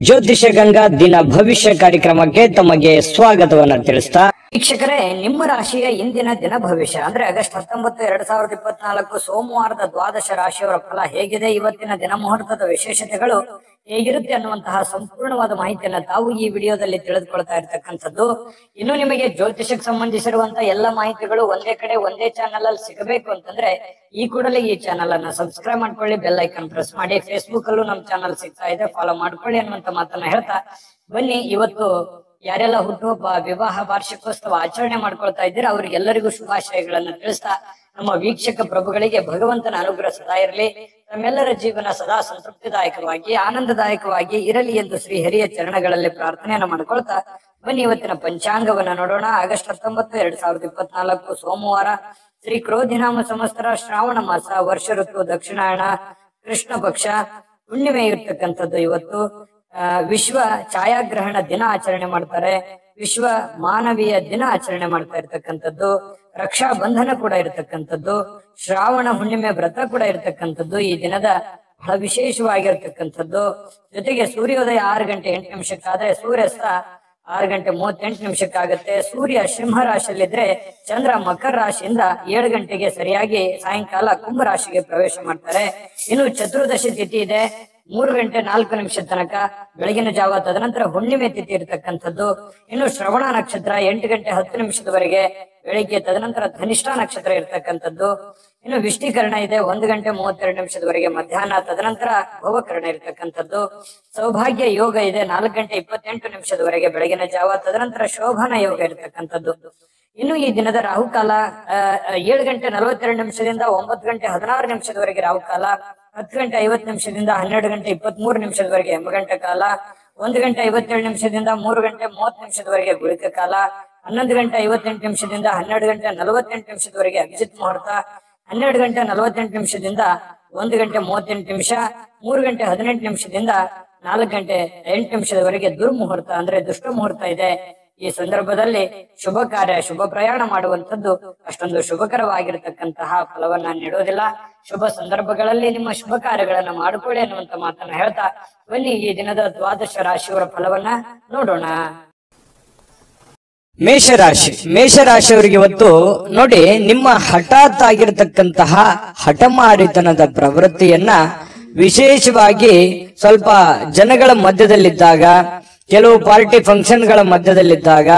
ಜ್ಯೋತಿಷ ಗಂಗಾ ದಿನ ಭವಿಷ್ಯ ಕಾರ್ಯಕ್ರಮಕ್ಕೆ ತಮಗೆ ಸ್ವಾಗತವನ್ನ ತಿಳಿಸ್ತಾ ವೀಕ್ಷಕರೇ, ನಿಮ್ಮ ರಾಶಿಯ ಇಂದಿನ ದಿನ ಭವಿಷ್ಯ ಅಂದ್ರೆ ಆಗಸ್ಟ್ 19, 2024 ಸೋಮವಾರದ ದ್ವಾದಶ ರಾಶಿಯವರ ಫಲ ಹೇಗಿದೆ, ಇವತ್ತಿನ ದಿನ ಮುಹೂರ್ತದ ವಿಶೇಷತೆಗಳು ಹೇಗಿರುತ್ತೆ ಅನ್ನುವಂತಹ ಸಂಪೂರ್ಣವಾದ ಮಾಹಿತಿಯನ್ನ ತಾವು ಈ ವಿಡಿಯೋದಲ್ಲಿ ತಿಳಿದುಕೊಳ್ತಾ ಇರ್ತಕ್ಕಂಥದ್ದು. ಇನ್ನು ನಿಮಗೆ ಜ್ಯೋತಿಷಕ್ಕೆ ಸಂಬಂಧಿಸಿರುವಂತಹ ಎಲ್ಲ ಮಾಹಿತಿಗಳು ಒಂದೇ ಕಡೆ ಒಂದೇ ಚಾನಲ್ ಅಲ್ಲಿ ಸಿಗಬೇಕು ಅಂತಂದ್ರೆ ಈ ಕೂಡಲೇ ಈ ಚಾನಲ್ ಅನ್ನ ಸಬ್ಸ್ಕ್ರೈಬ್ ಮಾಡ್ಕೊಳ್ಳಿ, ಬೆಲ್ ಐಕನ್ ಪ್ರೆಸ್ ಮಾಡಿ. ಫೇಸ್ಬುಕ್ ಅಲ್ಲೂ ನಮ್ಮ ಚಾನಲ್ ಸಿಗ್ತಾ ಇದೆ, ಫಾಲೋ ಮಾಡ್ಕೊಳ್ಳಿ ಅನ್ನುವಂತ ಮಾತನ್ನ ಹೇಳ್ತಾ ಬನ್ನಿ, ಇವತ್ತು ಯಾರೆಲ್ಲ ಹುಟ್ಟುಹಬ್ಬ, ವಿವಾಹ, ವಾರ್ಷಿಕೋತ್ಸವ ಆಚರಣೆ ಮಾಡ್ಕೊಳ್ತಾ ಇದ್ದೀರಾ ಅವರಿಗೆಲ್ಲರಿಗೂ ಶುಭಾಶಯಗಳನ್ನ ತಿಳಿಸ್ತಾ ನಮ್ಮ ವೀಕ್ಷಕ ಪ್ರಭುಗಳಿಗೆ ಭಗವಂತನ ಅನುಗ್ರಹ ಸದಾ ಇರಲಿ, ನಮ್ಮೆಲ್ಲರ ಜೀವನ ಸದಾ ಸಂತೃಪ್ತಿದಾಯಕವಾಗಿ ಆನಂದದಾಯಕವಾಗಿ ಇರಲಿ ಎಂದು ಶ್ರೀ ಹರಿಯ ಚರಣಗಳಲ್ಲಿ ಪ್ರಾರ್ಥನೆಯನ್ನ ಮಾಡ್ಕೊಳ್ತಾ ಬನ್ನಿ ಇವತ್ತಿನ ಪಂಚಾಂಗವನ್ನ ನೋಡೋಣ. ಆಗಸ್ಟ್ 19, 2024 ಸೋಮವಾರ, ಶ್ರೀ ಕ್ರೋಧಿನಾಮ ಸಂವತ್ಸರ, ಶ್ರಾವಣ ಮಾಸ, ವರ್ಷ ಋತು ದಕ್ಷಿಣಾಯಣ, ಕೃಷ್ಣ ಪಕ್ಷ, ಹುಣ್ಣಿಮೆ ಇರ್ತಕ್ಕಂಥದ್ದು. ಇವತ್ತು ವಿಶ್ವ ಛಾಯಾಗ್ರಹಣ ದಿನ ಆಚರಣೆ ಮಾಡ್ತಾರೆ, ವಿಶ್ವ ಮಾನವೀಯ ದಿನ ಆಚರಣೆ ಮಾಡ್ತಾ ಇರ್ತಕ್ಕಂಥದ್ದು, ರಕ್ಷಾ ಬಂಧನ ಕೂಡ ಇರತಕ್ಕಂಥದ್ದು, ಶ್ರಾವಣ ಹುಣ್ಣಿಮೆ ವ್ರತ ಕೂಡ ಇರತಕ್ಕಂಥದ್ದು. ಈ ದಿನದ ಬಹಳ ವಿಶೇಷವಾಗಿರ್ತಕ್ಕಂಥದ್ದು. ಜೊತೆಗೆ ಸೂರ್ಯೋದಯ 6 ಗಂಟೆ 8 ನಿಮಿಷಕ್ಕಾದ್ರೆ ಸೂರ್ಯಾಸ್ತ 6 ಗಂಟೆ 38 ನಿಮಿಷಕ್ಕಾಗತ್ತೆ. ಸೂರ್ಯ ಸಿಂಹ ರಾಶಿಯಲ್ಲಿದ್ರೆ ಚಂದ್ರ ಮಕರ ರಾಶಿಯಿಂದ 7 ಗಂಟೆಗೆ ಸರಿಯಾಗಿ ಸಾಯಂಕಾಲ ಕುಂಭ ರಾಶಿಗೆ ಪ್ರವೇಶ ಮಾಡ್ತಾರೆ. ಇನ್ನು ಚತುರ್ದಶಿ ತಿಥಿ ಇದೆ 3 ಗಂಟೆ 4 ನಿಮಿಷ ತನಕ ಬೆಳಗಿನ ಜಾವ. ತದನಂತರ ಹುಣ್ಣಿಮೆ ತಿಥಿ ಇರತಕ್ಕಂಥದ್ದು. ಇನ್ನು ಶ್ರವಣ ನಕ್ಷತ್ರ 8 ಗಂಟೆ 10 ನಿಮಿಷದವರೆಗೆ ಬೆಳಿಗ್ಗೆ. ತದನಂತರ ಧನಿಷ್ಠ ನಕ್ಷತ್ರ ಇರತಕ್ಕಂಥದ್ದು. ಇನ್ನು ವಿಷ್ಟಿಕರಣ ಇದೆ 1 ಗಂಟೆ 32 ನಿಮಿಷದವರೆಗೆ ಮಧ್ಯಾಹ್ನ. ತದನಂತರ ಭವಕರಣ ಇರತಕ್ಕಂಥದ್ದು. ಸೌಭಾಗ್ಯ ಯೋಗ ಇದೆ 4 ಗಂಟೆ 28 ನಿಮಿಷದವರೆಗೆ ಬೆಳಗಿನ ಜಾವ. ತದನಂತರ ಶೋಭನ ಯೋಗ ಇರತಕ್ಕಂಥದ್ದು. ಇನ್ನು ಈ ದಿನದ ರಾಹುಕಾಲ 7 ಗಂಟೆ 42 ನಿಮಿಷದಿಂದ 9 ಗಂಟೆ 16 ನಿಮಿಷದವರೆಗೆ ರಾಹುಕಾಲ, 10 ಗಂಟೆ 50 ನಿಮಿಷದಿಂದ 12 ಗಂಟೆ 23 ನಿಮಿಷದವರೆಗೆ ಯಮಗಂಟ ಕಾಲ, 1 ಗಂಟೆ 57 ನಿಮಿಷದಿಂದ 3 ಗಂಟೆ 30 ನಿಮಿಷದವರೆಗೆ ಗುಳಿಕ ಕಾಲ, 11 ಗಂಟೆ 58 ನಿಮಿಷದಿಂದ 12 ಗಂಟೆ 48 ನಿಮಿಷದವರೆಗೆ ಅಭಿಜಿತ್ ಮುಹೂರ್ತ, 12 ಗಂಟೆ 48 ನಿಮಿಷದಿಂದ 1 ಗಂಟೆ 38 ನಿಮಿಷ, 3 ಗಂಟೆ 18 ನಿಮಿಷದಿಂದ 4 ಗಂಟೆ 8 ನಿಮಿಷದವರೆಗೆ ದುರ್ಮುಹೂರ್ತ ಅಂದ್ರೆ ದುಷ್ಟ ಮುಹೂರ್ತ ಇದೆ. ಈ ಸಂದರ್ಭದಲ್ಲಿ ಶುಭ ಕಾರ್ಯ, ಶುಭ ಪ್ರಯಾಣ ಮಾಡುವಂತದ್ದು ಅಷ್ಟೊಂದು ಶುಭಕರವಾಗಿರತಕ್ಕಂತಹ ಫಲವನ್ನ ನೀಡೋದಿಲ್ಲ. ಶುಭ ಸಂದರ್ಭಗಳಲ್ಲಿ ನಿಮ್ಮ ಶುಭ ಕಾರ್ಯಗಳನ್ನ ಮಾಡಿಕೊಳ್ಳಿ ಅನ್ನುವಂತ ಮಾತನ್ನ ಹೇಳ್ತಾ ಬನ್ನಿ ಈ ದಿನದ ದ್ವಾದಶ ರಾಶಿಯವರ ಫಲವನ್ನ ನೋಡೋಣ. ಮೇಷರಾಶಿಯವರಿಗೆ ಇವತ್ತು ನೋಡಿ, ನಿಮ್ಮ ಹಠಾತ್ ಆಗಿರತಕ್ಕಂತಹ ಹಠಮಾರಿತನದ ಪ್ರವೃತ್ತಿಯನ್ನ ವಿಶೇಷವಾಗಿ ಸ್ವಲ್ಪ ಜನಗಳ ಮಧ್ಯದಲ್ಲಿದ್ದಾಗ, ಕೆಲವು ಪಾರ್ಟಿ ಫಂಕ್ಷನ್ಗಳ ಮಧ್ಯದಲ್ಲಿದ್ದಾಗ,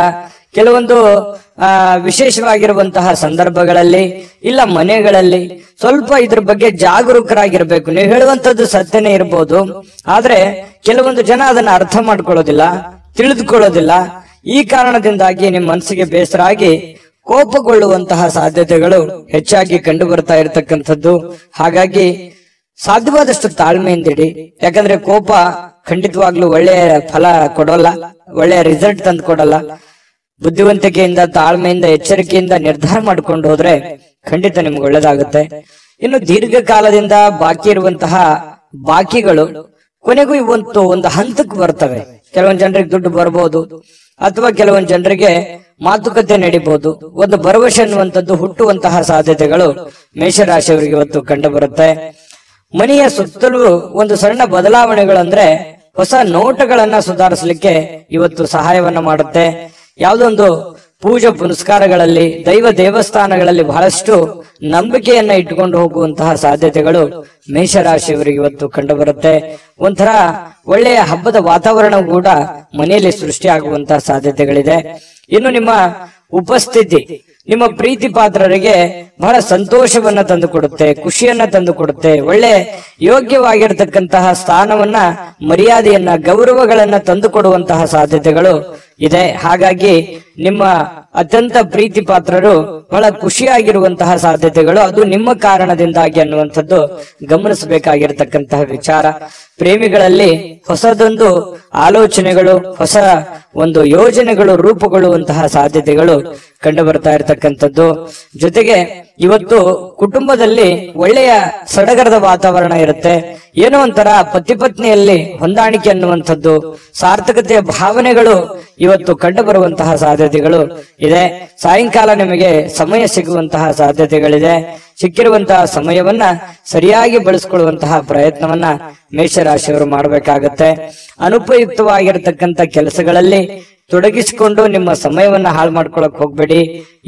ಕೆಲವೊಂದು ವಿಶೇಷವಾಗಿರುವಂತಹ ಸಂದರ್ಭಗಳಲ್ಲಿ ಇಲ್ಲ ಮನೆಗಳಲ್ಲಿ ಸ್ವಲ್ಪ ಇದ್ರ ಬಗ್ಗೆ ಜಾಗರೂಕರಾಗಿರ್ಬೇಕು. ನೀವು ಹೇಳುವಂತದ್ದು ಸತ್ಯನೇ ಇರ್ಬೋದು, ಆದ್ರೆ ಕೆಲವೊಂದು ಜನ ಅದನ್ನ ಅರ್ಥ ಮಾಡ್ಕೊಳ್ಳೋದಿಲ್ಲ, ತಿಳಿದುಕೊಳ್ಳೋದಿಲ್ಲ. ಈ ಕಾರಣದಿಂದಾಗಿ ನಿಮ್ಮ ಮನಸ್ಸಿಗೆ ಬೇಸರ ಆಗಿ ಕೋಪಗೊಳ್ಳುವಂತಹ ಸಾಧ್ಯತೆಗಳು ಹೆಚ್ಚಾಗಿ ಕಂಡು ಬರ್ತಾ ಇರತಕ್ಕಂಥದ್ದು. ಹಾಗಾಗಿ ಸಾಧ್ಯವಾದಷ್ಟು ತಾಳ್ಮೆಯಿಂದಿಡಿ. ಯಾಕಂದ್ರೆ ಕೋಪ ಖಂಡಿತವಾಗ್ಲೂ ಒಳ್ಳೆಯ ಫಲ ಕೊಡೋಲ್ಲ, ಒಳ್ಳೆಯ ರಿಸಲ್ಟ್ ತಂದು ಕೊಡಲ್ಲ. ಬುದ್ಧಿವಂತಿಕೆಯಿಂದ, ತಾಳ್ಮೆಯಿಂದ, ಎಚ್ಚರಿಕೆಯಿಂದ ನಿರ್ಧಾರ ಮಾಡ್ಕೊಂಡು ಹೋದ್ರೆ ಖಂಡಿತ ನಿಮ್ಗೆ ಒಳ್ಳೇದಾಗುತ್ತೆ. ಇನ್ನು ದೀರ್ಘಕಾಲದಿಂದ ಬಾಕಿ ಇರುವಂತಹ ಬಾಕಿಗಳು ಕೊನೆಗೂ ಇವತ್ತು ಒಂದು ಹಂತಕ್ಕೆ ಬರ್ತವೆ. ಕೆಲವೊಂದು ಜನರಿಗೆ ದುಡ್ಡು ಬರ್ಬೋದು, ಅಥವಾ ಕೆಲವೊಂದು ಜನರಿಗೆ ಮಾತುಕತೆ ನಡೀಬಹುದು. ಒಂದು ಭರವಸೆ ಅನ್ನುವಂಥದ್ದು ಹುಟ್ಟುವಂತಹ ಸಾಧ್ಯತೆಗಳು ಮೇಷರಾಶಿಯವರಿಗೆ ಇವತ್ತು ಕಂಡು ಬರುತ್ತೆ. ಮನೆಯ ಸುತ್ತಲೂ ಒಂದು ಸಣ್ಣ ಬದಲಾವಣೆಗಳಂದ್ರೆ ಹೊಸ ನೋಟಗಳನ್ನ ಸುಧಾರಿಸಲಿಕ್ಕೆ ಇವತ್ತು ಸಹಾಯವನ್ನ ಮಾಡುತ್ತೆ. ಯಾವುದೊಂದು ಪೂಜೆ ಪುನಸ್ಕಾರಗಳಲ್ಲಿ, ದೈವ ದೇವಸ್ಥಾನಗಳಲ್ಲಿ ಬಹಳಷ್ಟು ನಂಬಿಕೆಯನ್ನ ಇಟ್ಟುಕೊಂಡು ಹೋಗುವಂತಹ ಸಾಧ್ಯತೆಗಳು ಮೇಷರಾಶಿಯವರಿಗೆ ಇವತ್ತು ಕಂಡು ಬರುತ್ತೆ. ಒಂಥರ ಒಳ್ಳೆಯ ಹಬ್ಬದ ವಾತಾವರಣ ಕೂಡ ಮನೆಯಲ್ಲಿ ಸೃಷ್ಟಿಯಾಗುವಂತಹ ಸಾಧ್ಯತೆಗಳಿದೆ. ಇನ್ನು ನಿಮ್ಮ ಉಪಸ್ಥಿತಿ ನಿಮ್ಮ ಪ್ರೀತಿ ಪಾತ್ರರಿಗೆ ಬಹಳ ಸಂತೋಷವನ್ನ ತಂದು ಕೊಡುತ್ತೆ, ಖುಷಿಯನ್ನ ತಂದು ಕೊಡುತ್ತೆ. ಒಳ್ಳೆ ಯೋಗ್ಯವಾಗಿರ್ತಕ್ಕಂತಹ ಸ್ಥಾನವನ್ನ, ಮರ್ಯಾದೆಯನ್ನ, ಗೌರವಗಳನ್ನ ತಂದು ಕೊಡುವಂತಹ ಸಾಧ್ಯತೆಗಳು ಇದೆ. ಹಾಗಾಗಿ ನಿಮ್ಮ ಅತ್ಯಂತ ಪ್ರೀತಿ ಪಾತ್ರರು ಬಹಳ ಖುಷಿಯಾಗಿರುವಂತಹ ಸಾಧ್ಯತೆಗಳು ಅದು ನಿಮ್ಮ ಕಾರಣದಿಂದಾಗಿ ಅನ್ನುವಂಥದ್ದು ಗಮನಿಸಬೇಕಾಗಿರ್ತಕ್ಕಂತಹ ವಿಚಾರ. ಪ್ರೇಮಿಗಳಲ್ಲಿ ಹೊಸದೊಂದು ಆಲೋಚನೆಗಳು, ಹೊಸ ಒಂದು ಯೋಜನೆಗಳು ರೂಪುಗೊಳ್ಳುವಂತಹ ಸಾಧ್ಯತೆಗಳು ಕಂಡು ಬರ್ತಾ ಇರತಕ್ಕಂಥದ್ದು. ಜೊತೆಗೆ ಇವತ್ತು ಕುಟುಂಬದಲ್ಲಿ ಒಳ್ಳೆಯ ಸಡಗರದ ವಾತಾವರಣ ಇರುತ್ತೆ. ಏನೋ ಒಂಥರ ಪತಿ ಪತ್ನಿಯಲ್ಲಿ ಹೊಂದಾಣಿಕೆ ಅನ್ನುವಂಥದ್ದು, ಸಾರ್ಥಕತೆಯ ಭಾವನೆಗಳು ಇವತ್ತು ಕಂಡು ಬರುವಂತಹ ಸಾಧ್ಯತೆಗಳು ಇದೆ. ಸಾಯಂಕಾಲ ನಿಮಗೆ ಸಮಯ ಸಿಗುವಂತಹ ಸಾಧ್ಯತೆಗಳಿದೆ. ಸಿಕ್ಕಿರುವಂತಹ ಸಮಯವನ್ನ ಸರಿಯಾಗಿ ಬಳಸ್ಕೊಳ್ಳುವಂತಹ ಪ್ರಯತ್ನವನ್ನ ಮೇಷರಾಶಿಯವರು ಮಾಡಬೇಕಾಗತ್ತೆ. ಅನುಪಯುಕ್ತವಾಗಿರತಕ್ಕಂಥ ಕೆಲಸಗಳಲ್ಲಿ ತೊಡಗಿಸಿಕೊಂಡು ನಿಮ್ಮ ಸಮಯವನ್ನ ಹಾಳು ಮಾಡ್ಕೊಳಕ್ ಹೋಗ್ಬೇಡಿ.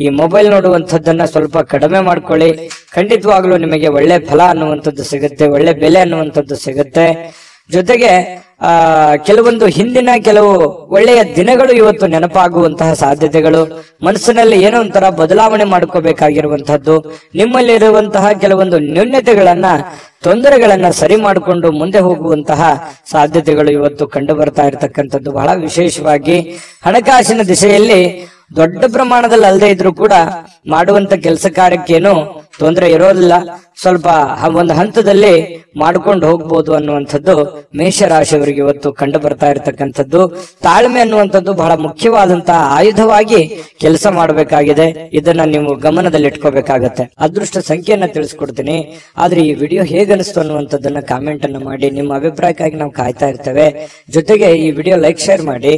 ಈ ಮೊಬೈಲ್ ನೋಡುವಂಥದ್ದನ್ನ ಸ್ವಲ್ಪ ಕಡಿಮೆ ಮಾಡ್ಕೊಳ್ಳಿ. ಖಂಡಿತವಾಗ್ಲೂ ನಿಮಗೆ ಒಳ್ಳೆ ಫಲ ಅನ್ನುವಂಥದ್ದು ಸಿಗುತ್ತೆ, ಒಳ್ಳೆ ಬೆಲೆ ಅನ್ನುವಂಥದ್ದು ಸಿಗುತ್ತೆ. ಜೊತೆಗೆ ಕೆಲವೊಂದು ಹಿಂದಿನ ಕೆಲವು ಒಳ್ಳೆಯ ದಿನಗಳು ಇವತ್ತು ನೆನಪಾಗುವಂತಹ ಸಾಧ್ಯತೆಗಳು, ಮನಸ್ಸಿನಲ್ಲಿ ಏನೋ ಒಂಥರ ಬದಲಾವಣೆ ಮಾಡ್ಕೋಬೇಕಾಗಿರುವಂತಹದ್ದು, ನಿಮ್ಮಲ್ಲಿರುವಂತಹ ಕೆಲವೊಂದು ನ್ಯೂನ್ಯತೆಗಳನ್ನ ತೊಂದರೆಗಳನ್ನ ಸರಿ ಮಾಡಿಕೊಂಡು ಮುಂದೆ ಹೋಗುವಂತಹ ಸಾಧ್ಯತೆಗಳು ಇವತ್ತು ಕಂಡು ಬರ್ತಾ ಇರತಕ್ಕಂಥದ್ದು. ಬಹಳ ವಿಶೇಷವಾಗಿ ಹಣಕಾಸಿನ ದಿಶೆಯಲ್ಲಿ ದೊಡ್ಡ ಪ್ರಮಾಣದಲ್ಲಿ ಅಲ್ಲದೆ ಇದ್ರೂ ಕೂಡ ಮಾಡುವಂತ ಕೆಲಸ ಕಾರ್ಯಕ್ಕೇನು ತೊಂದರೆ ಇರೋದಿಲ್ಲ. ಸ್ವಲ್ಪ ಒಂದು ಹಂತದಲ್ಲಿ ಮಾಡ್ಕೊಂಡು ಹೋಗ್ಬೋದು ಅನ್ನುವಂಥದ್ದು ಮೇಷರಾಶಿಯವರಿಗೆ ಇವತ್ತು ಕಂಡು ಬರ್ತಾ ಇರತಕ್ಕಂಥದ್ದು. ತಾಳ್ಮೆ ಅನ್ನುವಂಥದ್ದು ಬಹಳ ಮುಖ್ಯವಾದಂತಹ ಆಯುಧವಾಗಿ ಕೆಲಸ ಮಾಡಬೇಕಾಗಿದೆ. ಇದನ್ನ ನೀವು ಗಮನದಲ್ಲಿ ಇಟ್ಕೋಬೇಕಾಗತ್ತೆ. ಅದೃಷ್ಟ ಸಂಖ್ಯೆಯನ್ನ ತಿಳಿಸ್ಕೊಡ್ತೀನಿ. ಆದ್ರೆ ಈ ವಿಡಿಯೋ ಹೇಗನಿಸ್ತು ಅನ್ನುವಂಥದ್ದನ್ನ ಕಾಮೆಂಟ್ ಅನ್ನ ಮಾಡಿ. ನಿಮ್ಮ ಅಭಿಪ್ರಾಯಕ್ಕಾಗಿ ನಾವು ಕಾಯ್ತಾ ಇರ್ತೇವೆ. ಜೊತೆಗೆ ಈ ವಿಡಿಯೋ ಲೈಕ್ ಶೇರ್ ಮಾಡಿ.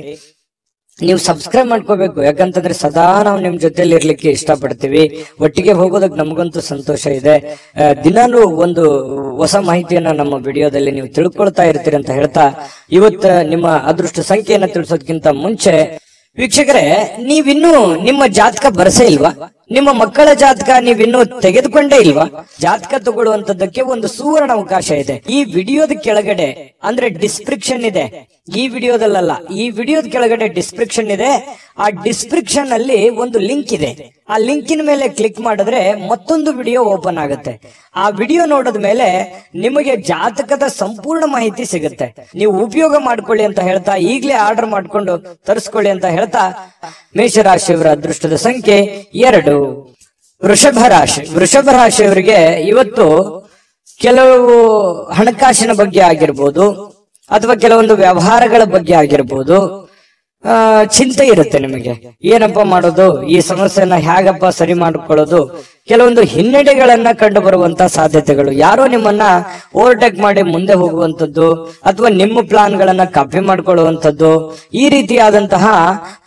ನೀವು ಸಬ್ಸ್ಕ್ರೈಬ್ ಮಾಡ್ಕೋಬೇಕು. ಯಾಕಂತಂದ್ರೆ ಸದಾ ನಾವು ನಿಮ್ ಜೊತೆಲಿ ಇರ್ಲಿಕ್ಕೆ ಇಷ್ಟಪಡ್ತೀವಿ. ಒಟ್ಟಿಗೆ ಹೋಗೋದಕ್ಕೆ ನಮಗಂತೂ ಸಂತೋಷ ಇದೆ. ದಿನಾನು ಒಂದು ಹೊಸ ಮಾಹಿತಿಯನ್ನ ನಮ್ಮ ವಿಡಿಯೋದಲ್ಲಿ ನೀವು ತಿಳ್ಕೊಳ್ತಾ ಇರ್ತೀರಿ ಅಂತ ಹೇಳ್ತಾ, ಇವತ್ತು ನಿಮ್ಮ ಅದೃಷ್ಟ ಸಂಖ್ಯೆಯನ್ನ ತಿಳಿಸೋದಕ್ಕಿಂತ ಮುಂಚೆ ವೀಕ್ಷಕರೇ, ನೀವಿನ್ನೂ ನಿಮ್ಮ ಜಾತಕ ಬರಸೇ ಇಲ್ವಾ? ನಿಮ್ಮ ಮಕ್ಕಳ ಜಾತಕ ನೀವಿನ್ನೂ ತೆಗೆದುಕೊಂಡೇ ಇಲ್ವಾ? ಜಾತಕ ತಗೊಳ್ಳುವಂತದ್ದಕ್ಕೆ ಒಂದು ಸುವರ್ಣ ಅವಕಾಶ ಇದೆ. ಈ ವಿಡಿಯೋದ ಕೆಳಗಡೆ ಅಂದ್ರೆ ಡಿಸ್ಕ್ರಿಪ್ಷನ್ ಇದೆ. ಈ ವಿಡಿಯೋದಲ್ಲ, ಈ ವಿಡಿಯೋದ ಕೆಳಗಡೆ ಡಿಸ್ಕ್ರಿಪ್ಷನ್ ಇದೆ. ಆ ಡಿಸ್ಕ್ರಿಪ್ಷನ್ ಅಲ್ಲಿ ಒಂದು ಲಿಂಕ್ ಇದೆ. ಆ ಲಿಂಕಿನ ಮೇಲೆ ಕ್ಲಿಕ್ ಮಾಡಿದ್ರೆ ಮತ್ತೊಂದು ವಿಡಿಯೋ ಓಪನ್ ಆಗುತ್ತೆ. ಆ ವಿಡಿಯೋ ನೋಡಿದ ಮೇಲೆ ನಿಮಗೆ ಜಾತಕದ ಸಂಪೂರ್ಣ ಮಾಹಿತಿ ಸಿಗುತ್ತೆ. ನೀವು ಉಪಯೋಗ ಮಾಡ್ಕೊಳ್ಳಿ ಅಂತ ಹೇಳ್ತಾ, ಈಗಲೇ ಆರ್ಡರ್ ಮಾಡ್ಕೊಂಡು ತರಿಸ್ಕೊಳ್ಳಿ ಅಂತ ಹೇಳ್ತಾ, ಮೇಷರಾಶಿಯವರ ಅದೃಷ್ಟದ ಸಂಖ್ಯೆ 2. ವೃಷಭ ರಾಶಿ. ವೃಷಭ ರಾಶಿಯವರಿಗೆ ಇವತ್ತು ಕೆಲವು ಹಣಕಾಸಿನ ಬಗ್ಗೆ ಆಗಿರ್ಬೋದು ಅಥವಾ ಕೆಲವೊಂದು ವ್ಯವಹಾರಗಳ ಬಗ್ಗೆ ಆಗಿರ್ಬೋದು ಚಿಂತೆ ಇರುತ್ತೆ ನಿಮಗೆ. ಏನಪ್ಪಾ ಮಾಡೋದು, ಈ ಸಮಸ್ಯೆನ ಹೇಗಪ್ಪ ಸರಿ ಮಾಡಿಕೊಳ್ಳೋದು, ಕೆಲವೊಂದು ಹಿನ್ನಡೆಗಳನ್ನ ಕಂಡು ಬರುವಂತ ಸಾಧ್ಯತೆಗಳು, ಯಾರೋ ನಿಮ್ಮನ್ನ ಓವರ್ಟೇಕ್ ಮಾಡಿ ಮುಂದೆ ಹೋಗುವಂತದ್ದು ಅಥವಾ ನಿಮ್ಮ ಪ್ಲಾನ್ ಗಳನ್ನ ಕಾಪಿ ಮಾಡ್ಕೊಳ್ಳುವಂಥದ್ದು, ಈ ರೀತಿಯಾದಂತಹ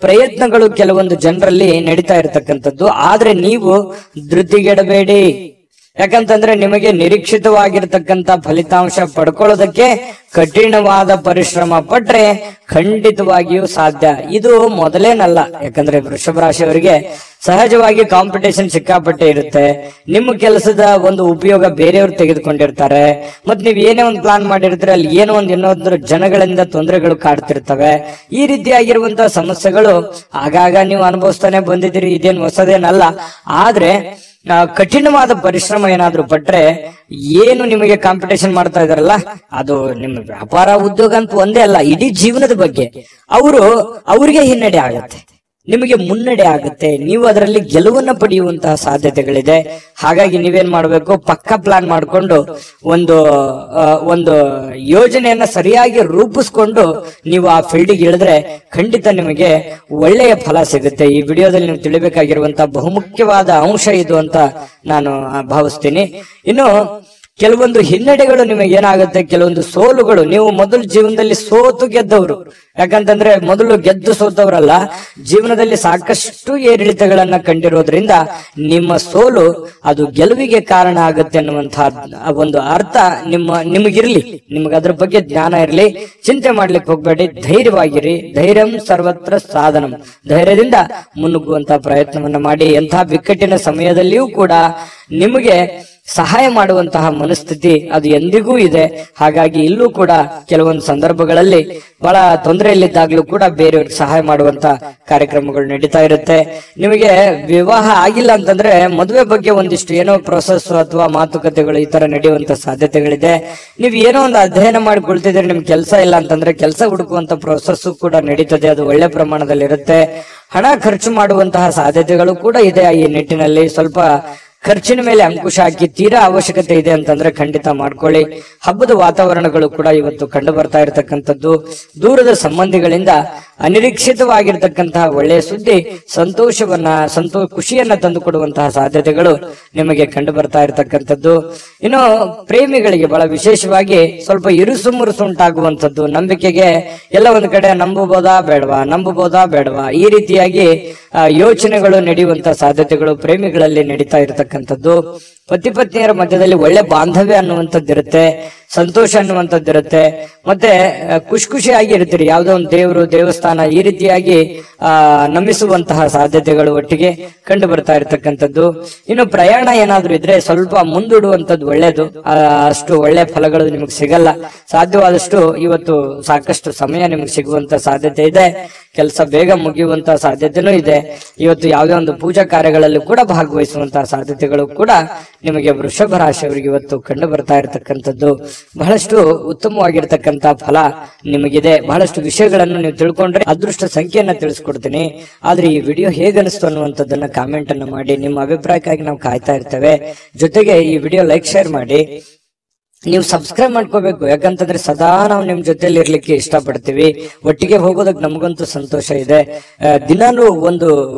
ಪ್ರಯತ್ನಗಳು ಕೆಲವೊಂದು ಜನರಲ್ಲಿ ನಡೀತಾ ಇರತಕ್ಕಂಥದ್ದು. ಆದ್ರೆ ನೀವು ಧೃತಿಗೆಡಬೇಡಿ. ಯಾಕಂತಂದ್ರೆ ನಿಮಗೆ ನಿರೀಕ್ಷಿತವಾಗಿರ್ತಕ್ಕಂಥ ಫಲಿತಾಂಶ ಪಡ್ಕೊಳ್ಳೋದಕ್ಕೆ ಕಠಿಣವಾದ ಪರಿಶ್ರಮ ಪಟ್ರೆ ಖಂಡಿತವಾಗಿಯೂ ಸಾಧ್ಯ. ಇದು ಮೊದಲೇನಲ್ಲ. ಯಾಕಂದ್ರೆ ವೃಷಭ ರಾಶಿಯವರಿಗೆ ಸಹಜವಾಗಿ ಕಾಂಪಿಟೇಷನ್ ಸಿಕ್ಕಾಪಟ್ಟೆ ಇರುತ್ತೆ. ನಿಮ್ಮ ಕೆಲಸದ ಒಂದು ಉಪಯೋಗ ಬೇರೆಯವರು ತೆಗೆದುಕೊಂಡಿರ್ತಾರೆ. ಮತ್ ನೀವ್ ಏನೇ ಒಂದು ಪ್ಲಾನ್ ಮಾಡಿರ್ತೀರ, ಅಲ್ಲಿ ಏನೋ ಒಂದು ಇನ್ನೊಂದು ಜನಗಳಿಂದ ತೊಂದರೆಗಳು ಕಾಡ್ತಿರ್ತವೆ. ಈ ರೀತಿಯಾಗಿರುವಂತಹ ಸಮಸ್ಯೆಗಳು ಆಗಾಗ ನೀವು ಅನುಭವಿಸ್ತಾನೆ ಬಂದಿದ್ದೀರಿ. ಇದೇನು ಹೊಸದೇನಲ್ಲ. ಆದ್ರೆ ಕಠಿಣವಾದ ಪರಿಶ್ರಮ ಏನಾದ್ರೂ ಪಟ್ರೆ, ಏನು ನಿಮಗೆ ಕಾಂಪಿಟೇಷನ್ ಮಾಡ್ತಾ ಇದಾರಲ್ಲ, ಅದು ನಿಮ್ಮ ವ್ಯಾಪಾರ ಉದ್ಯೋಗ ಅಂತ ಒಂದೇ ಅಲ್ಲ, ಇಡೀ ಜೀವನದ ಬಗ್ಗೆ ಅವ್ರಿಗೆ ಹಿನ್ನಡೆ ಆಗತ್ತೆ, ನಿಮಗೆ ಮುನ್ನಡೆ ಆಗುತ್ತೆ. ನೀವು ಅದರಲ್ಲಿ ಗೆಲುವನ್ನ ಪಡೆಯುವಂತಹ ಸಾಧ್ಯತೆಗಳಿದೆ. ಹಾಗಾಗಿ ನೀವೇನ್ ಮಾಡ್ಬೇಕು, ಪಕ್ಕಾ ಪ್ಲಾನ್ ಮಾಡ್ಕೊಂಡು ಒಂದು ಯೋಜನೆಯನ್ನ ಸರಿಯಾಗಿ ರೂಪಿಸ್ಕೊಂಡು ನೀವು ಆ ಫೀಲ್ಡಿಗೆ ಇಳಿದ್ರೆ ಖಂಡಿತ ನಿಮಗೆ ಒಳ್ಳೆಯ ಫಲ ಸಿಗುತ್ತೆ. ಈ ವಿಡಿಯೋದಲ್ಲಿ ನೀವು ತಿಳಿಬೇಕಾಗಿರುವಂತಹ ಬಹುಮುಖ್ಯವಾದ ಅಂಶ ಇದು ಅಂತ ನಾನು ಭಾವಿಸ್ತೀನಿ. ಇನ್ನು ಕೆಲವೊಂದು ಹಿನ್ನಡೆಗಳು ನಿಮಗೆ ಏನಾಗುತ್ತೆ, ಕೆಲವೊಂದು ಸೋಲುಗಳು. ನೀವು ಮೊದಲು ಜೀವನದಲ್ಲಿ ಸೋತು ಗೆದ್ದವರು. ಯಾಕಂತಂದ್ರೆ ಮೊದಲು ಗೆದ್ದು ಸೋತವರಲ್ಲ, ಜೀವನದಲ್ಲಿ ಸಾಕಷ್ಟು ಏರಿಳಿತಗಳನ್ನ ಕಂಡಿರೋದ್ರಿಂದ ನಿಮ್ಮ ಸೋಲು ಅದು ಗೆಲುವಿಗೆ ಕಾರಣ ಆಗುತ್ತೆ ಅನ್ನುವಂತಹ ಒಂದು ಅರ್ಥ ನಿಮಗಿರ್ಲಿ. ನಿಮ್ಗೆ ಅದ್ರ ಬಗ್ಗೆ ಜ್ಞಾನ ಇರ್ಲಿ. ಚಿಂತೆ ಮಾಡ್ಲಿಕ್ಕೆ ಹೋಗ್ಬೇಡಿ, ಧೈರ್ಯವಾಗಿರಿ. ಧೈರ್ಯಂ ಸರ್ವತ್ರ ಸಾಧನಂ. ಧೈರ್ಯದಿಂದ ಮುನ್ನುಗ್ಗುವಂತಹ ಪ್ರಯತ್ನವನ್ನ ಮಾಡಿ. ಎಂತಹ ಬಿಕ್ಕಟ್ಟಿನ ಸಮಯದಲ್ಲಿಯೂ ಕೂಡ ನಿಮಗೆ ಸಹಾಯ ಮಾಡುವಂತಹ ಮನಸ್ಥಿತಿ ಅದು ಎಂದಿಗೂ ಇದೆ. ಹಾಗಾಗಿ ಇಲ್ಲೂ ಕೂಡ ಕೆಲವೊಂದು ಸಂದರ್ಭಗಳಲ್ಲಿ ಬಹಳ ತೊಂದರೆಯಲ್ಲಿದ್ದಾಗ್ಲೂ ಕೂಡ ಬೇರೆಯವ್ರಿಗೆ ಸಹಾಯ ಮಾಡುವಂತ ಕಾರ್ಯಕ್ರಮಗಳು ನಡೀತಾ ಇರುತ್ತೆ. ನಿಮಗೆ ವಿವಾಹ ಆಗಿಲ್ಲ ಅಂತಂದ್ರೆ ಮದುವೆ ಬಗ್ಗೆ ಒಂದಿಷ್ಟು ಏನೋ ಪ್ರೊಸೆಸ್ ಅಥವಾ ಮಾತುಕತೆಗಳು ಈ ತರ ನಡೆಯುವಂತ ಸಾಧ್ಯತೆಗಳಿದೆ. ನೀವು ಏನೋ ಒಂದು ಅಧ್ಯಯನ ಮಾಡಿಕೊಳ್ತಿದ್ರೆ, ನಿಮ್ ಕೆಲಸ ಇಲ್ಲ ಅಂತಂದ್ರೆ ಕೆಲಸ ಹುಡುಕುವಂತ ಪ್ರೊಸೆಸ್ ಕೂಡ ನಡೀತದೆ. ಅದು ಒಳ್ಳೆ ಪ್ರಮಾಣದಲ್ಲಿ ಇರುತ್ತೆ. ಹಣ ಖರ್ಚು ಮಾಡುವಂತಹ ಸಾಧ್ಯತೆಗಳು ಕೂಡ ಇದೆ. ಈ ನಿಟ್ಟಿನಲ್ಲಿ ಸ್ವಲ್ಪ ಖರ್ಚಿನ ಮೇಲೆ ಅಂಕುಶ ಹಾಕಿ, ತೀರಾ ಅವಶ್ಯಕತೆ ಇದೆ ಅಂತಂದ್ರೆ ಖಂಡಿತ ಮಾಡ್ಕೊಳ್ಳಿ. ಹಬ್ಬದ ವಾತಾವರಣಗಳು ಕೂಡ ಇವತ್ತು ಕಂಡು ಬರ್ತಾ ಇರತಕ್ಕಂಥದ್ದು. ದೂರದ ಸಂಬಂಧಿಗಳಿಂದ ಅನಿರೀಕ್ಷಿತವಾಗಿರ್ತಕ್ಕಂತಹ ಒಳ್ಳೆಯ ಸುದ್ದಿ ಖುಷಿಯನ್ನ ತಂದುಕೊಡುವಂತಹ ಸಾಧ್ಯತೆಗಳು ನಿಮಗೆ ಕಂಡು ಬರ್ತಾ ಇರತಕ್ಕಂಥದ್ದು. ಇನ್ನು ಪ್ರೇಮಿಗಳಿಗೆ ಬಹಳ ವಿಶೇಷವಾಗಿ ಸ್ವಲ್ಪ ಇರುಸು ಮುರುಸು ಉಂಟಾಗುವಂಥದ್ದು, ನಂಬಿಕೆಗೆ ಎಲ್ಲ ಒಂದು ಕಡೆ ನಂಬಬಹುದಾ ಬೇಡವಾ ಈ ರೀತಿಯಾಗಿ ಯೋಚನೆಗಳು ನಡೆಯುವಂತಹ ಸಾಧ್ಯತೆಗಳು ಪ್ರೇಮಿಗಳಲ್ಲಿ ನಡೀತಾ ಇರತಕ್ಕಂಥದ್ದು. ಪತಿ ಪತ್ನಿಯರ ಮಧ್ಯದಲ್ಲಿ ಒಳ್ಳೆ ಬಾಂಧವ್ಯ ಅನ್ನುವಂಥದ್ದಿರುತ್ತೆ, ಸಂತೋಷ ಅನ್ನುವಂಥದ್ದಿರುತ್ತೆ, ಮತ್ತೆ ಖುಷಿಯಾಗಿ ಇರ್ತೀರಿ. ಯಾವುದೋ ಒಂದು ದೇವಸ್ಥಾನ ಈ ರೀತಿಯಾಗಿ ನಂಬಿಸುವಂತಹ ಸಾಧ್ಯತೆಗಳು ಒಟ್ಟಿಗೆ ಕಂಡು ಬರ್ತಾ ಇರತಕ್ಕಂಥದ್ದು. ಇನ್ನು ಪ್ರಯಾಣ ಏನಾದ್ರೂ ಇದ್ರೆ ಸ್ವಲ್ಪ ಮುಂದೂಡುವಂಥದ್ದು ಒಳ್ಳೇದು, ಅಷ್ಟು ಒಳ್ಳೆ ಫಲಗಳು ನಿಮಗೆ ಸಿಗಲ್ಲ. ಸಾಧ್ಯವಾದಷ್ಟು ಇವತ್ತು ಸಾಕಷ್ಟು ಸಮಯ ನಿಮಗೆ ಸಿಗುವಂತ ಸಾಧ್ಯತೆ ಇದೆ, ಕೆಲಸ ಬೇಗ ಮುಗಿಯುವಂತಹ ಸಾಧ್ಯತೆನೂ ಇದೆ. ಇವತ್ತು ಯಾವುದೇ ಒಂದು ಪೂಜಾ ಕಾರ್ಯಗಳಲ್ಲಿ ಕೂಡ ಭಾಗವಹಿಸುವಂತಹ ಸಾಧ್ಯತೆಗಳು ಕೂಡ ನಿಮಗೆ ವೃಷಭ ರಾಶಿಯವರಿಗೆ ಇವತ್ತು ಕಂಡು ಬರ್ತಾ ಇರತಕ್ಕಂಥದ್ದು. ಬಹಳಷ್ಟು ಉತ್ತಮವಾಗಿರ್ತಕ್ಕಂಥ ಫಲ ನಿಮಗಿದೆ. ಬಹಳಷ್ಟು ವಿಷಯಗಳನ್ನು ನೀವು ತಿಳ್ಕೊಂಡ್ರೆ ಅದೃಷ್ಟ ಸಂಖ್ಯೆಯನ್ನ ತಿಳಿಸ್ಕೊಡ್ತೀನಿ. ಆದ್ರೆ ಈ ವಿಡಿಯೋ ಹೇಗನಿಸ್ತು ಅನ್ನುವಂಥದ್ದನ್ನ ಕಾಮೆಂಟ್ ಅನ್ನು ಮಾಡಿ. ನಿಮ್ಮ ಅಭಿಪ್ರಾಯಕ್ಕಾಗಿ ನಾವು ಕಾಯ್ತಾ ಇರ್ತೇವೆ. ಜೊತೆಗೆ ಈ ವಿಡಿಯೋ ಲೈಕ್ ಶೇರ್ ಮಾಡಿ. ನೀವು ಸಬ್ಸ್ಕ್ರೈಬ್ ಮಾಡ್ಕೋಬೇಕು, ಯಾಕಂತಂದ್ರೆ ಸದಾ ನಾವು ನಿಮ್ ಜೊತೆಲಿ ಇರ್ಲಿಕ್ಕೆ ಇಷ್ಟಪಡ್ತೀವಿ. ಒಟ್ಟಿಗೆ ಹೋಗೋದಕ್ಕೆ ನಮಗಂತೂ ಸಂತೋಷ ಇದೆ. ದಿನಾನು ಒಂದು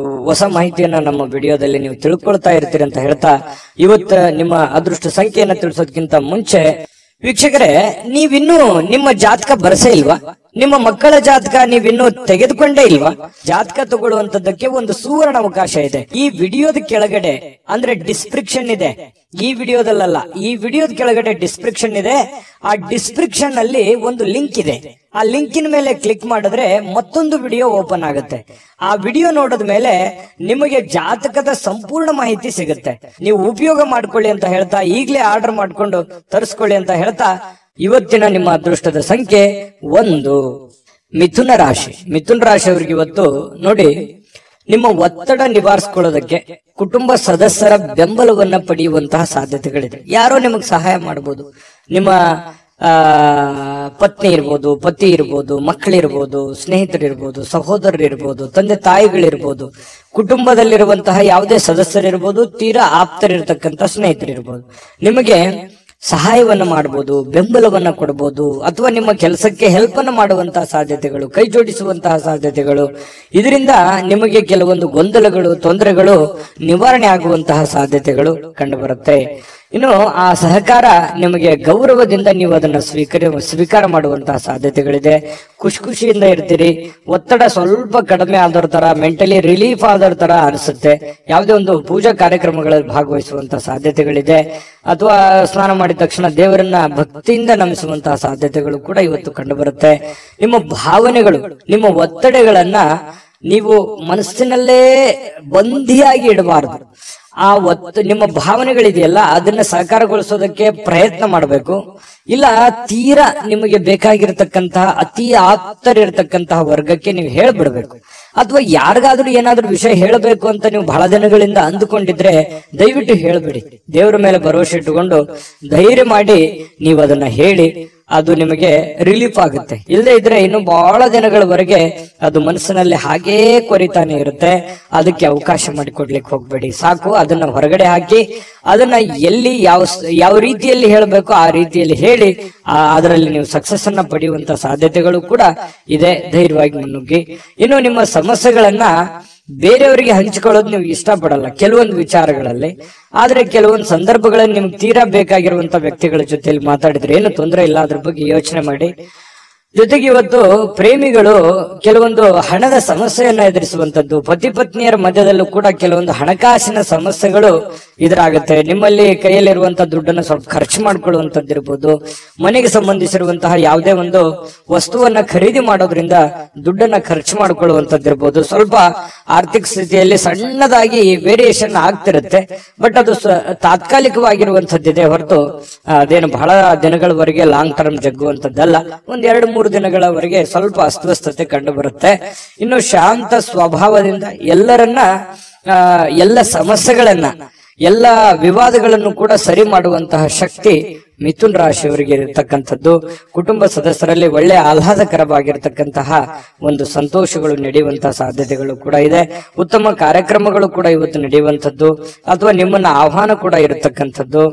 ಹೊಸ ಮಾಹಿತಿಯನ್ನ ನಮ್ಮ ವಿಡಿಯೋದಲ್ಲಿ ನೀವು ತಿಳ್ಕೊಳ್ತಾ ಇರ್ತೀರಿ ಅಂತ ಹೇಳ್ತಾ, ಇವತ್ತು ನಿಮ್ಮ ಅದೃಷ್ಟ ಸಂಖ್ಯೆಯನ್ನ ತಿಳಿಸೋದಕ್ಕಿಂತ ಮುಂಚೆ ವೀಕ್ಷಕರೇ, ನೀವಿನ್ನೂ ನಿಮ್ಮ ಜಾತಕ ಬರಸೇ ಇಲ್ವಾ? ನಿಮ್ಮ ಮಕ್ಕಳ ಜಾತಕ ನೀವಿನ್ನೂ ತೆಗೆದುಕೊಂಡೇ ಇಲ್ವಾ? ಜಾತಕ ತಗೊಳ್ಳುವಂತದ್ದಕ್ಕೆ ಒಂದು ಸುವರ್ಣ ಅವಕಾಶ ಇದೆ. ಈ ವಿಡಿಯೋದ ಕೆಳಗಡೆ ಅಂದ್ರೆ ಡಿಸ್ಕ್ರಿಪ್ಷನ್ ಇದೆ, ಈ ವಿಡಿಯೋದಲ್ಲ, ಈ ವಿಡಿಯೋದ ಕೆಳಗಡೆ ಡಿಸ್ಕ್ರಿಪ್ಷನ್ ಇದೆ. ಆ ಡಿಸ್ಕ್ರಿಪ್ಷನ್ ಅಲ್ಲಿ ಒಂದು ಲಿಂಕ್ ಇದೆ. ಆ ಲಿಂಕಿನ ಮೇಲೆ ಕ್ಲಿಕ್ ಮಾಡಿದ್ರೆ ಮತ್ತೊಂದು ವಿಡಿಯೋ ಓಪನ್ ಆಗುತ್ತೆ. ಆ ವಿಡಿಯೋ ನೋಡಿದ ಮೇಲೆ ನಿಮಗೆ ಜಾತಕದ ಸಂಪೂರ್ಣ ಮಾಹಿತಿ ಸಿಗುತ್ತೆ. ನೀವು ಉಪಯೋಗ ಮಾಡ್ಕೊಳ್ಳಿ ಅಂತ ಹೇಳ್ತಾ, ಈಗಲೇ ಆರ್ಡರ್ ಮಾಡ್ಕೊಂಡು ತರಿಸ್ಕೊಳ್ಳಿ ಅಂತ ಹೇಳ್ತಾ, ಇವತ್ತಿನ ನಿಮ್ಮ ಅದೃಷ್ಟದ ಸಂಖ್ಯೆ 1 ಮಿಥುನ ರಾಶಿ. ಮಿಥುನ ರಾಶಿಯವರಿಗೆ ಇವತ್ತು ನೋಡಿ, ನಿಮ್ಮ ಒತ್ತಡ ನಿವಾರಿಸಿಕೊಳ್ಳೋದಕ್ಕೆ ಕುಟುಂಬ ಸದಸ್ಯರ ಬೆಂಬಲವನ್ನ ಪಡೆಯುವಂತಹ ಸಾಧ್ಯತೆಗಳಿದೆ. ಯಾರೋ ನಿಮಗೆ ಸಹಾಯ ಮಾಡಬಹುದು. ನಿಮ್ಮ ಪತ್ನಿ ಇರ್ಬೋದು, ಪತಿ ಇರ್ಬೋದು, ಮಕ್ಕಳಿರ್ಬೋದು, ಸ್ನೇಹಿತರಿರ್ಬೋದು, ಸಹೋದರರಿರ್ಬೋದು, ತಂದೆ ತಾಯಿಗಳಿರ್ಬೋದು, ಕುಟುಂಬದಲ್ಲಿರುವಂತಹ ಯಾವುದೇ ಸದಸ್ಯರಿರ್ಬೋದು, ತೀರಾ ಆಪ್ತರಿರ್ತಕ್ಕಂಥ ಸ್ನೇಹಿತರಿರ್ಬೋದು, ನಿಮಗೆ ಸಹಾಯವನ್ನ ಮಾಡಬಹುದು, ಬೆಂಬಲವನ್ನ ಕೊಡಬಹುದು, ಅಥವಾ ನಿಮ್ಮ ಕೆಲಸಕ್ಕೆ ಹೆಲ್ಪ್ ಅನ್ನು ಮಾಡುವಂತಹ ಸಾಧ್ಯತೆಗಳು, ಕೈ ಜೋಡಿಸುವಂತಹ ಸಾಧ್ಯತೆಗಳು, ಇದರಿಂದ ನಿಮಗೆ ಕೆಲವೊಂದು ಗೊಂದಲಗಳು, ತೊಂದರೆಗಳು ನಿವಾರಣೆ ಆಗುವಂತಹ ಸಾಧ್ಯತೆಗಳು ಕಂಡು ಬರುತ್ತೆ. ಇನ್ನು ಆ ಸಹಕಾರ ನಿಮಗೆ ಗೌರವದಿಂದ ನೀವು ಅದನ್ನ ಸ್ವೀಕಾರ ಮಾಡುವಂತಹ ಸಾಧ್ಯತೆಗಳಿದೆ. ಖುಷಿಯಿಂದ ಇರ್ತೀರಿ. ಒತ್ತಡ ಸ್ವಲ್ಪ ಕಡಿಮೆ ಆದವ್ರ ತರ, ಮೆಂಟಲಿ ರಿಲೀಫ್ ಆದವ್ರ ತರ ಅನಿಸುತ್ತೆ. ಯಾವುದೇ ಒಂದು ಪೂಜಾ ಕಾರ್ಯಕ್ರಮಗಳಲ್ಲಿ ಭಾಗವಹಿಸುವಂತಹ ಸಾಧ್ಯತೆಗಳಿದೆ, ಅಥವಾ ಸ್ನಾನ ಮಾಡಿದ ತಕ್ಷಣ ದೇವರನ್ನ ಭಕ್ತಿಯಿಂದ ನಂಬಿಸುವಂತಹ ಸಾಧ್ಯತೆಗಳು ಕೂಡ ಇವತ್ತು ಕಂಡು ಬರುತ್ತೆ. ನಿಮ್ಮ ಭಾವನೆಗಳು, ನಿಮ್ಮ ಒತ್ತಡಗಳನ್ನ ನೀವು ಮನಸ್ಸಿನಲ್ಲೇ ಬಂಧಿಯಾಗಿ ಇಡಬಾರದು. ಆ ನಿಮ್ಮ ಭಾವನೆಗಳಿದೆಯಲ್ಲ, ಅದನ್ನ ಸಾಕಾರಗೊಳಿಸೋದಕ್ಕೆ ಪ್ರಯತ್ನ ಮಾಡಬೇಕು. ಇಲ್ಲ ತೀರಾ ನಿಮಗೆ ಬೇಕಾಗಿರ್ತಕ್ಕಂತಹ ಅತಿ ಆಪ್ತರಿರ್ತಕ್ಕಂತಹ ವರ್ಗಕ್ಕೆ ನೀವು ಹೇಳ್ಬಿಡ್ಬೇಕು. ಅಥವಾ ಯಾರಿಗಾದ್ರೂ ಏನಾದ್ರೂ ವಿಷಯ ಹೇಳಬೇಕು ಅಂತ ನೀವು ಬಹಳ ದಿನಗಳಿಂದ ಅಂದುಕೊಂಡಿದ್ರೆ ದಯವಿಟ್ಟು ಹೇಳ್ಬಿಡಿ. ದೇವರ ಮೇಲೆ ಭರವಸೆ ಇಟ್ಟುಕೊಂಡು ಧೈರ್ಯ ಮಾಡಿ ನೀವು ಅದನ್ನ ಹೇಳಿ, ಅದು ನಿಮಗೆ ರಿಲೀಫ್ ಆಗುತ್ತೆ. ಇಲ್ಲದೆ ಇದ್ರೆ ಇನ್ನು ಬಹಳ ದಿನಗಳವರೆಗೆ ಅದು ಮನಸ್ಸಿನಲ್ಲಿ ಹಾಗೇ ಕೊರಿತಾನೆ ಇರುತ್ತೆ. ಅದಕ್ಕೆ ಅವಕಾಶ ಮಾಡಿಕೊಡ್ಲಿಕ್ಕೆ ಹೋಗ್ಬೇಡಿ. ಸಾಕು, ಅದನ್ನ ಹೊರಗಡೆ ಹಾಕಿ, ಅದನ್ನ ಎಲ್ಲಿ ಯಾವ ರೀತಿಯಲ್ಲಿ ಹೇಳಬೇಕು ಆ ರೀತಿಯಲ್ಲಿ ಹೇಳಿ, ಅದರಲ್ಲಿ ನೀವು ಸಕ್ಸಸ್ ಅನ್ನ ಪಡೆಯುವಂತ ಸಾಧ್ಯತೆಗಳು ಕೂಡ ಇದೆ. ಧೈರ್ಯವಾಗಿ ಮುನ್ನುಗ್ಗಿ. ಇನ್ನು ನಿಮ್ಮ ಸಮಸ್ಯೆಗಳನ್ನ ಬೇರೆಯವರಿಗೆ ಹಂಚಿಕೊಳ್ಳೋದು ನೀವು ಇಷ್ಟಪಡಲ್ಲ ಕೆಲವೊಂದು ವಿಚಾರಗಳಲ್ಲಿ, ಆದ್ರೆ ಕೆಲವೊಂದು ಸಂದರ್ಭಗಳಲ್ಲಿ ನಿಮ್ಗೆ ತೀರಾ ಬೇಕಾಗಿರುವಂತ ವ್ಯಕ್ತಿಗಳ ಜೊತೆಲಿ ಮಾತಾಡಿದ್ರೆ ಏನು ತೊಂದರೆ ಇಲ್ಲ. ಅದ್ರ ಬಗ್ಗೆ ಯೋಚನೆ ಮಾಡಿ. ಜೊತೆಗೆ ಇವತ್ತು ಪ್ರೇಮಿಗಳು ಕೆಲವೊಂದು ಹಣದ ಸಮಸ್ಯೆಯನ್ನ ಎದುರಿಸುವಂತದ್ದು, ಪತಿ ಪತ್ನಿಯರ ಮಧ್ಯದಲ್ಲೂ ಕೂಡ ಕೆಲವೊಂದು ಹಣಕಾಸಿನ ಸಮಸ್ಯೆಗಳು ಎದುರಾಗುತ್ತೆ. ನಿಮ್ಮಲ್ಲಿ ಕೈಯಲ್ಲಿರುವಂತಹ ದುಡ್ಡನ್ನು ಸ್ವಲ್ಪ ಖರ್ಚು ಮಾಡ್ಕೊಳ್ಳುವಂತದ್ದಿರ್ಬೋದು, ಮನೆಗೆ ಸಂಬಂಧಿಸಿರುವಂತಹ ಯಾವುದೇ ಒಂದು ವಸ್ತುವನ್ನ ಖರೀದಿ ಮಾಡೋದ್ರಿಂದ ದುಡ್ಡನ್ನ ಖರ್ಚು ಮಾಡ್ಕೊಳ್ಳುವಂತದ್ದಿರ್ಬೋದು. ಸ್ವಲ್ಪ ಆರ್ಥಿಕ ಸ್ಥಿತಿಯಲ್ಲಿ ಸಣ್ಣದಾಗಿ ವೇರಿಯೇಷನ್ ಆಗ್ತಿರುತ್ತೆ, ಬಟ್ ಅದು ತಾತ್ಕಾಲಿಕವಾಗಿರುವಂತದ್ದಿದೆ ಹೊರತು ಅದೇನು ಬಹಳ ದಿನಗಳವರೆಗೆ ಲಾಂಗ್ ಟರ್ಮ್ ಜಗ್ಗುವಂತದ್ದಲ್ಲ. 1-2-3 ದಿನಗಳವರೆಗೆ ಸ್ವಲ್ಪ ಅಸ್ವಸ್ಥತೆ ಕಂಡು ಬರುತ್ತೆ. ಇನ್ನು ಶಾಂತ ಸ್ವಭಾವದಿಂದ ಎಲ್ಲ ಸಮಸ್ಯೆಗಳನ್ನ, ಎಲ್ಲ ವಿವಾದಗಳನ್ನು ಕೂಡ ಸರಿ ಮಾಡುವಂತಹ ಶಕ್ತಿ ಮಿಥುನ್ ರಾಶಿಯವರಿಗೆ ಇರತಕ್ಕಂಥದ್ದು ಕುಟುಂಬ ಸದಸ್ಯರಲ್ಲಿ ಒಳ್ಳೆ ಆಹ್ಲಾದಕರವಾಗಿರ್ತಕ್ಕಂತಹ ಒಂದು ಸಂತೋಷಗಳು ನಡೆಯುವಂತಹ ಸಾಧ್ಯತೆಗಳು ಕೂಡ ಇದೆ. ಉತ್ತಮ ಕಾರ್ಯಕ್ರಮಗಳು ಕೂಡ ಇವತ್ತು ನಡೆಯುವಂಥದ್ದು ಅಥವಾ ನಿಮ್ಮನ್ನ ಆಹ್ವಾನ ಕೂಡ ಇರತಕ್ಕಂಥದ್ದು,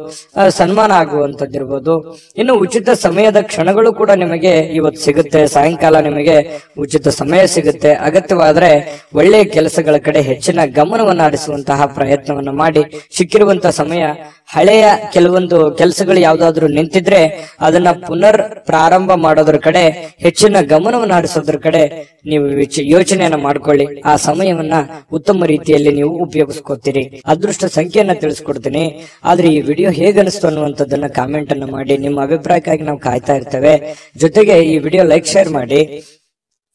ಸನ್ಮಾನ ಆಗುವಂತದ್ದಿರ್ಬೋದು. ಇನ್ನು ಉಚಿತ ಸಮಯದ ಕ್ಷಣಗಳು ಕೂಡ ನಿಮಗೆ ಇವತ್ತು ಸಿಗುತ್ತೆ. ಸಾಯಂಕಾಲ ನಿಮಗೆ ಉಚಿತ ಸಮಯ ಸಿಗುತ್ತೆ. ಅಗತ್ಯವಾದ್ರೆ ಒಳ್ಳೆಯ ಕೆಲಸಗಳ ಕಡೆ ಹೆಚ್ಚಿನ ಗಮನವನ್ನು ಹರಿಸುವಂತಹ ಪ್ರಯತ್ನವನ್ನ ಮಾಡಿ ಸಿಕ್ಕಿರುವಂತಹ ಸಮಯ ಹಳೆಯ ಕೆಲವೊಂದು ಕೆಲಸಗಳು ಯಾವ್ದಾದ್ರು ನಿಂತಿದ್ರೆ ಅದನ್ನ ಪುನರ್ ಪ್ರಾರಂಭ ಮಾಡೋದ್ರ ಕಡೆ ಹೆಚ್ಚಿನ ಗಮನವನ್ನು ಹರಿಸೋದ್ರ ಕಡೆ ನೀವು ಯೋಚನೆಯನ್ನ ಮಾಡ್ಕೊಳ್ಳಿ. ಆ ಸಮಯವನ್ನ ಉತ್ತಮ ರೀತಿಯಲ್ಲಿ ನೀವು ಉಪಯೋಗಿಸ್ಕೊತೀರಿ. ಅದೃಷ್ಟ ಸಂಖ್ಯೆಯನ್ನ ತಿಳಿಸ್ಕೊಡ್ತೀನಿ. ಆದ್ರೆ ಈ ವಿಡಿಯೋ ಹೇಗನಿಸ್ತು ಅನ್ನುವಂಥದ್ದನ್ನ ಕಾಮೆಂಟ್ ಅನ್ನ ಮಾಡಿ. ನಿಮ್ಮ ಅಭಿಪ್ರಾಯಕ್ಕಾಗಿ ನಾವು ಕಾಯ್ತಾ ಇರ್ತೇವೆ. ಜೊತೆಗೆ ಈ ವಿಡಿಯೋ ಲೈಕ್ ಶೇರ್ ಮಾಡಿ.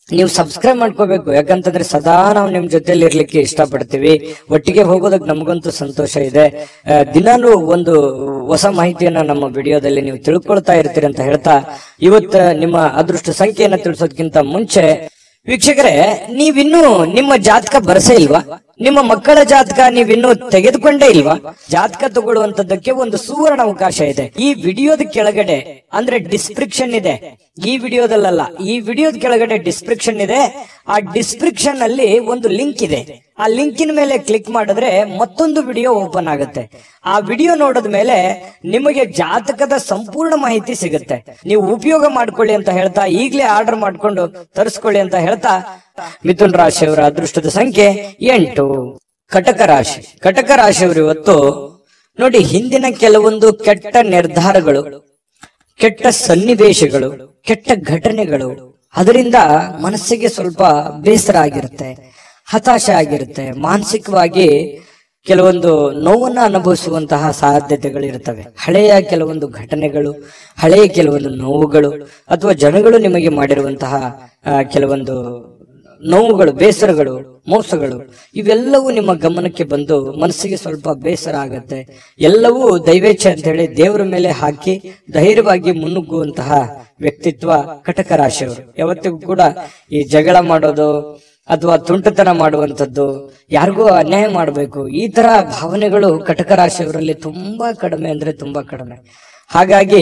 ನೀವು ಸಬ್ಸ್ಕ್ರೈಬ್ ಮಾಡ್ಕೋಬೇಕು. ಯಾಕಂತಂದ್ರೆ ಸದಾ ನಾವು ನಿಮ್ ಜೊತೆಲಿ ಇರ್ಲಿಕ್ಕೆ ಇಷ್ಟಪಡ್ತೀವಿ. ಒಟ್ಟಿಗೆ ಹೋಗೋದಕ್ಕೆ ನಮಗಂತೂ ಸಂತೋಷ ಇದೆ. ದಿನಾನು ಒಂದು ಹೊಸ ಮಾಹಿತಿಯನ್ನ ನಮ್ಮ ವಿಡಿಯೋದಲ್ಲಿ ನೀವು ತಿಳ್ಕೊಳ್ತಾ ಇರ್ತೀರಿ ಅಂತ ಹೇಳ್ತಾ, ಇವತ್ತು ನಿಮ್ಮ ಅದೃಷ್ಟ ಸಂಖ್ಯೆಯನ್ನ ತಿಳಿಸೋದಕ್ಕಿಂತ ಮುಂಚೆ ವೀಕ್ಷಕರೇ, ನೀವಿನ್ನೂ ನಿಮ್ಮ ಜಾತಕ ಬರಸೇ ಇಲ್ವಾ? ನಿಮ್ಮ ಮಕ್ಕಳ ಜಾತಕ ನೀವಿನ್ನೂ ತೆಗೆದುಕೊಂಡೇ ಇಲ್ವಾ? ಜಾತಕ ತಗೊಳ್ಳುವಂತದ್ದಕ್ಕೆ ಒಂದು ಸುವರ್ಣ ಅವಕಾಶ ಇದೆ. ಈ ವಿಡಿಯೋದ ಕೆಳಗಡೆ ಅಂದ್ರೆ ಡಿಸ್ಕ್ರಿಪ್ಷನ್ ಇದೆ. ಈ ವಿಡಿಯೋದಲ್ಲ, ಈ ವಿಡಿಯೋದ ಕೆಳಗಡೆ ಡಿಸ್ಕ್ರಿಪ್ಷನ್ ಇದೆ. ಆ ಡಿಸ್ಕ್ರಿಪ್ಷನ್ ಅಲ್ಲಿ ಒಂದು ಲಿಂಕ್ ಇದೆ. ಆ ಲಿಂಕಿನ ಮೇಲೆ ಕ್ಲಿಕ್ ಮಾಡಿದ್ರೆ ಮತ್ತೊಂದು ವಿಡಿಯೋ ಓಪನ್ ಆಗುತ್ತೆ. ಆ ವಿಡಿಯೋ ನೋಡಿದ ಮೇಲೆ ನಿಮಗೆ ಜಾತಕದ ಸಂಪೂರ್ಣ ಮಾಹಿತಿ ಸಿಗುತ್ತೆ. ನೀವು ಉಪಯೋಗ ಮಾಡ್ಕೊಳ್ಳಿ ಅಂತ ಹೇಳ್ತಾ, ಈಗಲೇ ಆರ್ಡರ್ ಮಾಡ್ಕೊಂಡು ತರಿಸ್ಕೊಳ್ಳಿ ಅಂತ ಹೇಳ್ತಾ, ಮಿಥುನ್ ರಾಶಿಯವರ ಅದೃಷ್ಟದ ಸಂಖ್ಯೆ 8. ಕಟಕ ರಾಶಿ. ಕಟಕ ರಾಶಿಯವರು ಇವತ್ತು ನೋಡಿ, ಹಿಂದಿನ ಕೆಲವೊಂದು ಕೆಟ್ಟ ನಿರ್ಧಾರಗಳು, ಕೆಟ್ಟ ಸನ್ನಿವೇಶಗಳು, ಕೆಟ್ಟ ಘಟನೆಗಳು, ಅದರಿಂದ ಮನಸ್ಸಿಗೆ ಸ್ವಲ್ಪ ಬೇಸರ ಆಗಿರುತ್ತೆ, ಹತಾಶೆ ಆಗಿರುತ್ತೆ. ಮಾನಸಿಕವಾಗಿ ಕೆಲವೊಂದು ನೋವನ್ನ ಅನುಭವಿಸುವಂತಹ ಸಾಧ್ಯತೆಗಳಿರ್ತವೆ. ಹಳೆಯ ಕೆಲವೊಂದು ಘಟನೆಗಳು, ಹಳೆಯ ಕೆಲವೊಂದು ನೋವುಗಳು ಅಥವಾ ಜನಗಳು ನಿಮಗೆ ಮಾಡಿರುವಂತಹ ಕೆಲವೊಂದು ನೋವುಗಳು, ಬೇಸರಗಳು, ಮೋಸಗಳು, ಇವೆಲ್ಲವೂ ನಿಮ್ಮ ಗಮನಕ್ಕೆ ಬಂದು ಮನಸ್ಸಿಗೆ ಸ್ವಲ್ಪ ಬೇಸರ ಆಗತ್ತೆ. ಎಲ್ಲವೂ ದೈವೇಚ್ಛೆ ಅಂತ ಹೇಳಿ ದೇವರ ಮೇಲೆ ಹಾಕಿ ಧೈರ್ಯವಾಗಿ ಮುನ್ನುಗ್ಗುವಂತಹ ವ್ಯಕ್ತಿತ್ವ ಕಟಕ ರಾಶಿಯವರು. ಯಾವತ್ತಿಗೂ ಕೂಡ ಈ ಜಗಳ ಮಾಡೋದು ಅಥವಾ ತುಂಟತನ ಮಾಡುವಂಥದ್ದು, ಯಾರಿಗೂ ಅನ್ಯಾಯ ಮಾಡಬೇಕು, ಈ ತರ ಭಾವನೆಗಳು ಕಟಕ ರಾಶಿಯವರಲ್ಲಿ ತುಂಬಾ ಕಡಿಮೆ ಅಂದ್ರೆ ತುಂಬಾ ಕಡಿಮೆ. ಹಾಗಾಗಿ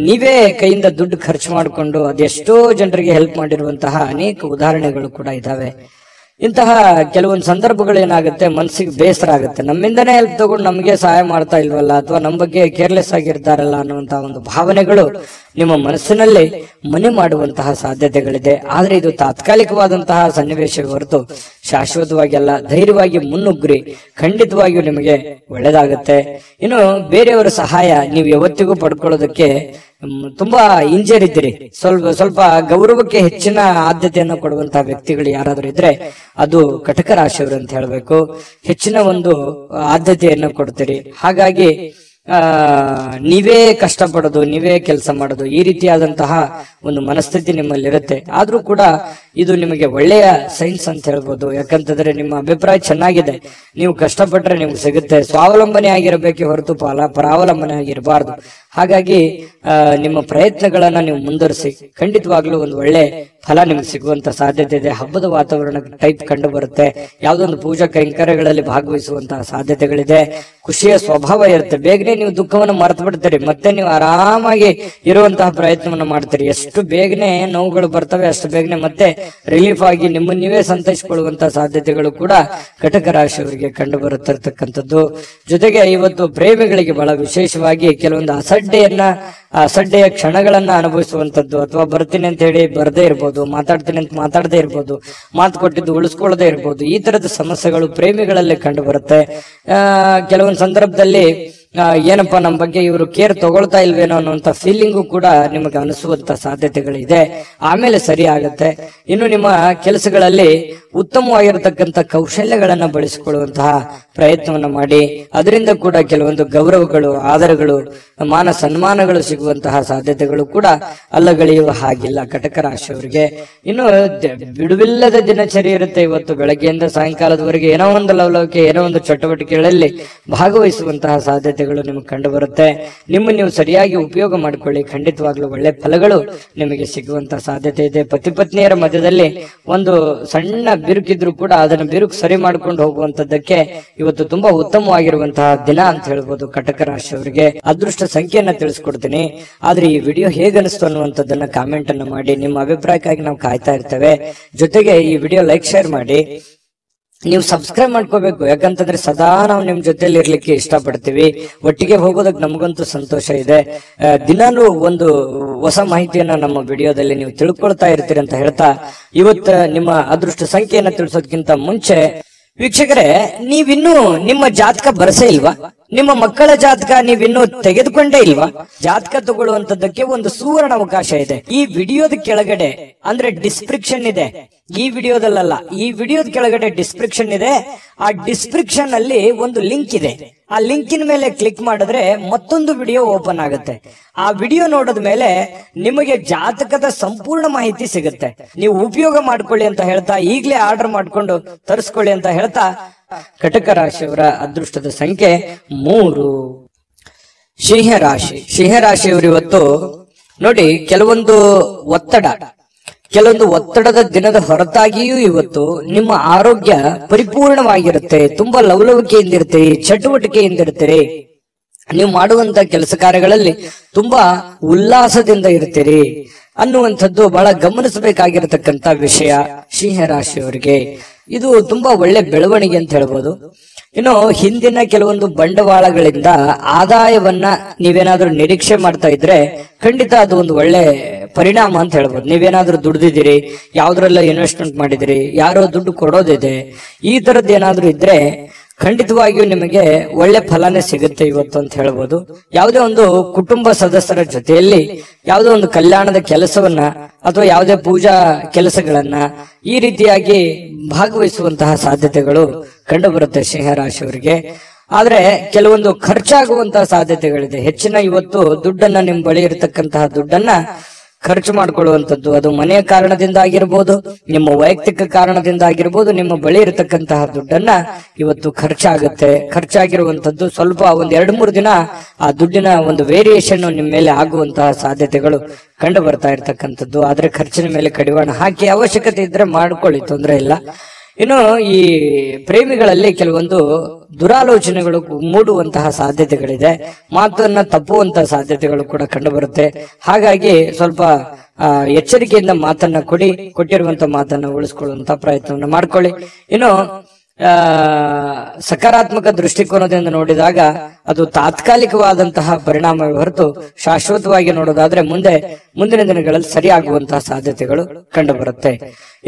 ನೀವೇ ಕೈಯಿಂದ ದುಡ್ಡು ಖರ್ಚು ಮಾಡಿಕೊಂಡು ಅದೆಷ್ಟೋ ಜನರಿಗೆ ಹೆಲ್ಪ್ ಮಾಡಿರುವಂತಹ ಅನೇಕ ಉದಾಹರಣೆಗಳು ಕೂಡ ಇದಾವೆ. ಇಂತಹ ಕೆಲವೊಂದು ಸಂದರ್ಭಗಳು ಏನಾಗುತ್ತೆ, ಮನಸ್ಸಿಗೆ ಬೇಸರ ಆಗುತ್ತೆ. ನಮ್ಮಿಂದನೇ ಹೆಲ್ಪ್ ತಗೊಂಡು ನಮಗೆ ಸಹಾಯ ಮಾಡ್ತಾ ಇಲ್ವಲ್ಲ, ಅಥವಾ ನಮ್ಮ ಬಗ್ಗೆ ಕೇರ್ಲೆಸ್ ಆಗಿರ್ತಾರಲ್ಲ ಅನ್ನುವಂತಹ ಒಂದು ಭಾವನೆಗಳು ನಿಮ್ಮ ಮನಸ್ಸಿನಲ್ಲಿ ಮನೆ ಮಾಡುವಂತಹ ಸಾಧ್ಯತೆಗಳಿದೆ. ಆದ್ರೆ ಇದು ತಾತ್ಕಾಲಿಕವಾದಂತಹ ಸನ್ನಿವೇಶ ಹೊರತು ಶಾಶ್ವತವಾಗಿ ಅಲ್ಲ. ಧೈರ್ಯವಾಗಿ ಮುನ್ನುಗ್ರಿ, ಖಂಡಿತವಾಗಿಯೂ ನಿಮಗೆ ಒಳ್ಳೇದಾಗುತ್ತೆ. ಇನ್ನು ಬೇರೆಯವರ ಸಹಾಯ ನೀವು ಯಾವತ್ತಿಗೂ ಪಡ್ಕೊಳ್ಳೋದಕ್ಕೆ ತುಂಬಾ ಹಿಂಜರಿದ್ದೀರಿ. ಸ್ವಲ್ಪ ಗೌರವಕ್ಕೆ ಹೆಚ್ಚಿನ ಆದ್ಯತೆಯನ್ನು ಕೊಡುವಂತಹ ವ್ಯಕ್ತಿಗಳು ಯಾರಾದ್ರೂ ಇದ್ರೆ ಅದು ಕಟಕ ರಾಶಿಯವರು ಅಂತ ಹೇಳ್ಬೇಕು. ಹೆಚ್ಚಿನ ಒಂದು ಆದ್ಯತೆಯನ್ನು ಕೊಡ್ತೀರಿ. ಹಾಗಾಗಿ ನೀವೇ ಕಷ್ಟಪಡೋದು, ನೀವೇ ಕೆಲಸ ಮಾಡೋದು, ಈ ರೀತಿಯಾದಂತಹ ಒಂದು ಮನಸ್ಥಿತಿ ನಿಮ್ಮಲ್ಲಿರುತ್ತೆ. ಆದ್ರೂ ಕೂಡ ಇದು ನಿಮಗೆ ಒಳ್ಳೆಯ ಸೈನ್ಸ್ ಅಂತ ಹೇಳ್ಬೋದು. ಯಾಕಂತಂದ್ರೆ ನಿಮ್ಮ ಅಭಿಪ್ರಾಯ ಚೆನ್ನಾಗಿದೆ, ನೀವು ಕಷ್ಟಪಟ್ರೆ ನಿಮ್ಗೆ ಸಿಗುತ್ತೆ. ಸ್ವಾವಲಂಬನೆ ಆಗಿರಬೇಕೆ ಹೊರತು ಪರಾವಲಂಬನೆ ಆಗಿರಬಾರ್ದು. ಹಾಗಾಗಿ ನಿಮ್ಮ ಪ್ರಯತ್ನಗಳನ್ನ ನೀವು ಮುಂದುವರಿಸಿ, ಖಂಡಿತವಾಗ್ಲೂ ಒಂದು ಒಳ್ಳೆ ಫಲ ನಿಮ್ಗೆ ಸಿಗುವಂತ ಸಾಧ್ಯತೆ ಇದೆ. ಹಬ್ಬದ ವಾತಾವರಣ ಟೈಪ್ ಕಂಡು ಬರುತ್ತೆ. ಯಾವ್ದೊಂದು ಪೂಜಾ ಕೈಂಕರ್ಯಗಳಲ್ಲಿ ಭಾಗವಹಿಸುವಂತಹ ಸಾಧ್ಯತೆಗಳಿದೆ. ಖುಷಿಯ ಸ್ವಭಾವ ಇರುತ್ತೆ. ಬೇಗನೆ ನೀವು ದುಃಖವನ್ನು ಮರೆತು ಬಿಡ್ತೀರಿ, ಮತ್ತೆ ನೀವು ಆರಾಮಾಗಿ ಇರುವಂತಹ ಪ್ರಯತ್ನವನ್ನು ಮಾಡ್ತೀರಿ. ಎಷ್ಟು ಬೇಗನೆ ನೋವುಗಳು ಬರ್ತವೆ ಅಷ್ಟು ಬೇಗನೆ ಮತ್ತೆ ರಿಲೀಫ್ ಆಗಿ ನಿಮ್ಮನ್ನು ನೀವೇ ಸಂತೈಸಿಕೊಳ್ಳುವಂತಹ ಸಾಧ್ಯತೆಗಳು ಕೂಡ ಕಟಕ ರಾಶಿಯವರಿಗೆ ಕಂಡು ಬರುತ್ತಿರ್ತಕ್ಕಂಥದ್ದು. ಜೊತೆಗೆ ಇವತ್ತು ಪ್ರೇಮಿಗಳಿಗೆ ಬಹಳ ವಿಶೇಷವಾಗಿ ಕೆಲವೊಂದು ಅಸಡ್ಡೆಯ ಕ್ಷಣಗಳನ್ನ ಅನುಭವಿಸುವಂತದ್ದು, ಅಥವಾ ಬರ್ತೀನಿ ಅಂತ ಹೇಳಿ ಬರದೇ ಇರ್ಬೋದು, ಮಾತಾಡ್ತೀನಿ ಅಂತ ಮಾತಾಡದೇ ಇರ್ಬೋದು, ಮಾತು ಕೊಟ್ಟಿದ್ದು ಉಳಿಸ್ಕೊಳ್ಳದೆ ಇರ್ಬೋದು. ಈ ತರದ ಸಮಸ್ಯೆಗಳು ಪ್ರೇಮಿಗಳಲ್ಲಿ ಕಂಡು ಬರುತ್ತೆ. ಕೆಲವೊಂದು ಸಂದರ್ಭದಲ್ಲಿ ಏನಪ್ಪಾ ನಮ್ಮ ಬಗ್ಗೆ ಇವರು ಕೇರ್ ತಗೊಳ್ತಾ ಇಲ್ವೇನೋ ಅನ್ನುವಂತ ಫೀಲಿಂಗು ಕೂಡ ನಿಮಗೆ ಅನಿಸುವಂತ ಸಾಧ್ಯತೆಗಳಿದೆ. ಆಮೇಲೆ ಸರಿ ಆಗತ್ತೆ. ಇನ್ನು ನಿಮ್ಮ ಕೆಲಸಗಳಲ್ಲಿ ಉತ್ತಮವಾಗಿರತಕ್ಕಂತ ಕೌಶಲ್ಯಗಳನ್ನ ಬಳಸಿಕೊಳ್ಳುವಂತಹ ಪ್ರಯತ್ನವನ್ನ ಮಾಡಿ, ಅದರಿಂದ ಕೂಡ ಕೆಲವೊಂದು ಗೌರವಗಳು, ಆದರಗಳು, ಮಾನ ಸನ್ಮಾನಗಳು ಸಿಗುವಂತಹ ಸಾಧ್ಯತೆಗಳು ಕೂಡ ಅಲ್ಲಗಳೆಯುವ ಹಾಗಿಲ್ಲ ಕಟಕ ರಾಶಿಯವರಿಗೆ. ಇನ್ನು ಬಿಡುವಿಲ್ಲದ ದಿನಚರಿ ಇರುತ್ತೆ. ಇವತ್ತು ಬೆಳಗ್ಗೆಯಿಂದ ಸಾಯಂಕಾಲದವರೆಗೆ ಏನೋ ಒಂದು ಲವಲವಿಕೆ, ಏನೋ ಒಂದು ಚಟುವಟಿಕೆಗಳಲ್ಲಿ ಭಾಗವಹಿಸುವಂತಹ ಸಾಧ್ಯತೆ ಸಾಧ್ಯತೆಗಳು ನಿಮಗೆ ಕಂಡು ಬರುತ್ತೆ. ನೀವು ಸರಿಯಾಗಿ ಉಪಯೋಗ ಮಾಡಿಕೊಳ್ಳಿ, ಖಂಡಿತವಾಗ್ಲೂ ಒಳ್ಳೆ ಫಲಗಳು ನಿಮಗೆ ಸಿಗುವಂತ ಸಾಧ್ಯತೆ ಇದೆ. ಪತಿ ಪತ್ನಿಯರ ಮಧ್ಯದಲ್ಲಿ ಒಂದು ಸಣ್ಣ ಬಿರುಕಿದ್ರು ಕೂಡ ಅದನ್ನು ಬಿರುಕು ಸರಿ ಮಾಡ್ಕೊಂಡು ಹೋಗುವಂತದ್ದಕ್ಕೆ ಇವತ್ತು ತುಂಬಾ ಉತ್ತಮವಾಗಿರುವಂತಹ ದಿನ ಅಂತ ಹೇಳ್ಬೋದು. ಕಟಕ ರಾಶಿಯವರಿಗೆ ಅದೃಷ್ಟ ಸಂಖ್ಯೆಯನ್ನ ತಿಳಿಸ್ಕೊಡ್ತೀನಿ. ಆದ್ರೆ ಈ ವಿಡಿಯೋ ಹೇಗನಿಸ್ತು ಅನ್ನುವಂಥದ್ದನ್ನ ಕಾಮೆಂಟ್ ಅನ್ನ ಮಾಡಿ. ನಿಮ್ಮ ಅಭಿಪ್ರಾಯಕ್ಕಾಗಿ ನಾವು ಕಾಯ್ತಾ ಇರ್ತೇವೆ. ಜೊತೆಗೆ ಈ ವಿಡಿಯೋ ಲೈಕ್ ಶೇರ್ ಮಾಡಿ. ನೀವು ಸಬ್ಸ್ಕ್ರೈಬ್ ಮಾಡ್ಕೋಬೇಕು, ಯಾಕಂತಂದ್ರೆ ಸದಾ ನಾವು ನಿಮ್ ಜೊತೆಲಿ ಇರ್ಲಿಕ್ಕೆ ಇಷ್ಟಪಡ್ತೀವಿ. ಒಟ್ಟಿಗೆ ಹೋಗೋದಕ್ಕೆ ನಮಗಂತೂ ಸಂತೋಷ ಇದೆ. ದಿನಾನು ಒಂದು ಹೊಸ ಮಾಹಿತಿಯನ್ನ ನಮ್ಮ ವಿಡಿಯೋದಲ್ಲಿ ನೀವು ತಿಳ್ಕೊಳ್ತಾ ಇರ್ತೀರಿ ಅಂತ ಹೇಳ್ತಾ, ಇವತ್ತು ನಿಮ್ಮ ಅದೃಷ್ಟ ಸಂಖ್ಯೆಯನ್ನ ತಿಳಿಸೋದಕ್ಕಿಂತ ಮುಂಚೆ ವೀಕ್ಷಕರೇ, ನೀವಿನ್ನೂ ನಿಮ್ಮ ಜಾತಕ ಬರಸೇ ಇಲ್ವಾ? ನಿಮ್ಮ ಮಕ್ಕಳ ಜಾತಕ ನೀವಿನ್ನೂ ತೆಗೆದುಕೊಂಡೇ ಇಲ್ವಾ? ಜಾತಕ ತಗೊಳ್ಳುವಂತದ್ದಕ್ಕೆ ಒಂದು ಸುವರ್ಣ ಅವಕಾಶ ಇದೆ. ಈ ವಿಡಿಯೋದ ಕೆಳಗಡೆ ಅಂದ್ರೆ ಡಿಸ್ಕ್ರಿಪ್ಷನ್ ಇದೆ. ಈ ವಿಡಿಯೋದಲ್ಲ, ಈ ವಿಡಿಯೋದ ಕೆಳಗಡೆ ಡಿಸ್ಕ್ರಿಪ್ಷನ್ ಇದೆ. ಆ ಡಿಸ್ಕ್ರಿಪ್ಷನ್ ಅಲ್ಲಿ ಒಂದು ಲಿಂಕ್ ಇದೆ. ಆ ಲಿಂಕಿನ ಮೇಲೆ ಕ್ಲಿಕ್ ಮಾಡಿದ್ರೆ ಮತ್ತೊಂದು ವಿಡಿಯೋ ಓಪನ್ ಆಗುತ್ತೆ. ಆ ವಿಡಿಯೋ ನೋಡಿದ ಮೇಲೆ ನಿಮಗೆ ಜಾತಕದ ಸಂಪೂರ್ಣ ಮಾಹಿತಿ ಸಿಗುತ್ತೆ. ನೀವು ಉಪಯೋಗ ಮಾಡ್ಕೊಳ್ಳಿ ಅಂತ ಹೇಳ್ತಾ, ಈಗಲೇ ಆರ್ಡರ್ ಮಾಡ್ಕೊಂಡು ತರಿಸ್ಕೊಳ್ಳಿ ಅಂತ ಹೇಳ್ತಾ, ಕಟಕ ರಾಶಿಯವರ ಅದೃಷ್ಟದ ಸಂಖ್ಯೆ 3. ಸಿಂಹರಾಶಿಯವರು ಇವತ್ತು ನೋಡಿ, ಕೆಲವೊಂದು ಒತ್ತಡದ ದಿನದ ಹೊರತಾಗಿಯೂ ಇವತ್ತು ನಿಮ್ಮ ಆರೋಗ್ಯ ಪರಿಪೂರ್ಣವಾಗಿರುತ್ತೆ. ತುಂಬಾ ಲವಲವಿಕೆಯಿಂದಿರ್ತೀರಿ, ಚಟುವಟಿಕೆಯಿಂದಿರ್ತೀರಿ. ನೀವು ಮಾಡುವಂತ ಕೆಲಸ ಕಾರ್ಯಗಳಲ್ಲಿ ತುಂಬಾ ಉಲ್ಲಾಸದಿಂದ ಇರ್ತೀರಿ ಅನ್ನುವಂಥದ್ದು ಬಹಳ ಗಮನಿಸಬೇಕಾಗಿರತಕ್ಕಂತ ವಿಷಯ ಸಿಂಹರಾಶಿಯವರಿಗೆ. ಇದು ತುಂಬಾ ಒಳ್ಳೆ ಬೆಳವಣಿಗೆ ಅಂತ ಹೇಳ್ಬೋದು. ಇನ್ನು ಹಿಂದಿನ ಕೆಲವೊಂದು ಬಂಡವಾಳಗಳಿಂದ ಆದಾಯವನ್ನ ನೀವೇನಾದ್ರೂ ನಿರೀಕ್ಷೆ ಮಾಡ್ತಾ ಇದ್ರೆ ಖಂಡಿತ ಅದು ಒಂದು ಒಳ್ಳೆ ಪರಿಣಾಮ ಅಂತ ಹೇಳ್ಬೋದು. ನೀವೇನಾದ್ರೂ ದುಡ್ದಿದ್ದೀರಿ, ಯಾವ್ದ್ರೆಲ್ಲ ಇನ್ವೆಸ್ಟ್ಮೆಂಟ್ ಮಾಡಿದಿರಿ, ಯಾರೋ ದುಡ್ಡು ಕೊಡೋದಿದೆ, ಈ ತರದ್ದು ಏನಾದ್ರೂ ಇದ್ರೆ ಖಂಡಿತವಾಗಿಯೂ ನಿಮಗೆ ಒಳ್ಳೆ ಫಲನೇ ಸಿಗುತ್ತೆ ಇವತ್ತು ಅಂತ ಹೇಳ್ಬೋದು. ಯಾವುದೇ ಒಂದು ಕುಟುಂಬ ಸದಸ್ಯರ ಜೊತೆಯಲ್ಲಿ ಯಾವುದೋ ಒಂದು ಕಲ್ಯಾಣದ ಕೆಲಸವನ್ನ ಅಥವಾ ಯಾವುದೇ ಪೂಜಾ ಕೆಲಸಗಳನ್ನ ಈ ರೀತಿಯಾಗಿ ಭಾಗವಹಿಸುವಂತಹ ಸಾಧ್ಯತೆಗಳು ಕಂಡು ಬರುತ್ತೆ ಸಿಂಹರಾಶಿಯವರಿಗೆ. ಆದ್ರೆ ಕೆಲವೊಂದು ಖರ್ಚಾಗುವಂತಹ ಸಾಧ್ಯತೆಗಳಿದೆ. ಹೆಚ್ಚಿನ ಇವತ್ತು ದುಡ್ಡನ್ನ ನಿಮ್ ಬಳಿ ಇರತಕ್ಕಂತಹ ದುಡ್ಡನ್ನ ಖರ್ಚು ಮಾಡ್ಕೊಳ್ಳುವಂಥದ್ದು, ಅದು ಮನೆಯ ಕಾರಣದಿಂದ ಆಗಿರ್ಬೋದು, ನಿಮ್ಮ ವೈಯಕ್ತಿಕ ಕಾರಣದಿಂದ ಆಗಿರ್ಬೋದು. ನಿಮ್ಮ ಬಳಿ ಇರತಕ್ಕಂತಹ ದುಡ್ಡನ್ನ ಇವತ್ತು ಖರ್ಚಾಗಿರುವಂತದ್ದು ಸ್ವಲ್ಪ ಒಂದ್ 2-3 ದಿನ ಆ ದುಡ್ಡಿನ ಒಂದು ವೇರಿಯೇಷನ್ ನಿಮ್ಮ ಮೇಲೆ ಆಗುವಂತಹ ಸಾಧ್ಯತೆಗಳು ಕಂಡು ಬರ್ತಾ ಇರ್ತಕ್ಕಂಥದ್ದು. ಆದ್ರೆ ಖರ್ಚಿನ ಮೇಲೆ ಕಡಿವಾಣ ಹಾಕಿ ಅವಶ್ಯಕತೆ ಇದ್ರೆ ಮಾಡ್ಕೊಳ್ಳಿ, ತೊಂದರೆ ಇಲ್ಲ. ಇನ್ನು ಈ ಪ್ರೇಮಿಗಳಲ್ಲಿ ಕೆಲವೊಂದು ದುರಾಲೋಚನೆಗಳು ಮೂಡುವಂತಹ ಸಾಧ್ಯತೆಗಳಿದೆ. ಮಾತನ್ನ ತಪ್ಪುವಂತಹ ಸಾಧ್ಯತೆಗಳು ಕೂಡ ಕಂಡು ಬರುತ್ತೆ. ಹಾಗಾಗಿ ಸ್ವಲ್ಪ ಎಚ್ಚರಿಕೆಯಿಂದ ಮಾತನ್ನ ಕೊಟ್ಟಿರುವಂತಹ ಮಾತನ್ನ ಉಳಿಸ್ಕೊಳ್ಳುವಂತ ಪ್ರಯತ್ನವನ್ನ ಮಾಡ್ಕೊಳ್ಳಿ. ಇನ್ನು ಸಕಾರಾತ್ಮಕ ದೃಷ್ಟಿಕೋನದಿಂದ ನೋಡಿದಾಗ ಅದು ತಾತ್ಕಾಲಿಕವಾದಂತಹ ಪರಿಣಾಮವೇ ಹೊರತು ಶಾಶ್ವತವಾಗಿ ನೋಡೋದಾದ್ರೆ ಮುಂದಿನ ದಿನಗಳಲ್ಲಿ ಸರಿಯಾಗುವಂತಹ ಸಾಧ್ಯತೆಗಳು ಕಂಡು ಬರುತ್ತೆ.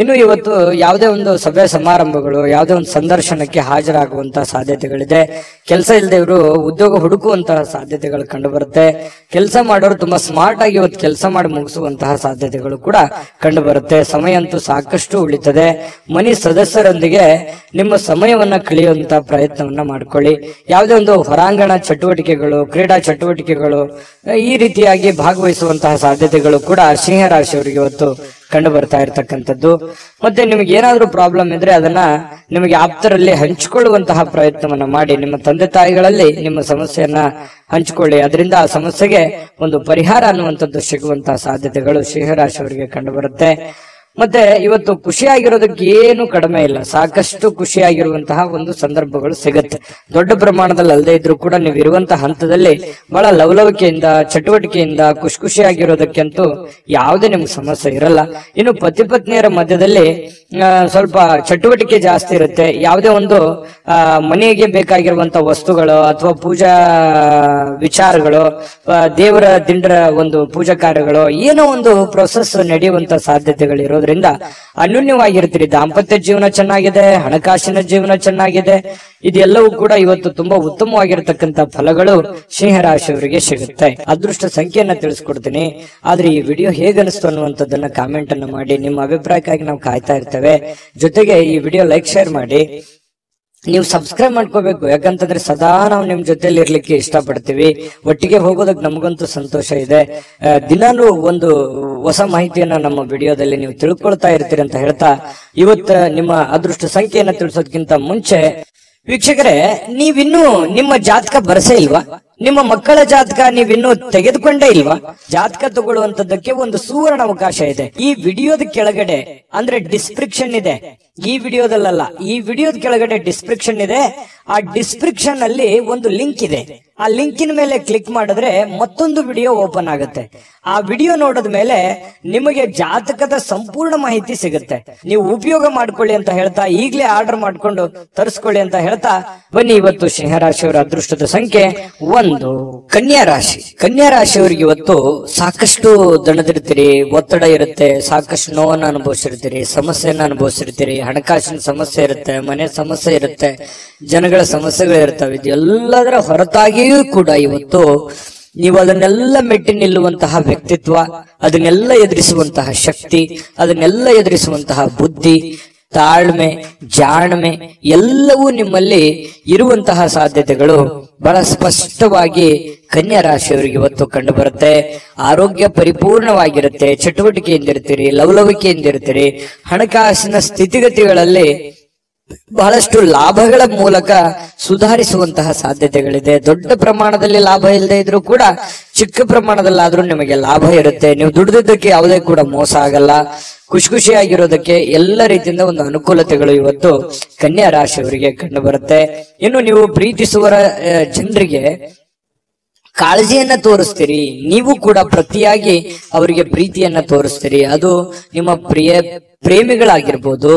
ಇನ್ನು ಇವತ್ತು ಯಾವುದೇ ಒಂದು ಸಭೆ ಸಮಾರಂಭಗಳು, ಯಾವುದೇ ಒಂದು ಸಂದರ್ಶನಕ್ಕೆ ಹಾಜರಾಗುವಂತಹ ಸಾಧ್ಯತೆಗಳಿದೆ. ಕೆಲಸ ಇಲ್ಲದೆ ಇವರು ಉದ್ಯೋಗ ಹುಡುಕುವಂತಹ ಸಾಧ್ಯತೆಗಳು ಕಂಡು ಬರುತ್ತೆ. ಕೆಲಸ ಮಾಡೋರು ತುಂಬಾ ಸ್ಮಾರ್ಟ್ ಆಗಿ ಇವತ್ತು ಕೆಲಸ ಮಾಡಿ ಮುಗಿಸುವಂತಹ ಸಾಧ್ಯತೆಗಳು ಕೂಡ ಕಂಡು ಬರುತ್ತೆ. ಸಮಯ ಅಂತೂ ಸಾಕಷ್ಟು ಉಳಿತದೆ. ಮನೆ ಸದಸ್ಯರೊಂದಿಗೆ ನಿಮ್ಮ ಸಮಯವನ್ನ ಕಳೆಯುವಂತಹ ಪ್ರಯತ್ನವನ್ನ ಮಾಡ್ಕೊಳ್ಳಿ. ಯಾವುದೇ ಒಂದು ಹೊರಾಂಗಣ ಚಟುವಟಿಕೆಗಳು, ಕ್ರೀಡಾ ಚಟುವಟಿಕೆಗಳು ಈ ರೀತಿಯಾಗಿ ಭಾಗವಹಿಸುವಂತಹ ಸಾಧ್ಯತೆಗಳು ಕೂಡ ಸಿಂಹರಾಶಿಯವರಿಗೆ ಇವತ್ತು ಕಂಡು ಬರ್ತಾ ಇರ್ತಕ್ಕಂಥದ್ದು. ಮತ್ತೆ ನಿಮಗೆ ಏನಾದ್ರೂ ಪ್ರಾಬ್ಲಮ್ ಇದ್ರೆ ಅದನ್ನ ನಿಮಗೆ ಆಪ್ತರಲ್ಲಿ ಹಂಚಿಕೊಳ್ಳುವಂತಹ ಪ್ರಯತ್ನವನ್ನ ಮಾಡಿ. ನಿಮ್ಮ ತಂದೆ ತಾಯಿಗಳಲ್ಲಿ ನಿಮ್ಮ ಸಮಸ್ಯೆಯನ್ನ ಹಂಚಿಕೊಳ್ಳಿ. ಅದರಿಂದ ಆ ಸಮಸ್ಯೆಗೆ ಒಂದು ಪರಿಹಾರ ಅನ್ನುವಂಥದ್ದು ಸಿಗುವಂತಹ ಸಾಧ್ಯತೆಗಳು ಸಿಂಹರಾಶಿಯವರಿಗೆ ಕಂಡು ಬರುತ್ತೆ. ಮತ್ತೆ ಇವತ್ತು ಖುಷಿಯಾಗಿರೋದಕ್ಕೆ ಏನು ಕಡಿಮೆ ಇಲ್ಲ. ಸಾಕಷ್ಟು ಖುಷಿಯಾಗಿರುವಂತಹ ಒಂದು ಸಂದರ್ಭಗಳು ಸಿಗುತ್ತೆ. ದೊಡ್ಡ ಪ್ರಮಾಣದಲ್ಲಿ ಅಲ್ಲದೆ ಇದ್ರೂ ಕೂಡ ನೀವು ಇರುವಂತಹ ಹಂತದಲ್ಲಿ ಬಹಳ ಲವಲವಿಕೆಯಿಂದ, ಚಟುವಟಿಕೆಯಿಂದ ಖುಷಿಯಾಗಿರೋದಕ್ಕಂತೂ ಯಾವುದೇ ನಿಮ್ಗೆ ಸಮಸ್ಯೆ ಇರಲ್ಲ. ಇನ್ನು ಪತಿ ಪತ್ನಿಯರ ಮಧ್ಯದಲ್ಲಿ ಸ್ವಲ್ಪ ಚಟುವಟಿಕೆ ಜಾಸ್ತಿ ಇರುತ್ತೆ. ಯಾವುದೇ ಒಂದು ಮನೆಗೆ ಬೇಕಾಗಿರುವಂತಹ ವಸ್ತುಗಳು ಅಥವಾ ಪೂಜಾ ವಿಚಾರಗಳು, ದೇವರ ದಿಂಡರ ಒಂದು ಪೂಜಾ ಕಾರ್ಯಗಳು, ಏನೋ ಒಂದು ಪ್ರೊಸೆಸ್ ನಡೆಯುವಂತ ಸಾಧ್ಯತೆಗಳಿರೋದು. ಅನ್ಯೋನ್ಯವಾಗಿರ್ತೀರಿ. ದಾಂಪತ್ಯ ಜೀವನ ಚೆನ್ನಾಗಿದೆ, ಹಣಕಾಸಿನ ಜೀವನ ಚೆನ್ನಾಗಿದೆ. ಇದೆಲ್ಲವೂ ಕೂಡ ಇವತ್ತು ತುಂಬಾ ಉತ್ತಮವಾಗಿರತಕ್ಕಂತ ಫಲಗಳು ಸಿಂಹರಾಶಿಯವರಿಗೆ ಸಿಗುತ್ತೆ. ಅದೃಷ್ಟ ಸಂಖ್ಯೆಯನ್ನ ತಿಳಿಸ್ಕೊಡ್ತೀನಿ. ಆದ್ರೆ ಈ ವಿಡಿಯೋ ಹೇಗನಿಸ್ತು ಅನ್ನುವಂಥದ್ದನ್ನ ಕಾಮೆಂಟ್ ಅನ್ನ ಮಾಡಿ. ನಿಮ್ಮ ಅಭಿಪ್ರಾಯಕ್ಕಾಗಿ ನಾವು ಕಾಯ್ತಾ ಇರ್ತೇವೆ. ಜೊತೆಗೆ ಈ ವಿಡಿಯೋ ಲೈಕ್ ಶೇರ್ ಮಾಡಿ. ನೀವು ಸಬ್ಸ್ಕ್ರೈಬ್ ಮಾಡ್ಕೋಬೇಕು, ಯಾಕಂತಂದ್ರೆ ಸದಾ ನಾವು ನಿಮ್ ಜೊತೆಲಿ ಇರ್ಲಿಕ್ಕೆ ಇಷ್ಟಪಡ್ತೀವಿ. ಒಟ್ಟಿಗೆ ಹೋಗೋದಕ್ಕೆ ನಮಗಂತೂ ಸಂತೋಷ ಇದೆ. ದಿನಾನು ಒಂದು ಹೊಸ ಮಾಹಿತಿಯನ್ನ ನಮ್ಮ ವಿಡಿಯೋದಲ್ಲಿ ನೀವು ತಿಳ್ಕೊಳ್ತಾ ಇರ್ತೀರಿ ಅಂತ ಹೇಳ್ತಾ, ಇವತ್ತು ನಿಮ್ಮ ಅದೃಷ್ಟ ಸಂಖ್ಯೆಯನ್ನ ತಿಳಿಸೋದಕ್ಕಿಂತ ಮುಂಚೆ ವೀಕ್ಷಕರೇ, ನೀವಿನ್ನೂ ನಿಮ್ಮ ಜಾತಕ ಬರಸೇ ಇಲ್ವಾ? ನಿಮ್ಮ ಮಕ್ಕಳ ಜಾತಕ ನೀವಿನ್ನೂ ತೆಗೆದುಕೊಂಡೇ ಇಲ್ವಾ? ಜಾತಕ ತಗೊಳ್ಳುವಂತದ್ದಕ್ಕೆ ಒಂದು ಸುವರ್ಣ ಅವಕಾಶ ಇದೆ. ಈ ವಿಡಿಯೋದ ಕೆಳಗಡೆ ಅಂದ್ರೆ ಡಿಸ್ಕ್ರಿಪ್ಷನ್ ಇದೆ. ಈ ವಿಡಿಯೋದಲ್ಲ, ಈ ವಿಡಿಯೋದ ಕೆಳಗಡೆ ಡಿಸ್ಕ್ರಿಪ್ಷನ್ ಇದೆ. ಆ ಡಿಸ್ಕ್ರಿಪ್ಷನ್ ಅಲ್ಲಿ ಒಂದು ಲಿಂಕ್ ಇದೆ. ಆ ಲಿಂಕಿನ ಮೇಲೆ ಕ್ಲಿಕ್ ಮಾಡಿದ್ರೆ ಮತ್ತೊಂದು ವಿಡಿಯೋ ಓಪನ್ ಆಗುತ್ತೆ. ಆ ವಿಡಿಯೋ ನೋಡಿದ ಮೇಲೆ ನಿಮಗೆ ಜಾತಕದ ಸಂಪೂರ್ಣ ಮಾಹಿತಿ ಸಿಗುತ್ತೆ. ನೀವು ಉಪಯೋಗ ಮಾಡ್ಕೊಳ್ಳಿ ಅಂತ ಹೇಳ್ತಾ, ಈಗಲೇ ಆರ್ಡರ್ ಮಾಡ್ಕೊಂಡು ತರಿಸ್ಕೊಳ್ಳಿ ಅಂತ ಹೇಳ್ತಾ ಬನ್ನಿ. ಇವತ್ತು ಸಿಂಹರಾಶಿಯವರ ಅದೃಷ್ಟದ ಸಂಖ್ಯೆ 1. ಕನ್ಯಾ ರಾಶಿ. ಕನ್ಯಾ ರಾಶಿಯವರಿಗೆ ಇವತ್ತು ಸಾಕಷ್ಟು ದಣದಿರ್ತೀರಿ, ಒತ್ತಡ ಇರುತ್ತೆ, ಸಾಕಷ್ಟು ನೋವನ್ನು ಅನುಭವಿಸಿರ್ತೀರಿ, ಸಮಸ್ಯೆಯನ್ನ ಅನುಭವಿಸಿರ್ತೀರಿ, ಹಣಕಾಸಿನ ಸಮಸ್ಯೆ ಇರುತ್ತೆ, ಮನೆ ಸಮಸ್ಯೆ ಇರುತ್ತೆ, ಜನಗಳ ಸಮಸ್ಯೆಗಳಿರ್ತವೆ. ಎಲ್ಲದರ ಹೊರತಾಗಿಯೂ ಕೂಡ ಇವತ್ತು ನೀವು ಅದನ್ನೆಲ್ಲ ಮೆಟ್ಟಿ ನಿಲ್ಲುವಂತಹ ವ್ಯಕ್ತಿತ್ವ, ಅದನ್ನೆಲ್ಲ ಎದುರಿಸುವಂತಹ ಶಕ್ತಿ, ಅದನ್ನೆಲ್ಲ ಎದುರಿಸುವಂತಹ ಬುದ್ಧಿ, ತಾಳ್ಮೆ, ಜಾಣ್ಮೆ ಎಲ್ಲವೂ ನಿಮ್ಮಲ್ಲಿ ಇರುವಂತಹ ಸಾಧ್ಯತೆಗಳು ಬಹಳ ಸ್ಪಷ್ಟವಾಗಿ ಕನ್ಯಾ ರಾಶಿಯವರಿಗೆ ಇವತ್ತು ಕಂಡು ಬರುತ್ತೆ. ಆರೋಗ್ಯ ಪರಿಪೂರ್ಣವಾಗಿರುತ್ತೆ, ಚಟುವಟಿಕೆಯಿಂದಿರ್ತೀರಿ, ಲವಲವಿಕೆಯಿಂದಿರ್ತೀರಿ, ಹಣಕಾಸಿನ ಸ್ಥಿತಿಗತಿಗಳಲ್ಲಿ ಬಹಳಷ್ಟು ಲಾಭಗಳ ಮೂಲಕ ಸುಧಾರಿಸುವಂತಹ ಸಾಧ್ಯತೆಗಳಿದೆ. ದೊಡ್ಡ ಪ್ರಮಾಣದಲ್ಲಿ ಲಾಭ ಇಲ್ಲದೆ ಇದ್ರೂ ಕೂಡ ಚಿಕ್ಕ ಪ್ರಮಾಣದಲ್ಲಾದ್ರೂ ನಿಮಗೆ ಲಾಭ ಇರುತ್ತೆ. ನೀವು ದುಡಿದಿದ್ದಕ್ಕೆ ಯಾವುದೇ ಕೂಡ ಮೋಸ ಆಗಲ್ಲ. ಖುಷಿಯಾಗಿರೋದಕ್ಕೆ ಎಲ್ಲ ರೀತಿಯಿಂದ ಒಂದು ಅನುಕೂಲತೆಗಳು ಇವತ್ತು ಕನ್ಯಾ ರಾಶಿಯವರಿಗೆ ಕಂಡು ಬರುತ್ತೆ. ಇನ್ನು ನೀವು ಪ್ರೀತಿಸುವ ಜನರಿಗೆ ಕಾಳಜಿಯನ್ನ ತೋರಿಸ್ತೀರಿ. ನೀವು ಕೂಡ ಪ್ರತಿಯಾಗಿ ಅವರಿಗೆ ಪ್ರೀತಿಯನ್ನ ತೋರಿಸ್ತೀರಿ. ಅದು ನಿಮ್ಮ ಪ್ರೇಮಿಗಳಾಗಿರ್ಬೋದು,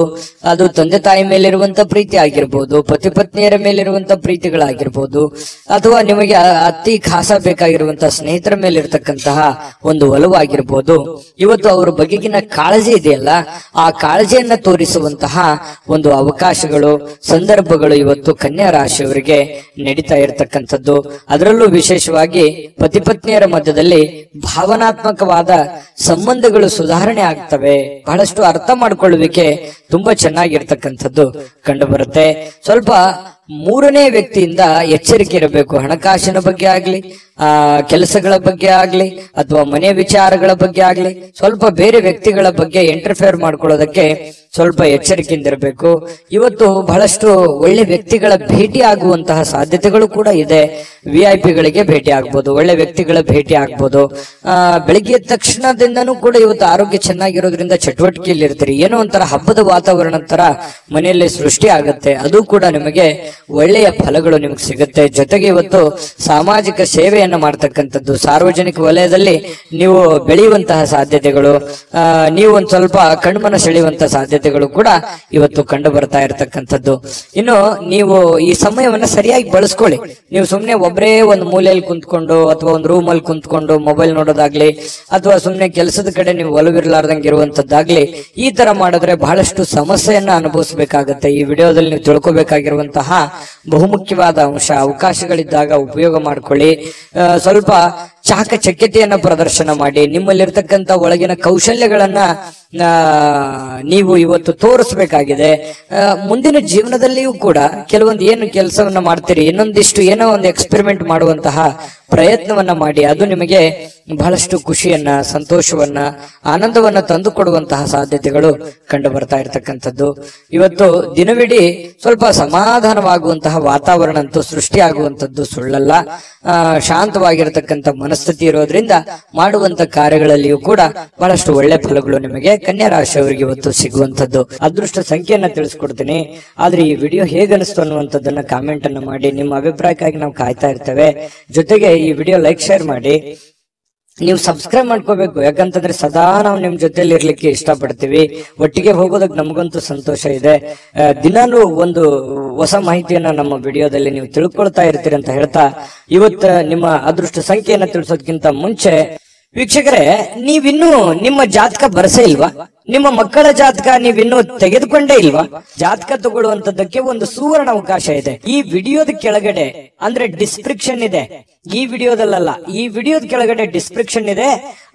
ಅದು ತಂದೆ ತಾಯಿ ಮೇಲಿರುವಂತ ಪ್ರೀತಿ ಆಗಿರ್ಬೋದು, ಪತಿ ಪತ್ನಿಯರ ಮೇಲಿರುವಂತ ಪ್ರೀತಿಗಳಾಗಿರ್ಬೋದು, ಅಥವಾ ನಿಮಗೆ ಅತಿ ಖಾಸ ಬೇಕಾಗಿರುವಂತ ಸ್ನೇಹಿತರ ಮೇಲಿರ್ತಕ್ಕಂತಹ ಒಂದು ಒಲವಾಗಿರ್ಬೋದು. ಇವತ್ತು ಅವರ ಬಗೆಗಿನ ಕಾಳಜಿ ಇದೆಯಲ್ಲ, ಆ ಕಾಳಜಿಯನ್ನ ತೋರಿಸುವಂತಹ ಒಂದು ಅವಕಾಶಗಳು, ಸಂದರ್ಭಗಳು ಇವತ್ತು ಕನ್ಯಾ ರಾಶಿಯವರಿಗೆ ನಡೀತಾ ಇರತಕ್ಕಂಥದ್ದು. ಅದರಲ್ಲೂ ವಿಶೇಷವಾಗಿ ಪತಿ ಪತ್ನಿಯರ ಮಧ್ಯದಲ್ಲಿ ಭಾವನಾತ್ಮಕವಾದ ಸಂಬಂಧಗಳು ಸುಧಾರಣೆ ಆಗ್ತವೆ. ಬಹಳಷ್ಟು ಅರ್ಥ ಮಾಡ್ಕೊಳ್ಳುವಿಕೆ ತುಂಬಾ ಚೆನ್ನಾಗಿರ್ತಕ್ಕಂಥದ್ದು ಕಂಡು ಬರುತ್ತೆ. ಸ್ವಲ್ಪ ಮೂರನೇ ವ್ಯಕ್ತಿಯಿಂದ ಎಚ್ಚರಿಕೆ ಇರಬೇಕು. ಹಣಕಾಸಿನ ಬಗ್ಗೆ ಆಗ್ಲಿ, ಕೆಲಸಗಳ ಬಗ್ಗೆ ಆಗ್ಲಿ, ಅಥವಾ ಮನೆ ವಿಚಾರಗಳ ಬಗ್ಗೆ ಆಗ್ಲಿ, ಸ್ವಲ್ಪ ಬೇರೆ ವ್ಯಕ್ತಿಗಳ ಬಗ್ಗೆ ಇಂಟರ್ಫಿಯರ್ ಮಾಡ್ಕೊಳ್ಳೋದಕ್ಕೆ ಸ್ವಲ್ಪ ಎಚ್ಚರಿಕೆಯಿಂದ ಇರಬೇಕು. ಇವತ್ತು ಬಹಳಷ್ಟು ಒಳ್ಳೆ ವ್ಯಕ್ತಿಗಳ ಭೇಟಿ ಆಗುವಂತಹ ಸಾಧ್ಯತೆಗಳು ಕೂಡ ಇದೆ. VIP ಗಳಿಗೆ ಭೇಟಿ ಆಗ್ಬೋದು, ಒಳ್ಳೆ ವ್ಯಕ್ತಿಗಳ ಭೇಟಿ ಆಗ್ಬೋದು. ಬೆಳಿಗ್ಗೆ ಎದ್ದ ತಕ್ಷಣದಿಂದನೂ ಕೂಡ ಇವತ್ತು ಆರೋಗ್ಯ ಚೆನ್ನಾಗಿರೋದ್ರಿಂದ ಚಟುವಟಿಕೆಯಲ್ಲಿ ಇರ್ತೀರಿ. ಏನೋ ಒಂಥರ ಹಬ್ಬದ ವಾತಾವರಣ ತರ ಮನೆಯಲ್ಲಿ ಸೃಷ್ಟಿ ಆಗುತ್ತೆ. ಅದು ಕೂಡ ನಿಮಗೆ ಒಳ್ಳೆಯ ಫಲಗಳು ನಿಮಗೆ ಸಿಗುತ್ತೆ. ಜೊತೆಗೆ ಇವತ್ತು ಸಾಮಾಜಿಕ ಸೇವೆಯನ್ನ ಮಾಡ್ತಕ್ಕಂಥದ್ದು, ಸಾರ್ವಜನಿಕ ವಲಯದಲ್ಲಿ ನೀವು ಬೆಳೆಯುವಂತಹ ಸಾಧ್ಯತೆಗಳು, ನೀವು ಒಂದ್ ಸ್ವಲ್ಪ ಕಣ್ಮನ ಸೆಳೆಯುವಂತಹ ಸಾಧ್ಯತೆಗಳು ಕೂಡ ಇವತ್ತು ಕಂಡು ಬರ್ತಾ ಇರತಕ್ಕಂಥದ್ದು. ಇನ್ನು ನೀವು ಈ ಸಮಯವನ್ನ ಸರಿಯಾಗಿ ಬಳಸ್ಕೊಳ್ಳಿ. ನೀವು ಸುಮ್ನೆ ಒಬ್ಬರೇ ಒಂದು ಮೂಲೆಯಲ್ಲಿ ಕುಂತ್ಕೊಂಡು ಅಥವಾ ಒಂದು ರೂಮ್ ಅಲ್ಲಿ ಕುಂತ್ಕೊಂಡು ಮೊಬೈಲ್ ನೋಡೋದಾಗ್ಲಿ, ಅಥವಾ ಸುಮ್ನೆ ಕೆಲಸದ ಕಡೆ ನೀವು ಒಲವಿರ್ಲಾರ್ದಂಗೆ ಇರುವಂತದ್ದಾಗ್ಲಿ, ಈ ತರ ಮಾಡಿದ್ರೆ ಬಹಳಷ್ಟು ಸಮಸ್ಯೆಯನ್ನ ಅನುಭವಿಸಬೇಕಾಗತ್ತೆ. ಈ ವಿಡಿಯೋದಲ್ಲಿ ನೀವು ತಿಳ್ಕೊಬೇಕಾಗಿರುವಂತಹ ಬಹುಮುಖ್ಯವಾದ ಅಂಶ, ಅವಕಾಶಗಳಿದ್ದಾಗ ಉಪಯೋಗ ಮಾಡ್ಕೊಳ್ಳಿ. ಸ್ವಲ್ಪ ಚಾಕಚಕ್ಯತೆಯನ್ನ ಪ್ರದರ್ಶನ ಮಾಡಿ, ನಿಮ್ಮಲ್ಲಿರ್ತಕ್ಕಂಥ ಒಳಗಿನ ಕೌಶಲ್ಯಗಳನ್ನ ನೀವು ಇವತ್ತು ತೋರಿಸಬೇಕಾಗಿದೆ. ಮುಂದಿನ ಜೀವನದಲ್ಲಿಯೂ ಕೂಡ ಕೆಲವೊಂದು ಏನು ಕೆಲಸವನ್ನ ಮಾಡ್ತೀರಿ, ಇನ್ನೊಂದಿಷ್ಟು ಏನೋ ಒಂದು ಎಕ್ಸ್ಪೆರಿಮೆಂಟ್ ಮಾಡುವಂತಹ ಪ್ರಯತ್ನವನ್ನ ಮಾಡಿ. ಅದು ನಿಮಗೆ ಬಹಳಷ್ಟು ಖುಷಿಯನ್ನ, ಸಂತೋಷವನ್ನ, ಆನಂದವನ್ನ ತಂದು ಕೊಡುವಂತಹ ಸಾಧ್ಯತೆಗಳು ಕಂಡು ಬರ್ತಾ ಇರತಕ್ಕಂಥದ್ದು. ಇವತ್ತು ದಿನವಿಡೀ ಸ್ವಲ್ಪ ಸಮಾಧಾನವಾಗುವಂತಹ ವಾತಾವರಣ ಅಂತೂ ಸೃಷ್ಟಿಯಾಗುವಂಥದ್ದು ಸುಳ್ಳಲ್ಲ. ಶಾಂತವಾಗಿರತಕ್ಕಂಥ ಮನಸ್ಥಿತಿ ಇರೋದ್ರಿಂದ ಮಾಡುವಂತ ಕಾರ್ಯಗಳಲ್ಲಿಯೂ ಕೂಡ ಬಹಳಷ್ಟು ಒಳ್ಳೆ ಫಲಗಳು ನಿಮಗೆ ಕನ್ಯಾ ರಾಶಿಯವರಿಗೆ ಇವತ್ತು ಸಿಗುವಂತದ್ದು. ಅದೃಷ್ಟ ಸಂಖ್ಯೆಯನ್ನ ತಿಳಿಸ್ಕೊಡ್ತೀನಿ. ಆದ್ರೆ ಈ ವಿಡಿಯೋ ಹೇಗನಿಸ್ತು ಅನ್ನುವಂಥದ್ದನ್ನ ಕಾಮೆಂಟ್ ಅನ್ನ ಮಾಡಿ. ನಿಮ್ಮ ಅಭಿಪ್ರಾಯಕ್ಕಾಗಿ ನಾವು ಕಾಯ್ತಾ ಇರ್ತೇವೆ. ಜೊತೆಗೆ ಈ ವಿಡಿಯೋ ಲೈಕ್, ಶೇರ್ ಮಾಡಿ. ನೀವು ಸಬ್ಸ್ಕ್ರೈಬ್ ಮಾಡ್ಕೋಬೇಕು. ಯಾಕಂತಂದ್ರೆ ಸದಾ ನಾವು ನಿಮ್ ಜೊತೆಲಿ ಇರ್ಲಿಕ್ಕೆ ಇಷ್ಟಪಡ್ತೀವಿ. ಒಟ್ಟಿಗೆ ಹೋಗೋದಕ್ಕೆ ನಮಗಂತೂ ಸಂತೋಷ ಇದೆ. ದಿನಾನು ಒಂದು ಹೊಸ ಮಾಹಿತಿಯನ್ನ ನಮ್ಮ ವಿಡಿಯೋದಲ್ಲಿ ನೀವು ತಿಳ್ಕೊಳ್ತಾ ಇರ್ತೀರಿ ಅಂತ ಹೇಳ್ತಾ, ಇವತ್ತು ನಿಮ್ಮ ಅದೃಷ್ಟ ಸಂಖ್ಯೆಯನ್ನ ತಿಳಿಸೋದಕ್ಕಿಂತ ಮುಂಚೆ ವೀಕ್ಷಕರೇ, ನೀವಿನ್ನೂ ನಿಮ್ಮ ಜಾತಕ ಬರಸೇ ಇಲ್ವಾ? ನಿಮ್ಮ ಮಕ್ಕಳ ಜಾತಕ ನೀವಿನ್ನೂ ತೆಗೆದುಕೊಂಡೇ ಇಲ್ವಾ? ಜಾತಕ ತಗೊಳ್ಳುವಂತದ್ದಕ್ಕೆ ಒಂದು ಸುವರ್ಣ ಅವಕಾಶ ಇದೆ. ಈ ವಿಡಿಯೋದ ಕೆಳಗಡೆ ಅಂದ್ರೆ ಡಿಸ್ಕ್ರಿಪ್ಷನ್ ಇದೆ. ಈ ವಿಡಿಯೋದಲ್ಲ, ಈ ವಿಡಿಯೋದ ಕೆಳಗಡೆ ಡಿಸ್ಕ್ರಿಪ್ಷನ್ ಇದೆ.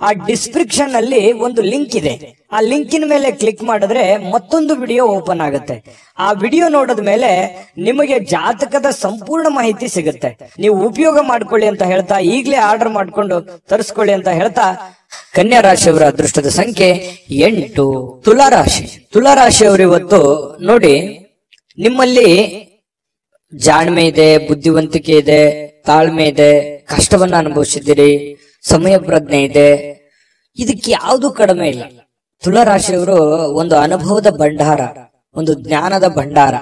ಆ ಡಿಸ್ಕ್ರಿಪ್ಷನ್ ಅಲ್ಲಿ ಒಂದು ಲಿಂಕ್ ಇದೆ. ಆ ಲಿಂಕಿನ ಮೇಲೆ ಕ್ಲಿಕ್ ಮಾಡಿದ್ರೆ ಮತ್ತೊಂದು ವಿಡಿಯೋ ಓಪನ್ ಆಗುತ್ತೆ. ಆ ವಿಡಿಯೋ ನೋಡಿದ ಮೇಲೆ ನಿಮಗೆ ಜಾತಕದ ಸಂಪೂರ್ಣ ಮಾಹಿತಿ ಸಿಗುತ್ತೆ. ನೀವು ಉಪಯೋಗ ಮಾಡ್ಕೊಳ್ಳಿ ಅಂತ ಹೇಳ್ತಾ, ಈಗಲೇ ಆರ್ಡರ್ ಮಾಡ್ಕೊಂಡು ತರಿಸ್ಕೊಳ್ಳಿ ಅಂತ ಹೇಳ್ತಾ, ಕನ್ಯಾ ರಾಶಿಯವರ ಅದೃಷ್ಟದ ಸಂಖ್ಯೆ 8. ತುಲಾರಾಶಿ. ತುಲಾರಾಶಿಯವರು ಇವತ್ತು ನೋಡಿ, ನಿಮ್ಮಲ್ಲಿ ಜಾಣ್ಮೆ ಇದೆ, ಬುದ್ಧಿವಂತಿಕೆ ಇದೆ, ತಾಳ್ಮೆ ಇದೆ, ಕಷ್ಟವನ್ನ ಅನುಭವಿಸಿದ್ದೀರಿ, ಸಮಯ ಪ್ರಜ್ಞೆ ಇದೆ. ಇದಕ್ಕೆ ಯಾವುದು ಕಡಿಮೆ ಇಲ್ಲ. ತುಲಾ ರಾಶಿಯವರು ಒಂದು ಅನುಭವದ ಭಂಡಾರ, ಒಂದು ಜ್ಞಾನದ ಭಂಡಾರ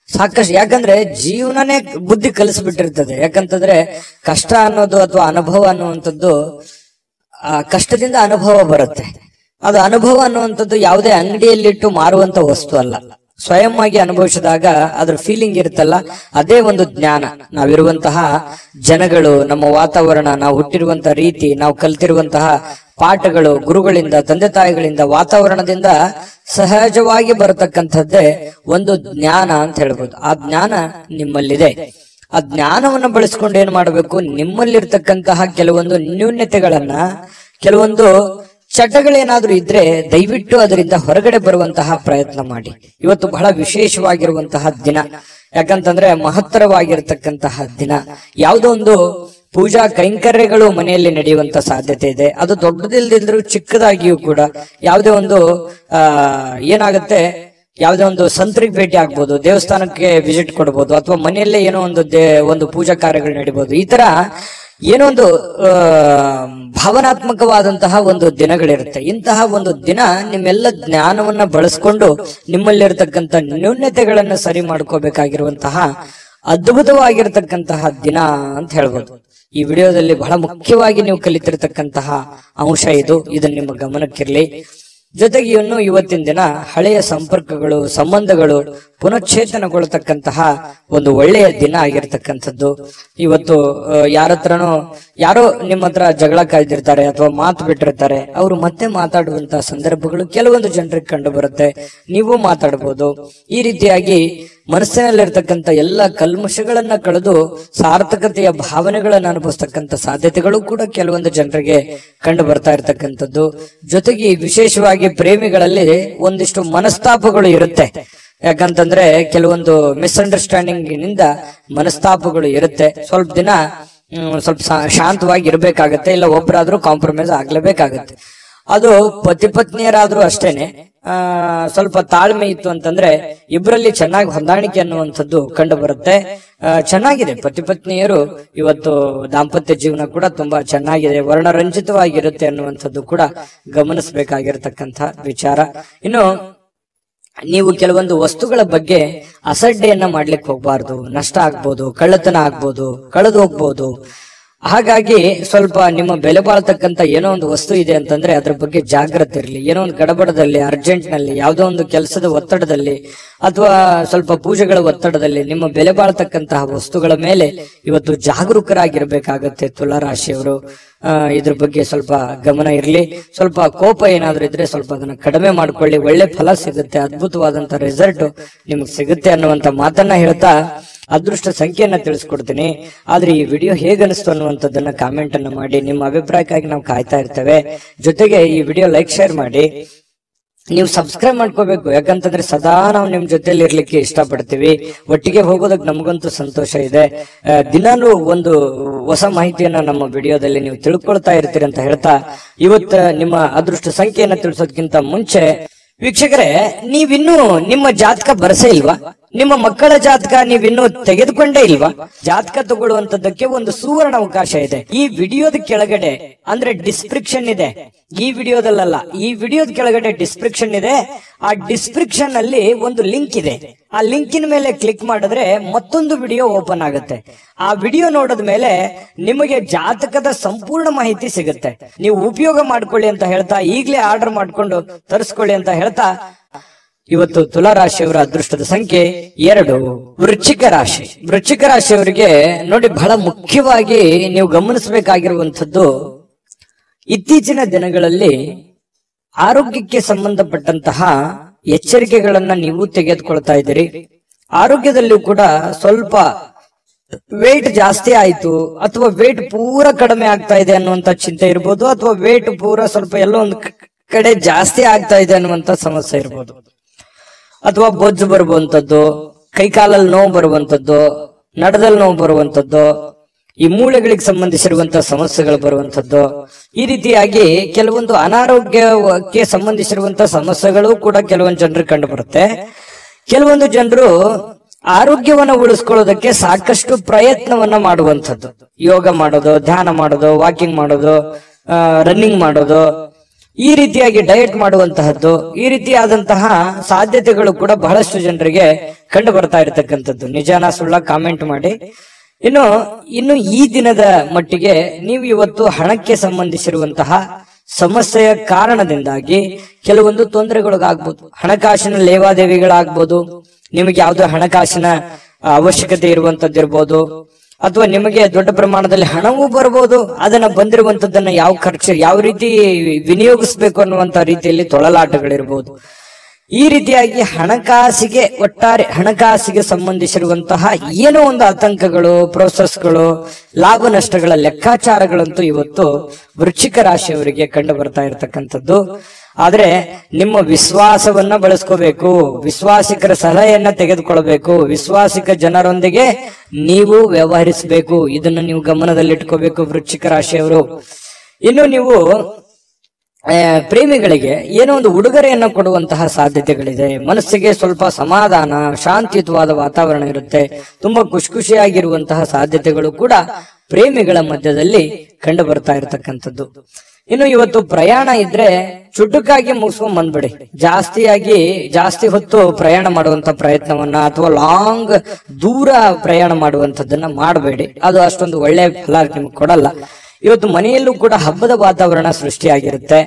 ಸಾಕಷ್ಟು. ಯಾಕಂದ್ರೆ ಜೀವನನೇ ಬುದ್ಧಿ ಕಲಿಸ್ಬಿಟ್ಟಿರ್ತದೆ. ಯಾಕಂತಂದ್ರೆ ಕಷ್ಟ ಅನ್ನೋದು ಅಥವಾ ಅನುಭವ ಅನ್ನುವಂಥದ್ದು, ಕಷ್ಟದಿಂದ ಅನುಭವ ಬರುತ್ತೆ. ಅದು ಅನುಭವ ಅನ್ನುವಂಥದ್ದು ಯಾವುದೇ ಅಂಗಡಿಯಲ್ಲಿಟ್ಟು ಮಾರುವಂತ ವಸ್ತು ಅಲ್ಲ. ಸ್ವಯಂ ಆಗಿ ಅನುಭವಿಸಿದಾಗ ಅದ್ರ ಫೀಲಿಂಗ್ ಇರುತ್ತಲ್ಲ, ಅದೇ ಒಂದು ಜ್ಞಾನ. ನಾವಿರುವಂತಹ ಜನಗಳು, ನಮ್ಮ ವಾತಾವರಣ, ನಾವು ಹುಟ್ಟಿರುವಂತಹ ರೀತಿ, ನಾವು ಕಲ್ತಿರುವಂತಹ ಪಾಠಗಳು, ಗುರುಗಳಿಂದ, ತಂದೆ ತಾಯಿಗಳಿಂದ, ವಾತಾವರಣದಿಂದ ಸಹಜವಾಗಿ ಬರತಕ್ಕಂಥದ್ದೇ ಒಂದು ಜ್ಞಾನ ಅಂತ ಹೇಳ್ಬೋದು. ಆ ಜ್ಞಾನ ನಿಮ್ಮಲ್ಲಿದೆ. ಆ ಜ್ಞಾನವನ್ನು ಬಳಸ್ಕೊಂಡು ಏನ್ ಮಾಡಬೇಕು, ನಿಮ್ಮಲ್ಲಿರ್ತಕ್ಕಂತಹ ಕೆಲವೊಂದು ನ್ಯೂನ್ಯತೆಗಳನ್ನ, ಕೆಲವೊಂದು ಚಟಗಳೇನಾದ್ರೂ ಇದ್ರೆ ದಯವಿಟ್ಟು ಅದರಿಂದ ಹೊರಗಡೆ ಬರುವಂತಹ ಪ್ರಯತ್ನ ಮಾಡಿ. ಇವತ್ತು ಬಹಳ ವಿಶೇಷವಾಗಿರುವಂತಹ ದಿನ. ಯಾಕಂತಂದ್ರೆ ಮಹತ್ತರವಾಗಿರ್ತಕ್ಕಂತಹ ದಿನ. ಯಾವುದೋ ಒಂದು ಪೂಜಾ ಕೈಂಕರ್ಯಗಳು ಮನೆಯಲ್ಲಿ ನಡೆಯುವಂತ ಸಾಧ್ಯತೆ ಇದೆ. ಅದು ದೊಡ್ಡದಿಲ್ದಿದ್ರು ಚಿಕ್ಕದಾಗಿಯೂ ಕೂಡ ಯಾವುದೇ ಒಂದು ಏನಾಗುತ್ತೆ, ಯಾವುದೇ ಒಂದು ಸಂತರಿಗೆ ಭೇಟಿ ಆಗ್ಬೋದು, ದೇವಸ್ಥಾನಕ್ಕೆ ವಿಸಿಟ್ ಕೊಡ್ಬೋದು, ಅಥವಾ ಮನೆಯಲ್ಲೇ ಏನೋ ಒಂದು ಪೂಜಾ ಕಾರ್ಯಗಳು ನಡೀಬಹುದು. ಈ ತರ ಏನೋ ಒಂದು ಭಾವನಾತ್ಮಕವಾದಂತಹ ಒಂದು ದಿನಗಳಿರುತ್ತೆ. ಇಂತಹ ಒಂದು ದಿನ ನಿಮ್ಮೆಲ್ಲ ಜ್ಞಾನವನ್ನ ಬಳಸ್ಕೊಂಡು ನಿಮ್ಮಲ್ಲಿರ್ತಕ್ಕಂಥ ನ್ಯೂನ್ಯತೆಗಳನ್ನ ಸರಿ ಮಾಡ್ಕೋಬೇಕಾಗಿರುವಂತಹ ಅದ್ಭುತವಾಗಿರ್ತಕ್ಕಂತಹ ದಿನ ಅಂತ ಹೇಳ್ಬೋದು. ಈ ವಿಡಿಯೋದಲ್ಲಿ ಬಹಳ ಮುಖ್ಯವಾಗಿ ನೀವು ಕಲಿತಿರ್ತಕ್ಕಂತಹ ಅಂಶ ಇದು. ನಿಮ್ಮ ಗಮನಕ್ಕಿರ್ಲಿ. ಜೊತೆಗೆ ಇವತ್ತಿನ ದಿನ ಹಳೆಯ ಸಂಪರ್ಕಗಳು, ಸಂಬಂಧಗಳು ಪುನಶ್ಚೇತನಗೊಳ್ಳತಕ್ಕಂತಹ ಒಂದು ಒಳ್ಳೆಯ ದಿನ ಆಗಿರ್ತಕ್ಕಂಥದ್ದು. ಇವತ್ತು ಯಾರೋ ನಿಮ್ಮ ಹತ್ರ ಜಗಳ ಕಾಯ್ದಿರ್ತಾರೆ ಅಥವಾ ಮಾತು ಬಿಟ್ಟಿರ್ತಾರೆ, ಅವರು ಮತ್ತೆ ಮಾತಾಡುವಂತಹ ಸಂದರ್ಭಗಳು ಕೆಲವೊಂದು ಜನರಿಗೆ ಕಂಡು ಬರುತ್ತೆ. ನೀವು ಮಾತಾಡಬಹುದು. ಈ ರೀತಿಯಾಗಿ ಮನಸ್ಸಿನಲ್ಲಿರ್ತಕ್ಕಂಥ ಎಲ್ಲ ಕಲ್ಮಶಗಳನ್ನ ಕಳೆದು ಸಾರ್ಥಕತೆಯ ಭಾವನೆಗಳನ್ನ ಅನುಭವಿಸ್ತಕ್ಕಂಥ ಸಾಧ್ಯತೆಗಳು ಕೂಡ ಕೆಲವೊಂದು ಜನರಿಗೆ ಕಂಡು ಬರ್ತಾ ಇರ್ತಕ್ಕಂಥದ್ದು. ಜೊತೆಗೆ ವಿಶೇಷವಾಗಿ ಪ್ರೇಮಿಗಳಲ್ಲಿ ಒಂದಿಷ್ಟು ಮನಸ್ತಾಪಗಳು ಇರುತ್ತೆ. ಯಾಕಂತಂದ್ರೆ ಕೆಲವೊಂದು ಮಿಸ್ಅಂಡರ್ಸ್ಟ್ಯಾಂಡಿಂಗ್ ನಿಂದ ಮನಸ್ತಾಪಗಳು ಇರುತ್ತೆ. ಸ್ವಲ್ಪ ದಿನ ಸ್ವಲ್ಪ ಶಾಂತವಾಗಿ ಇರ್ಬೇಕಾಗತ್ತೆ, ಇಲ್ಲ ಒಬ್ಬರಾದ್ರೂ ಕಾಂಪ್ರಮೈಸ್ ಆಗ್ಲೇಬೇಕಾಗತ್ತೆ. ಅದು ಪತಿ ಪತ್ನಿಯರಾದ್ರೂ ಅಷ್ಟೇನೆ. ಸ್ವಲ್ಪ ತಾಳ್ಮೆ ಇತ್ತು ಅಂತಂದ್ರೆ ಇಬ್ಬರಲ್ಲಿ ಚೆನ್ನಾಗಿ ಹೊಂದಾಣಿಕೆ ಅನ್ನುವಂಥದ್ದು ಕಂಡು ಬರುತ್ತೆ. ಚೆನ್ನಾಗಿದೆ ಪತಿ ಪತ್ನಿಯರು ಇವತ್ತು ದಾಂಪತ್ಯ ಜೀವನ ಕೂಡ ತುಂಬಾ ಚೆನ್ನಾಗಿದೆ, ವರ್ಣರಂಜಿತವಾಗಿರುತ್ತೆ ಅನ್ನುವಂಥದ್ದು ಕೂಡ ಗಮನಿಸಬೇಕಾಗಿರ್ತಕ್ಕಂಥ ವಿಚಾರ. ಇನ್ನು ನೀವು ಕೆಲವೊಂದು ವಸ್ತುಗಳ ಬಗ್ಗೆ ಅಸಡ್ಡೆಯನ್ನ ಮಾಡ್ಲಿಕ್ಕೆ ಹೋಗ್ಬಾರ್ದು. ನಷ್ಟ ಆಗ್ಬೋದು, ಕಳ್ಳತನ ಆಗ್ಬೋದು, ಕಳೆದು ಹೋಗ್ಬೋದು. ಹಾಗಾಗಿ ಸ್ವಲ್ಪ ನಿಮ್ಮ ಬೆಲೆ ಬಾಳ್ತಕ್ಕಂತ ಏನೋ ಒಂದು ವಸ್ತು ಇದೆ ಅಂತಂದ್ರೆ ಅದ್ರ ಬಗ್ಗೆ ಜಾಗ್ರತೆ ಇರಲಿ. ಏನೋ ಒಂದು ಗಡಬಡದಲ್ಲಿ, ಅರ್ಜೆಂಟ್ ನಲ್ಲಿ, ಯಾವುದೋ ಒಂದು ಕೆಲಸದ ಒತ್ತಡದಲ್ಲಿ ಅಥವಾ ಸ್ವಲ್ಪ ಪೂಜೆಗಳ ಒತ್ತಡದಲ್ಲಿ ನಿಮ್ಮ ಬೆಲೆ ಬಾಳ್ತಕ್ಕಂತಹ ವಸ್ತುಗಳ ಮೇಲೆ ಇವತ್ತು ಜಾಗರೂಕರಾಗಿರ್ಬೇಕಾಗತ್ತೆ ತುಲಾ ರಾಶಿಯವರು. ಇದ್ರ ಬಗ್ಗೆ ಸ್ವಲ್ಪ ಗಮನ ಇರಲಿ. ಸ್ವಲ್ಪ ಕೋಪ ಏನಾದ್ರೂ ಇದ್ರೆ ಸ್ವಲ್ಪ ಅದನ್ನ ಕಡಿಮೆ ಮಾಡ್ಕೊಳ್ಳಿ. ಒಳ್ಳೆ ಫಲ ಸಿಗುತ್ತೆ, ಅದ್ಭುತವಾದಂತ ರಿಸಲ್ಟ್ ನಿಮ್ಗೆ ಸಿಗುತ್ತೆ ಅನ್ನುವಂತ ಮಾತನ್ನ ಹೇಳ್ತಾ ಅದೃಷ್ಟ ಸಂಖ್ಯೆಯನ್ನ ತಿಳಿಸ್ಕೊಡ್ತೀನಿ. ಆದ್ರೆ ಈ ವಿಡಿಯೋ ಹೇಗನಿಸ್ತು ಅನ್ನುವಂಥದ್ದನ್ನ ಕಾಮೆಂಟ್ ಅನ್ನ ಮಾಡಿ. ನಿಮ್ಮ ಅಭಿಪ್ರಾಯಕ್ಕಾಗಿ ನಾವು ಕಾಯ್ತಾ ಇರ್ತೇವೆ. ಜೊತೆಗೆ ಈ ವಿಡಿಯೋ ಲೈಕ್, ಶೇರ್ ಮಾಡಿ. ನೀವು ಸಬ್ಸ್ಕ್ರೈಬ್ ಮಾಡ್ಕೋಬೇಕು. ಯಾಕಂತಂದ್ರೆ ಸದಾ ನಾವು ನಿಮ್ ಜೊತೆಲಿ ಇರ್ಲಿಕ್ಕೆ ಇಷ್ಟಪಡ್ತೀವಿ. ಒಟ್ಟಿಗೆ ಹೋಗೋದಕ್ಕೆ ನಮಗಂತೂ ಸಂತೋಷ ಇದೆ. ದಿನಾನು ಒಂದು ಹೊಸ ಮಾಹಿತಿಯನ್ನ ನಮ್ಮ ವಿಡಿಯೋದಲ್ಲಿ ನೀವು ತಿಳ್ಕೊಳ್ತಾ ಇರ್ತೀರಿ ಅಂತ ಹೇಳ್ತಾ, ಇವತ್ತು ನಿಮ್ಮ ಅದೃಷ್ಟ ಸಂಖ್ಯೆಯನ್ನ ತಿಳಿಸೋದಕ್ಕಿಂತ ಮುಂಚೆ ವೀಕ್ಷಕರೇ, ನೀವಿನ್ನೂ ನಿಮ್ಮ ಜಾತಕ ಬರಸೇ ಇಲ್ವಾ? ನಿಮ್ಮ ಮಕ್ಕಳ ಜಾತಕ ನೀವಿನ್ನೂ ತೆಗೆದುಕೊಂಡೇ ಇಲ್ವಾ? ಜಾತಕ ತಗೊಳ್ಳುವಂತದ್ದಕ್ಕೆ ಒಂದು ಸುವರ್ಣ ಅವಕಾಶ ಇದೆ. ಈ ವಿಡಿಯೋದ ಕೆಳಗಡೆ ಅಂದ್ರೆ ಡಿಸ್ಕ್ರಿಪ್ಷನ್ ಇದೆ. ಈ ವಿಡಿಯೋದಲ್ಲ, ಈ ವಿಡಿಯೋದ ಕೆಳಗಡೆ ಡಿಸ್ಕ್ರಿಪ್ಷನ್ ಇದೆ. ಆ ಡಿಸ್ಕ್ರಿಪ್ಷನ್ ಅಲ್ಲಿ ಒಂದು ಲಿಂಕ್ ಇದೆ. ಆ ಲಿಂಕಿನ ಮೇಲೆ ಕ್ಲಿಕ್ ಮಾಡಿದ್ರೆ ಮತ್ತೊಂದು ವಿಡಿಯೋ ಓಪನ್ ಆಗುತ್ತೆ. ಆ ವಿಡಿಯೋ ನೋಡಿದ ಮೇಲೆ ನಿಮಗೆ ಜಾತಕದ ಸಂಪೂರ್ಣ ಮಾಹಿತಿ ಸಿಗುತ್ತೆ. ನೀವು ಉಪಯೋಗ ಮಾಡ್ಕೊಳ್ಳಿ ಅಂತ ಹೇಳ್ತಾ, ಈಗಲೇ ಆರ್ಡರ್ ಮಾಡ್ಕೊಂಡು ತರಿಸ್ಕೊಳ್ಳಿ ಅಂತ ಹೇಳ್ತಾ, ಇವತ್ತು ತುಲಾ ರಾಶಿಯವರ ಅದೃಷ್ಟದ ಸಂಖ್ಯೆ 2. ವೃಶ್ಚಿಕ ರಾಶಿ. ವೃಶ್ಚಿಕ ರಾಶಿಯವರಿಗೆ ನೋಡಿ, ಬಹಳ ಮುಖ್ಯವಾಗಿ ನೀವು ಗಮನಿಸಬೇಕಾಗಿರುವಂತದ್ದು, ಇತ್ತೀಚಿನ ದಿನಗಳಲ್ಲಿ ಆರೋಗ್ಯಕ್ಕೆ ಸಂಬಂಧಪಟ್ಟಂತಹ ಎಚ್ಚರಿಕೆಗಳನ್ನ ನೀವು ತೆಗೆದುಕೊಳ್ತಾ ಇದ್ದೀರಿ. ಆರೋಗ್ಯದಲ್ಲೂ ಕೂಡ ಸ್ವಲ್ಪ ವೇಟ್ ಜಾಸ್ತಿ ಆಯ್ತು ಅಥವಾ ವೇಟ್ ಪೂರ ಕಡಿಮೆ ಆಗ್ತಾ ಇದೆ ಅನ್ನುವಂತ ಚಿಂತೆ ಇರ್ಬೋದು, ಅಥವಾ ವೇಟ್ ಪೂರ ಸ್ವಲ್ಪ ಎಲ್ಲೋ ಒಂದು ಕಡೆ ಜಾಸ್ತಿ ಆಗ್ತಾ ಇದೆ ಅನ್ನುವಂತ ಸಮಸ್ಯೆ ಇರ್ಬೋದು, ಅಥವಾ ಬೊಜ್ಜು ಬರುವಂತದ್ದು, ಕೈಕಾಲಲ್ಲಿ ನೋವು ಬರುವಂತದ್ದು, ನಡದಲ್ಲಿ ನೋವು ಬರುವಂತದ್ದು, ಈ ಮೂಳೆಗಳಿಗೆ ಸಂಬಂಧಿಸಿರುವಂತಹ ಸಮಸ್ಯೆಗಳು ಬರುವಂತದ್ದು. ಈ ರೀತಿಯಾಗಿ ಕೆಲವೊಂದು ಅನಾರೋಗ್ಯಕ್ಕೆ ಸಂಬಂಧಿಸಿರುವಂತಹ ಸಮಸ್ಯೆಗಳು ಕೂಡ ಕೆಲವೊಂದು ಜನರಿಗೆ ಕಂಡು ಬರುತ್ತೆ. ಕೆಲವೊಂದು ಜನರು ಆರೋಗ್ಯವನ್ನು ಉಳಿಸ್ಕೊಳ್ಳೋದಕ್ಕೆ ಸಾಕಷ್ಟು ಪ್ರಯತ್ನವನ್ನ ಮಾಡುವಂಥದ್ದು. ಯೋಗ ಮಾಡೋದು, ಧ್ಯಾನ ಮಾಡೋದು, ವಾಕಿಂಗ್ ಮಾಡೋದು, ರನ್ನಿಂಗ್ ಮಾಡೋದು, ಈ ರೀತಿಯಾಗಿ ಡಯಟ್ ಮಾಡುವಂತಹದ್ದು, ಈ ರೀತಿಯಾದಂತಹ ಸಾಧ್ಯತೆಗಳು ಕೂಡ ಬಹಳಷ್ಟು ಜನರಿಗೆ ಕಂಡು ಬರ್ತಾ ಇರತಕ್ಕಂಥದ್ದು. ನಿಜಾನ ಸುಳ್ಳ ಕಾಮೆಂಟ್ ಮಾಡಿ. ಇನ್ನು ಈ ದಿನದ ಮಟ್ಟಿಗೆ ನೀವು ಇವತ್ತು ಹಣಕ್ಕೆ ಸಂಬಂಧಿಸಿರುವಂತಹ ಸಮಸ್ಯೆಯ ಕಾರಣದಿಂದಾಗಿ ಕೆಲವೊಂದು ತೊಂದರೆಗಳಿಗಾಗ್ಬೋದು. ಹಣಕಾಸಿನ ಲೇವಾದೇವಿಗಳಾಗ್ಬೋದು, ನಿಮಗೆ ಯಾವುದೋ ಹಣಕಾಸಿನ ಅವಶ್ಯಕತೆ ಇರುವಂತದ್ದಿರ್ಬೋದು, ಅಥವಾ ನಿಮಗೆ ದೊಡ್ಡ ಪ್ರಮಾಣದಲ್ಲಿ ಹಣವೂ ಬರ್ಬೋದು. ಅದನ್ನ ಬಂದಿರುವಂತದ್ದನ್ನ ಯಾವ ರೀತಿ ವಿನಿಯೋಗಿಸ್ಬೇಕು ಅನ್ನುವಂತ ರೀತಿಯಲ್ಲಿ ತೊಳಲಾಟಗಳಿರ್ಬೋದು. ಈ ರೀತಿಯಾಗಿ ಒಟ್ಟಾರೆ ಹಣಕಾಸಿಗೆ ಸಂಬಂಧಿಸಿರುವಂತಹ ಏನೋ ಒಂದು ಆತಂಕಗಳು, ಪ್ರೋಸೆಸ್ಗಳು, ಲಾಭ ನಷ್ಟಗಳ ಲೆಕ್ಕಾಚಾರಗಳಂತೂ ಇವತ್ತು ವೃಶ್ಚಿಕ ರಾಶಿಯವರಿಗೆ ಕಂಡು ಬರ್ತಾ ಇರತಕ್ಕಂಥದ್ದು. ಆದ್ರೆ ನಿಮ್ಮ ವಿಶ್ವಾಸವನ್ನ ಬಳಸ್ಕೋಬೇಕು, ವಿಶ್ವಾಸಿಕರ ಸಲಹೆಯನ್ನ ತೆಗೆದುಕೊಳ್ಬೇಕು, ವಿಶ್ವಾಸಿಕ ಜನರೊಂದಿಗೆ ನೀವು ವ್ಯವಹರಿಸಬೇಕು. ಇದನ್ನು ನೀವು ಗಮನದಲ್ಲಿಟ್ಕೋಬೇಕು ವೃಶ್ಚಿಕ ರಾಶಿಯವರು. ಇನ್ನು ನೀವು ಪ್ರೇಮಿಗಳಿಗೆ ಏನೋ ಒಂದು ಉಡುಗೊರೆಯನ್ನು ಕೊಡುವಂತಹ ಸಾಧ್ಯತೆಗಳಿದೆ. ಮನಸ್ಸಿಗೆ ಸ್ವಲ್ಪ ಸಮಾಧಾನ, ಶಾಂತಿಯುತವಾದ ವಾತಾವರಣ ಇರುತ್ತೆ. ತುಂಬಾ ಖುಷಿಯಾಗಿರುವಂತಹ ಸಾಧ್ಯತೆಗಳು ಕೂಡ ಪ್ರೇಮಿಗಳ ಮಧ್ಯದಲ್ಲಿ ಕಂಡು ಬರ್ತಾ ಇರತಕ್ಕಂಥದ್ದು. ಇನ್ನು ಇವತ್ತು ಪ್ರಯಾಣ ಇದ್ರೆ ಚುಟುಕಾಗಿ ಮುಗಿಸ್ಕೊಂಡ್ ಬಂದ್ಬಿಡಿ. ಜಾಸ್ತಿ ಹೊತ್ತು ಪ್ರಯಾಣ ಮಾಡುವಂತ ಪ್ರಯತ್ನವನ್ನ ಅಥವಾ ದೂರ ಪ್ರಯಾಣ ಮಾಡುವಂತದ್ದನ್ನ ಮಾಡಬೇಡಿ. ಅದು ಅಷ್ಟೊಂದು ಒಳ್ಳೆ ಫಲ ನಿಮ್ಗೆ ಕೊಡಲ್ಲ. ಇವತ್ತು ಮನೆಯಲ್ಲೂ ಕೂಡ ಹಬ್ಬದ ವಾತಾವರಣ ಸೃಷ್ಟಿಯಾಗಿರುತ್ತೆ.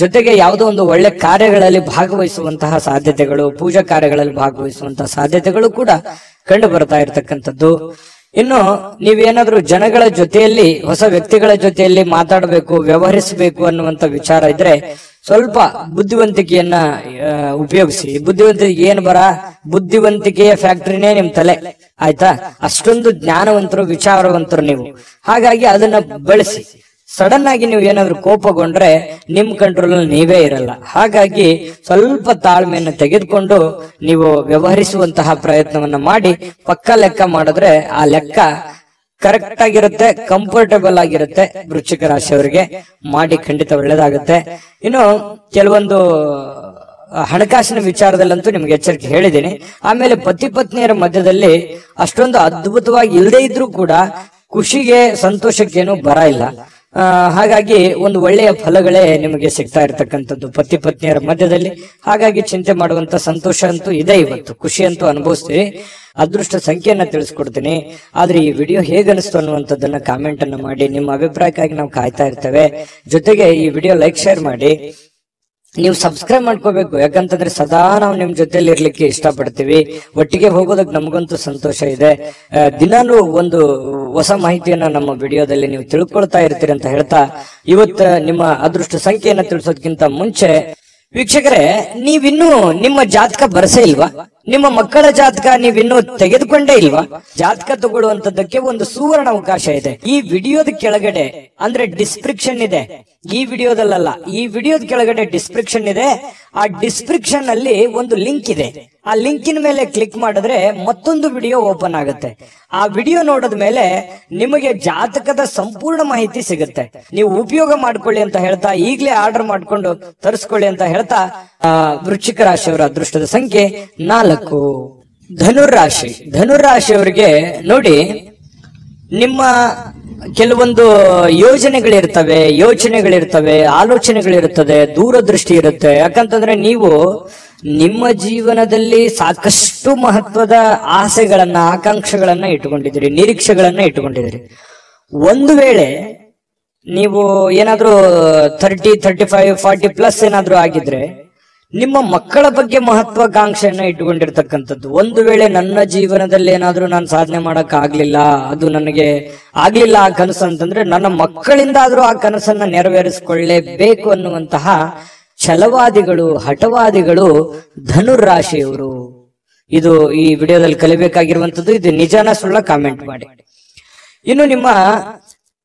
ಜೊತೆಗೆ ಯಾವುದೋ ಒಂದು ಒಳ್ಳೆ ಕಾರ್ಯಗಳಲ್ಲಿ ಭಾಗವಹಿಸುವಂತಹ ಸಾಧ್ಯತೆಗಳು, ಪೂಜಾ ಕಾರ್ಯಗಳಲ್ಲಿ ಭಾಗವಹಿಸುವಂತಹ ಸಾಧ್ಯತೆಗಳು ಕೂಡ ಕಂಡು ಬರ್ತಾ ಇರತಕ್ಕಂಥದ್ದು. ಇನ್ನು ನೀವೇನಾದ್ರೂ ಜನಗಳ ಜೊತೆಯಲ್ಲಿ, ಹೊಸ ವ್ಯಕ್ತಿಗಳ ಜೊತೆಯಲ್ಲಿ ಮಾತಾಡಬೇಕು, ವ್ಯವಹರಿಸಬೇಕು ಅನ್ನುವಂತ ವಿಚಾರ ಇದ್ರೆ ಸ್ವಲ್ಪ ಬುದ್ಧಿವಂತಿಕೆಯನ್ನ ಉಪಯೋಗಿಸಿ. ಬುದ್ಧಿವಂತಿಕೆಯ ಫ್ಯಾಕ್ಟರಿನೇ ನಿಮ್ ತಲೆ, ಆಯ್ತಾ? ಅಷ್ಟೊಂದು ಜ್ಞಾನವಂತರು, ವಿಚಾರವಂತರು ನೀವು. ಹಾಗಾಗಿ ಅದನ್ನ ಬಳಸಿ. ಸಡನ್ ಆಗಿ ನೀವು ಏನಾದ್ರೂ ಕೋಪಗೊಂಡ್ರೆ ನಿಮ್ ಕಂಟ್ರೋಲ್ ಅಲ್ಲಿ ನೀವೇ ಇರಲ್ಲ. ಹಾಗಾಗಿ ಸ್ವಲ್ಪ ತಾಳ್ಮೆಯನ್ನು ತೆಗೆದುಕೊಂಡು ನೀವು ವ್ಯವಹರಿಸುವಂತಹ ಪ್ರಯತ್ನವನ್ನ ಮಾಡಿ. ಪಕ್ಕ ಲೆಕ್ಕ ಮಾಡಿದ್ರೆ ಆ ಲೆಕ್ಕ ಕರೆಕ್ಟ್ ಆಗಿರುತ್ತೆ, ಕಂಫರ್ಟಬಲ್ ಆಗಿರುತ್ತೆ. ವೃಶ್ಚಿಕ ರಾಶಿಯವರಿಗೆ ಮಾಡಿ, ಖಂಡಿತ ಒಳ್ಳೇದಾಗುತ್ತೆ. ಇನ್ನು ಕೆಲವೊಂದು ಹಣಕಾಸಿನ ವಿಚಾರದಲ್ಲಂತೂ ನಿಮ್ಗೆ ಎಚ್ಚರಿಕೆ ಹೇಳಿದ್ದೀನಿ. ಆಮೇಲೆ ಪತಿ ಪತ್ನಿಯರ ಮಧ್ಯದಲ್ಲಿ ಅಷ್ಟೊಂದು ಅದ್ಭುತವಾಗಿ ಇಲ್ಲದೆ ಇದ್ರೂ ಕೂಡ ಖುಷಿಗೆ, ಸಂತೋಷಕ್ಕೇನು ಬರ ಇಲ್ಲ. ಹಾಗಾಗಿ ಒಂದು ಒಳ್ಳೆಯ ಫಲಗಳೇ ನಿಮಗೆ ಸಿಗ್ತಾ ಇರತಕ್ಕಂಥದ್ದು ಪತಿ ಪತ್ನಿಯರ ಮಧ್ಯದಲ್ಲಿ. ಹಾಗಾಗಿ ಚಿಂತೆ ಮಾಡುವಂತ ಸಂತೋಷ ಅಂತೂ ಇದೆ. ಇವತ್ತು ಖುಷಿ ಅಂತೂ ಅನುಭವಿಸ್ತೀವಿ. ಅದೃಷ್ಟ ಸಂಖ್ಯೆಯನ್ನ ತಿಳಿಸ್ಕೊಡ್ತೀನಿ. ಆದ್ರೆ ಈ ವಿಡಿಯೋ ಹೇಗನಿಸ್ತು ಅನ್ನುವಂಥದ್ದನ್ನ ಕಾಮೆಂಟ್ ಅನ್ನ ಮಾಡಿ. ನಿಮ್ಮ ಅಭಿಪ್ರಾಯಕ್ಕಾಗಿ ನಾವು ಕಾಯ್ತಾ ಇರ್ತೇವೆ. ಜೊತೆಗೆ ಈ ವಿಡಿಯೋ ಲೈಕ್, ಶೇರ್ ಮಾಡಿ. ನೀವು ಸಬ್ಸ್ಕ್ರೈಬ್ ಮಾಡ್ಕೋಬೇಕು. ಯಾಕಂತಂದ್ರೆ ಸದಾ ನಾವು ನಿಮ್ ಜೊತೆಲಿ ಇರ್ಲಿಕ್ಕೆ ಇಷ್ಟಪಡ್ತೀವಿ. ಒಟ್ಟಿಗೆ ಹೋಗೋದಕ್ಕೆ ನಮಗಂತೂ ಸಂತೋಷ ಇದೆ. ದಿನಾನು ಒಂದು ಹೊಸ ಮಾಹಿತಿಯನ್ನ ನಮ್ಮ ವಿಡಿಯೋದಲ್ಲಿ ನೀವು ತಿಳ್ಕೊಳ್ತಾ ಇರ್ತೀರಿ ಅಂತ ಹೇಳ್ತಾ, ಇವತ್ತು ನಿಮ್ಮ ಅದೃಷ್ಟ ಸಂಖ್ಯೆಯನ್ನ ತಿಳಿಸೋದಕ್ಕಿಂತ ಮುಂಚೆ ವೀಕ್ಷಕರೇ, ನೀವಿನ್ನೂ ನಿಮ್ಮ ಜಾತಕ ಬರಸೇ ಇಲ್ವಾ? ನಿಮ್ಮ ಮಕ್ಕಳ ಜಾತಕ ನೀವಿನ್ನೂ ತೆಗೆದುಕೊಂಡೇ ಇಲ್ವಾ? ಜಾತಕ ತಗೊಳ್ಳುವಂತದ್ದಕ್ಕೆ ಒಂದು ಸುವರ್ಣ ಅವಕಾಶ ಇದೆ. ಈ ವಿಡಿಯೋದ ಕೆಳಗಡೆ ಅಂದ್ರೆ ಡಿಸ್ಕ್ರಿಪ್ಷನ್ ಇದೆ. ಈ ವಿಡಿಯೋದಲ್ಲ, ಈ ವಿಡಿಯೋದ ಕೆಳಗಡೆ ಡಿಸ್ಕ್ರಿಪ್ಷನ್ ಇದೆ. ಆ ಡಿಸ್ಕ್ರಿಪ್ಷನ್ ಅಲ್ಲಿ ಒಂದು ಲಿಂಕ್ ಇದೆ. ಆ ಲಿಂಕಿನ ಮೇಲೆ ಕ್ಲಿಕ್ ಮಾಡಿದ್ರೆ ಮತ್ತೊಂದು ವಿಡಿಯೋ ಓಪನ್ ಆಗುತ್ತೆ. ಆ ವಿಡಿಯೋ ನೋಡಿದ ಮೇಲೆ ನಿಮಗೆ ಜಾತಕದ ಸಂಪೂರ್ಣ ಮಾಹಿತಿ ಸಿಗುತ್ತೆ. ನೀವು ಉಪಯೋಗ ಮಾಡ್ಕೊಳ್ಳಿ ಅಂತ ಹೇಳ್ತಾ, ಈಗಲೇ ಆರ್ಡರ್ ಮಾಡ್ಕೊಂಡು ತರಿಸ್ಕೊಳ್ಳಿ ಅಂತ ಹೇಳ್ತಾ, ವೃಶ್ಚಿಕ ರಾಶಿಯವರ ಅದೃಷ್ಟದ ಸಂಖ್ಯೆ 4. ಧನುರಾಶಿಯವರಿಗೆ ನೋಡಿ, ನಿಮ್ಮ ಕೆಲವೊಂದು ಯೋಚನೆಗಳಿರ್ತವೆ, ಆಲೋಚನೆಗಳಿರ್ತದೆ, ದೂರದೃಷ್ಟಿ ಇರುತ್ತೆ. ಯಾಕಂತಂದ್ರೆ ನೀವು ನಿಮ್ಮ ಜೀವನದಲ್ಲಿ ಸಾಕಷ್ಟು ಮಹತ್ವದ ಆಸೆಗಳನ್ನ, ಆಕಾಂಕ್ಷೆಗಳನ್ನ ಇಟ್ಟುಕೊಂಡಿದ್ದೀರಿ, ನಿರೀಕ್ಷೆಗಳನ್ನ ಇಟ್ಟುಕೊಂಡಿದ್ದೀರಿ. ಒಂದು ವೇಳೆ ನೀವು ಏನಾದ್ರೂ 30, 35, 40 ಪ್ಲಸ್ ಏನಾದ್ರೂ ಆಗಿದ್ರೆ ನಿಮ್ಮ ಮಕ್ಕಳ ಬಗ್ಗೆ ಮಹತ್ವಾಕಾಂಕ್ಷೆಯನ್ನ ಇಟ್ಟುಕೊಂಡಿರ್ತಕ್ಕಂಥದ್ದು. ಒಂದು ವೇಳೆ ನನ್ನ ಜೀವನದಲ್ಲಿ ಏನಾದ್ರೂ ನಾನು ಸಾಧನೆ ಮಾಡಕ್ ಆಗ್ಲಿಲ್ಲ, ಅದು ನನಗೆ ಆಗ್ಲಿಲ್ಲ ಆ ಕನಸು ಅಂತಂದ್ರೆ, ನನ್ನ ಮಕ್ಕಳಿಂದ ಆದ್ರೂ ಆ ಕನಸನ್ನ ನೆರವೇರಿಸಿಕೊಳ್ಳಲೇಬೇಕು ಅನ್ನುವಂತಹ ಛಲವಾದಿಗಳು, ಹಠವಾದಿಗಳು ಧನುರಾಶಿಯವರು. ಇದು ಈ ವಿಡಿಯೋದಲ್ಲಿ ಕಲಿಬೇಕಾಗಿರುವಂತದ್ದು. ಇದು ನಿಜಾನ ಸುಳ್ಳ ಕಾಮೆಂಟ್ ಮಾಡಿ. ಇನ್ನು ನಿಮ್ಮ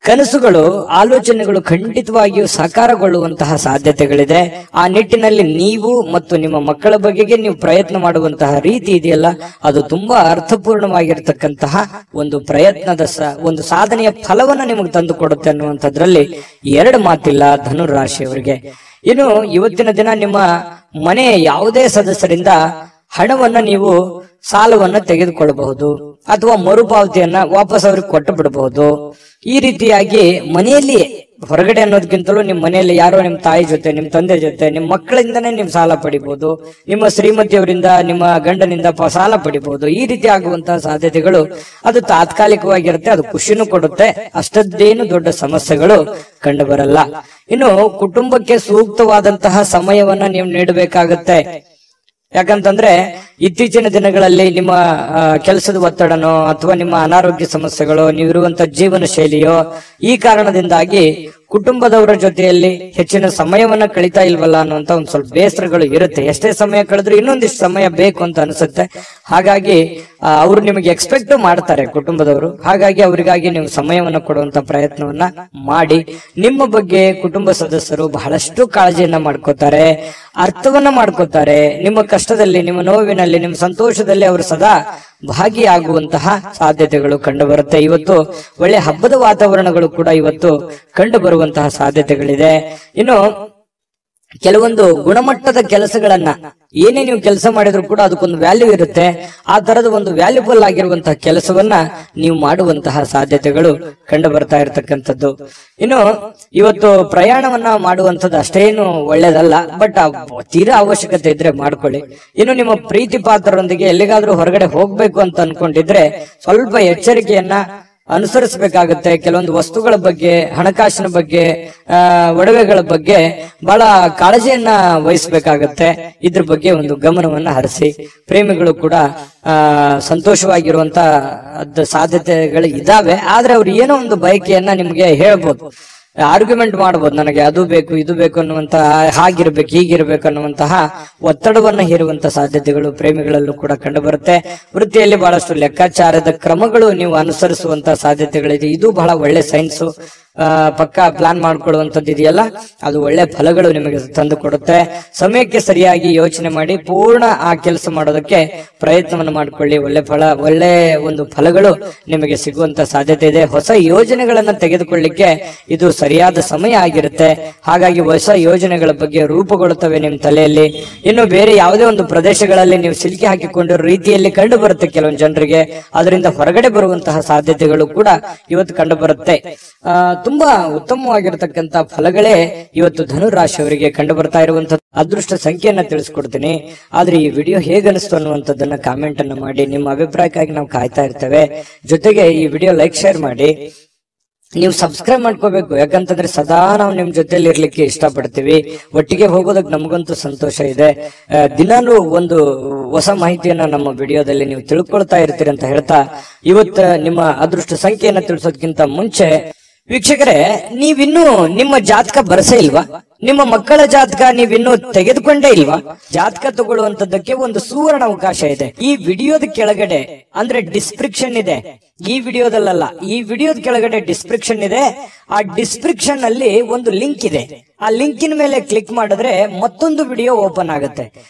ಕನಸುಗಳು, ಆಲೋಚನೆಗಳು ಖಂಡಿತವಾಗಿಯೂ ಸಾಕಾರಗೊಳ್ಳುವಂತಹ ಸಾಧ್ಯತೆಗಳಿದೆ. ಆ ನಿಟ್ಟಿನಲ್ಲಿ ನೀವು ಮತ್ತು ನಿಮ್ಮ ಮಕ್ಕಳ ಬಗೆಗೆ ನೀವು ಪ್ರಯತ್ನ ಮಾಡುವಂತಹ ರೀತಿ ಇದೆಯಲ್ಲ, ಅದು ತುಂಬಾ ಅರ್ಥಪೂರ್ಣವಾಗಿರ್ತಕ್ಕಂತಹ ಒಂದು ಪ್ರಯತ್ನದ ಒಂದು ಸಾಧನೆಯ ಫಲವನ್ನ ನಿಮಗೆ ತಂದು ಕೊಡುತ್ತೆ ಅನ್ನುವಂಥದ್ರಲ್ಲಿ ಎರಡು ಮಾತಿಲ್ಲ ಧನುರಾಶಿಯವರಿಗೆ. ಇನ್ನು ಇವತ್ತಿನ ದಿನ ನಿಮ್ಮ ಮನೆಯ ಯಾವುದೇ ಸದಸ್ಯರಿಂದ ಹಣವನ್ನ ನೀವು ಸಾಲವನ್ನ ತೆಗೆದುಕೊಳ್ಳಬಹುದು ಅಥವಾ ಮರುಪಾವತಿಯನ್ನ ವಾಪಸ್ ಅವ್ರಿಗೆ ಕೊಟ್ಟು ಬಿಡಬಹುದು. ಈ ರೀತಿಯಾಗಿ ಮನೆಯಲ್ಲಿ ಹೊರಗಡೆ ಅನ್ನೋದಕ್ಕಿಂತಲೂ ನಿಮ್ಮ ಮನೆಯಲ್ಲಿ ಯಾರೋ ನಿಮ್ಮ ತಾಯಿ ಜೊತೆ, ನಿಮ್ಮ ತಂದೆ ಜೊತೆ, ನಿಮ್ಮ ಮಕ್ಕಳಿಂದನೇ ನೀವು ಸಾಲ ಪಡಿಬಹುದು, ನಿಮ್ಮ ಶ್ರೀಮತಿಯವರಿಂದ, ನಿಮ್ಮ ಗಂಡನಿಂದ ಸಾಲ ಪಡಿಬಹುದು. ಈ ರೀತಿ ಆಗುವಂತಹ ಸಾಧ್ಯತೆಗಳು ಅದು ತಾತ್ಕಾಲಿಕವಾಗಿರುತ್ತೆ, ಅದು ಖುಷಿನೂ ಕೊಡುತ್ತೆ, ಅಷ್ಟದ್ದೇನು ದೊಡ್ಡ ಸಮಸ್ಯೆಗಳು ಕಂಡು ಬರಲ್ಲ. ಇನ್ನು ಕುಟುಂಬಕ್ಕೆ ಸೂಕ್ತವಾದಂತಹ ಸಮಯವನ್ನ ನೀವು ನೀಡಬೇಕಾಗತ್ತೆ. ಯಾಕಂತಂದ್ರೆ ಇತ್ತೀಚಿನ ದಿನಗಳಲ್ಲಿ ನಿಮ್ಮ ಕೆಲಸದ ಒತ್ತಡನೋ ಅಥವಾ ನಿಮ್ಮ ಅನಾರೋಗ್ಯ ಸಮಸ್ಯೆಗಳು, ನೀವಿರುವಂತ ಜೀವನ ಶೈಲಿಯೋ, ಈ ಕಾರಣದಿಂದಾಗಿ ಕುಟುಂಬದವರ ಜೊತೆಯಲ್ಲಿ ಹೆಚ್ಚಿನ ಸಮಯವನ್ನ ಕಳೀತಾ ಇಲ್ವಲ್ಲ ಅನ್ನುವಂತ ಒಂದ್ ಸ್ವಲ್ಪ ಬೇಸರಗಳು ಇರುತ್ತೆ. ಎಷ್ಟೇ ಸಮಯ ಕಳೆದ್ರು ಇನ್ನೊಂದಿಷ್ಟು ಸಮಯ ಬೇಕು ಅಂತ ಅನಿಸುತ್ತೆ. ಹಾಗಾಗಿ ಅವರು ನಿಮಗೆ ಎಕ್ಸ್ಪೆಕ್ಟ್ ಮಾಡ್ತಾರೆ ಕುಟುಂಬದವರು. ಹಾಗಾಗಿ ಅವರಿಗಾಗಿ ನೀವು ಸಮಯವನ್ನ ಕೊಡುವಂತ ಪ್ರಯತ್ನವನ್ನ ಮಾಡಿ. ನಿಮ್ಮ ಬಗ್ಗೆ ಕುಟುಂಬ ಸದಸ್ಯರು ಬಹಳಷ್ಟು ಕಾಳಜಿಯನ್ನ ಮಾಡ್ಕೋತಾರೆ, ಅರ್ಥವನ್ನ ಮಾಡ್ಕೋತಾರೆ. ನಿಮ್ಮ ಕಷ್ಟದಲ್ಲಿ, ನಿಮ್ಮ ನೋವಿನಲ್ಲಿ, ನಿಮ್ಮ ಸಂತೋಷದಲ್ಲಿ ಅವರು ಸದಾ ಭಾಗಿಯಾಗುವಂತಹ ಸಾಧ್ಯತೆಗಳು ಕಂಡು ಬರುತ್ತೆ. ಇವತ್ತು ಒಳ್ಳೆ ಹಬ್ಬದ ವಾತಾವರಣಗಳು ಕೂಡ ಇವತ್ತು ಕಂಡು ಬರುವಂತಹ ಸಾಧ್ಯತೆಗಳಿದೆ. ಇನ್ನು ಕೆಲವೊಂದು ಗುಣಮಟ್ಟದ ಕೆಲಸಗಳನ್ನ, ಏನೇ ನೀವು ಕೆಲಸ ಮಾಡಿದ್ರು ಕೂಡ ಅದಕ್ಕೊಂದು ವ್ಯಾಲ್ಯೂ ಇರುತ್ತೆ. ಆ ತರದ ಒಂದು ವ್ಯಾಲ್ಯೂಬಲ್ ಆಗಿರುವಂತಹ ಕೆಲಸವನ್ನ ನೀವು ಮಾಡುವಂತಹ ಸಾಧ್ಯತೆಗಳು ಕಂಡು ಬರ್ತಾ ಇರತಕ್ಕಂಥದ್ದು. ಇನ್ನು ಇವತ್ತು ಪ್ರಯಾಣವನ್ನ ಮಾಡುವಂಥದ್ದು ಅಷ್ಟೇನು ಒಳ್ಳೇದಲ್ಲ, ಬಟ್ ತೀರಾ ಅವಶ್ಯಕತೆ ಇದ್ರೆ ಮಾಡ್ಕೊಳ್ಳಿ. ಇನ್ನು ನಿಮ್ಮ ಪ್ರೀತಿ ಪಾತ್ರರೊಂದಿಗೆ ಎಲ್ಲಿಗಾದ್ರೂ ಹೊರಗಡೆ ಹೋಗ್ಬೇಕು ಅಂತ ಅನ್ಕೊಂಡಿದ್ರೆ ಸ್ವಲ್ಪ ಎಚ್ಚರಿಕೆಯನ್ನ ಅನುಸರಿಸಬೇಕಾಗುತ್ತೆ. ಕೆಲವೊಂದು ವಸ್ತುಗಳ ಬಗ್ಗೆ, ಹಣಕಾಸಿನ ಬಗ್ಗೆ, ಒಡವೆಗಳ ಬಗ್ಗೆ ಬಹಳ ಕಾಳಜಿಯನ್ನ ವಹಿಸಬೇಕಾಗತ್ತೆ. ಇದ್ರ ಬಗ್ಗೆ ಒಂದು ಗಮನವನ್ನ ಹರಿಸಿ. ಪ್ರೇಮಿಗಳು ಕೂಡ ಸಂತೋಷವಾಗಿರುವಂತ ಸಾಧ್ಯತೆಗಳು ಇದಾವೆ. ಆದ್ರೆ ಅವ್ರು ಏನೋ ಒಂದು ಬಯಕೆಯನ್ನ ನಿಮ್ಗೆ ಹೇಳ್ಬೋದು, ಆರ್ಗ್ಯುಮೆಂಟ್ ಮಾಡಬಹುದು, ನನಗೆ ಅದು ಬೇಕು ಇದು ಬೇಕು ಅನ್ನುವಂತಹ, ಹಾಗಿರ್ಬೇಕು ಹೀಗಿರ್ಬೇಕು ಅನ್ನುವಂತಹ ಒತ್ತಡವನ್ನ ಹೇರುವಂತಹ ಸಾಧ್ಯತೆಗಳು ಪ್ರೇಮಿಗಳಲ್ಲೂ ಕೂಡ ಕಂಡು ಬರುತ್ತೆ. ವೃತ್ತಿಯಲ್ಲಿ ಬಹಳಷ್ಟು ಲೆಕ್ಕಾಚಾರದ ಕ್ರಮಗಳು ನೀವು ಅನುಸರಿಸುವಂತಹ ಸಾಧ್ಯತೆಗಳಿದೆ. ಇದು ಬಹಳ ಒಳ್ಳೆ ಸೈನ್ಸ್. ಪಕ್ಕಾ ಪ್ಲಾನ್ ಮಾಡ್ಕೊಳ್ಳುವಂಥದ್ದು ಇದೆಯಲ್ಲ, ಅದು ಒಳ್ಳೆ ಫಲಗಳು ನಿಮಗೆ ತಂದು ಕೊಡುತ್ತೆ. ಸಮಯಕ್ಕೆ ಸರಿಯಾಗಿ ಯೋಚನೆ ಮಾಡಿ ಪೂರ್ಣ ಆ ಕೆಲಸ ಮಾಡೋದಕ್ಕೆ ಪ್ರಯತ್ನವನ್ನು ಮಾಡ್ಕೊಳ್ಳಿ. ಒಳ್ಳೆ ಒಂದು ಫಲಗಳು ನಿಮಗೆ ಸಿಗುವಂತ ಸಾಧ್ಯತೆ ಇದೆ. ಹೊಸ ಯೋಜನೆಗಳನ್ನ ತೆಗೆದುಕೊಳ್ಳಿಕ್ಕೆ ಇದು ಸರಿಯಾದ ಸಮಯ ಆಗಿರುತ್ತೆ. ಹಾಗಾಗಿ ಹೊಸ ಯೋಜನೆಗಳ ಬಗ್ಗೆ ರೂಪುಗೊಳ್ಳುತ್ತವೆ ನಿಮ್ಮ ತಲೆಯಲ್ಲಿ. ಇನ್ನು ಬೇರೆ ಯಾವುದೇ ಒಂದು ಪ್ರದೇಶಗಳಲ್ಲಿ ನೀವು ಸಿಲುಕಿ ಹಾಕಿಕೊಂಡಿರೋ ರೀತಿಯಲ್ಲಿ ಕಂಡು ಬರುತ್ತೆ ಕೆಲವೊಂದು ಜನರಿಗೆ. ಅದರಿಂದ ಹೊರಗಡೆ ಬರುವಂತಹ ಸಾಧ್ಯತೆಗಳು ಕೂಡ ಇವತ್ತು ಕಂಡು ಬರುತ್ತೆ. ತುಂಬಾ ಉತ್ತಮವಾಗಿರತಕ್ಕಂತ ಫಲಗಳೇ ಇವತ್ತು ಧನು ರಾಶಿಯವರಿಗೆ ಕಂಡು ಬರ್ತಾ ಇರುವಂತಹ ಅದೃಷ್ಟ ಸಂಖ್ಯೆಯನ್ನ ತಿಳಿಸ್ಕೊಡ್ತೀನಿ. ಆದ್ರೆ ಈ ವಿಡಿಯೋ ಹೇಗನಿಸ್ತು ಅನ್ನುವಂಥದ್ದನ್ನ ಕಾಮೆಂಟ್ ಅನ್ನ ಮಾಡಿ. ನಿಮ್ಮ ಅಭಿಪ್ರಾಯಕ್ಕಾಗಿ ನಾವು ಕಾಯ್ತಾ ಇರ್ತೇವೆ. ಜೊತೆಗೆ ಈ ವಿಡಿಯೋ ಲೈಕ್, ಶೇರ್ ಮಾಡಿ. ನೀವು ಸಬ್ಸ್ಕ್ರೈಬ್ ಮಾಡ್ಕೋಬೇಕು, ಯಾಕಂತಂದ್ರೆ ಸದಾ ನಾವು ನಿಮ್ ಜೊತೆಲಿ ಇರ್ಲಿಕ್ಕೆ ಇಷ್ಟಪಡ್ತೀವಿ. ಒಟ್ಟಿಗೆ ಹೋಗೋದಕ್ಕೆ ನಮಗಂತೂ ಸಂತೋಷ ಇದೆ. ದಿನಾಲೂ ಒಂದು ಹೊಸ ಮಾಹಿತಿಯನ್ನ ನಮ್ಮ ವಿಡಿಯೋದಲ್ಲಿ ನೀವು ತಿಳ್ಕೊಳ್ತಾ ಇರ್ತೀರಿ ಅಂತ ಹೇಳ್ತಾ, ಇವತ್ತು ನಿಮ್ಮ ಅದೃಷ್ಟ ಸಂಖ್ಯೆಯನ್ನ ತಿಳಿಸೋದಕ್ಕಿಂತ ಮುಂಚೆ ವೀಕ್ಷಕರೇ, ನೀವಿನ್ನೂ ನಿಮ್ಮ ಜಾತಕ ಬರಸೇ ಇಲ್ವಾ? ನಿಮ್ಮ ಮಕ್ಕಳ ಜಾತಕ ನೀವಿನ್ನೂ ತೆಗೆದುಕೊಂಡೇ ಇಲ್ವಾ? ಜಾತಕ ತಗೊಳ್ಳುವಂತದ್ದಕ್ಕೆ ಒಂದು ಸುವರ್ಣ ಅವಕಾಶ ಇದೆ. ಈ ವಿಡಿಯೋದ ಕೆಳಗಡೆ ಅಂದ್ರೆ ಡಿಸ್ಕ್ರಿಪ್ಷನ್ ಇದೆ. ಈ ವಿಡಿಯೋದಲ್ಲ, ಈ ವಿಡಿಯೋದ ಕೆಳಗಡೆ ಡಿಸ್ಕ್ರಿಪ್ಷನ್ ಇದೆ. ಆ ಡಿಸ್ಕ್ರಿಪ್ಷನ್ ಅಲ್ಲಿ ಒಂದು ಲಿಂಕ್ ಇದೆ. ಆ ಲಿಂಕಿನ ಮೇಲೆ ಕ್ಲಿಕ್ ಮಾಡಿದ್ರೆ ಮತ್ತೊಂದು ವಿಡಿಯೋ ಓಪನ್ ಆಗುತ್ತೆ.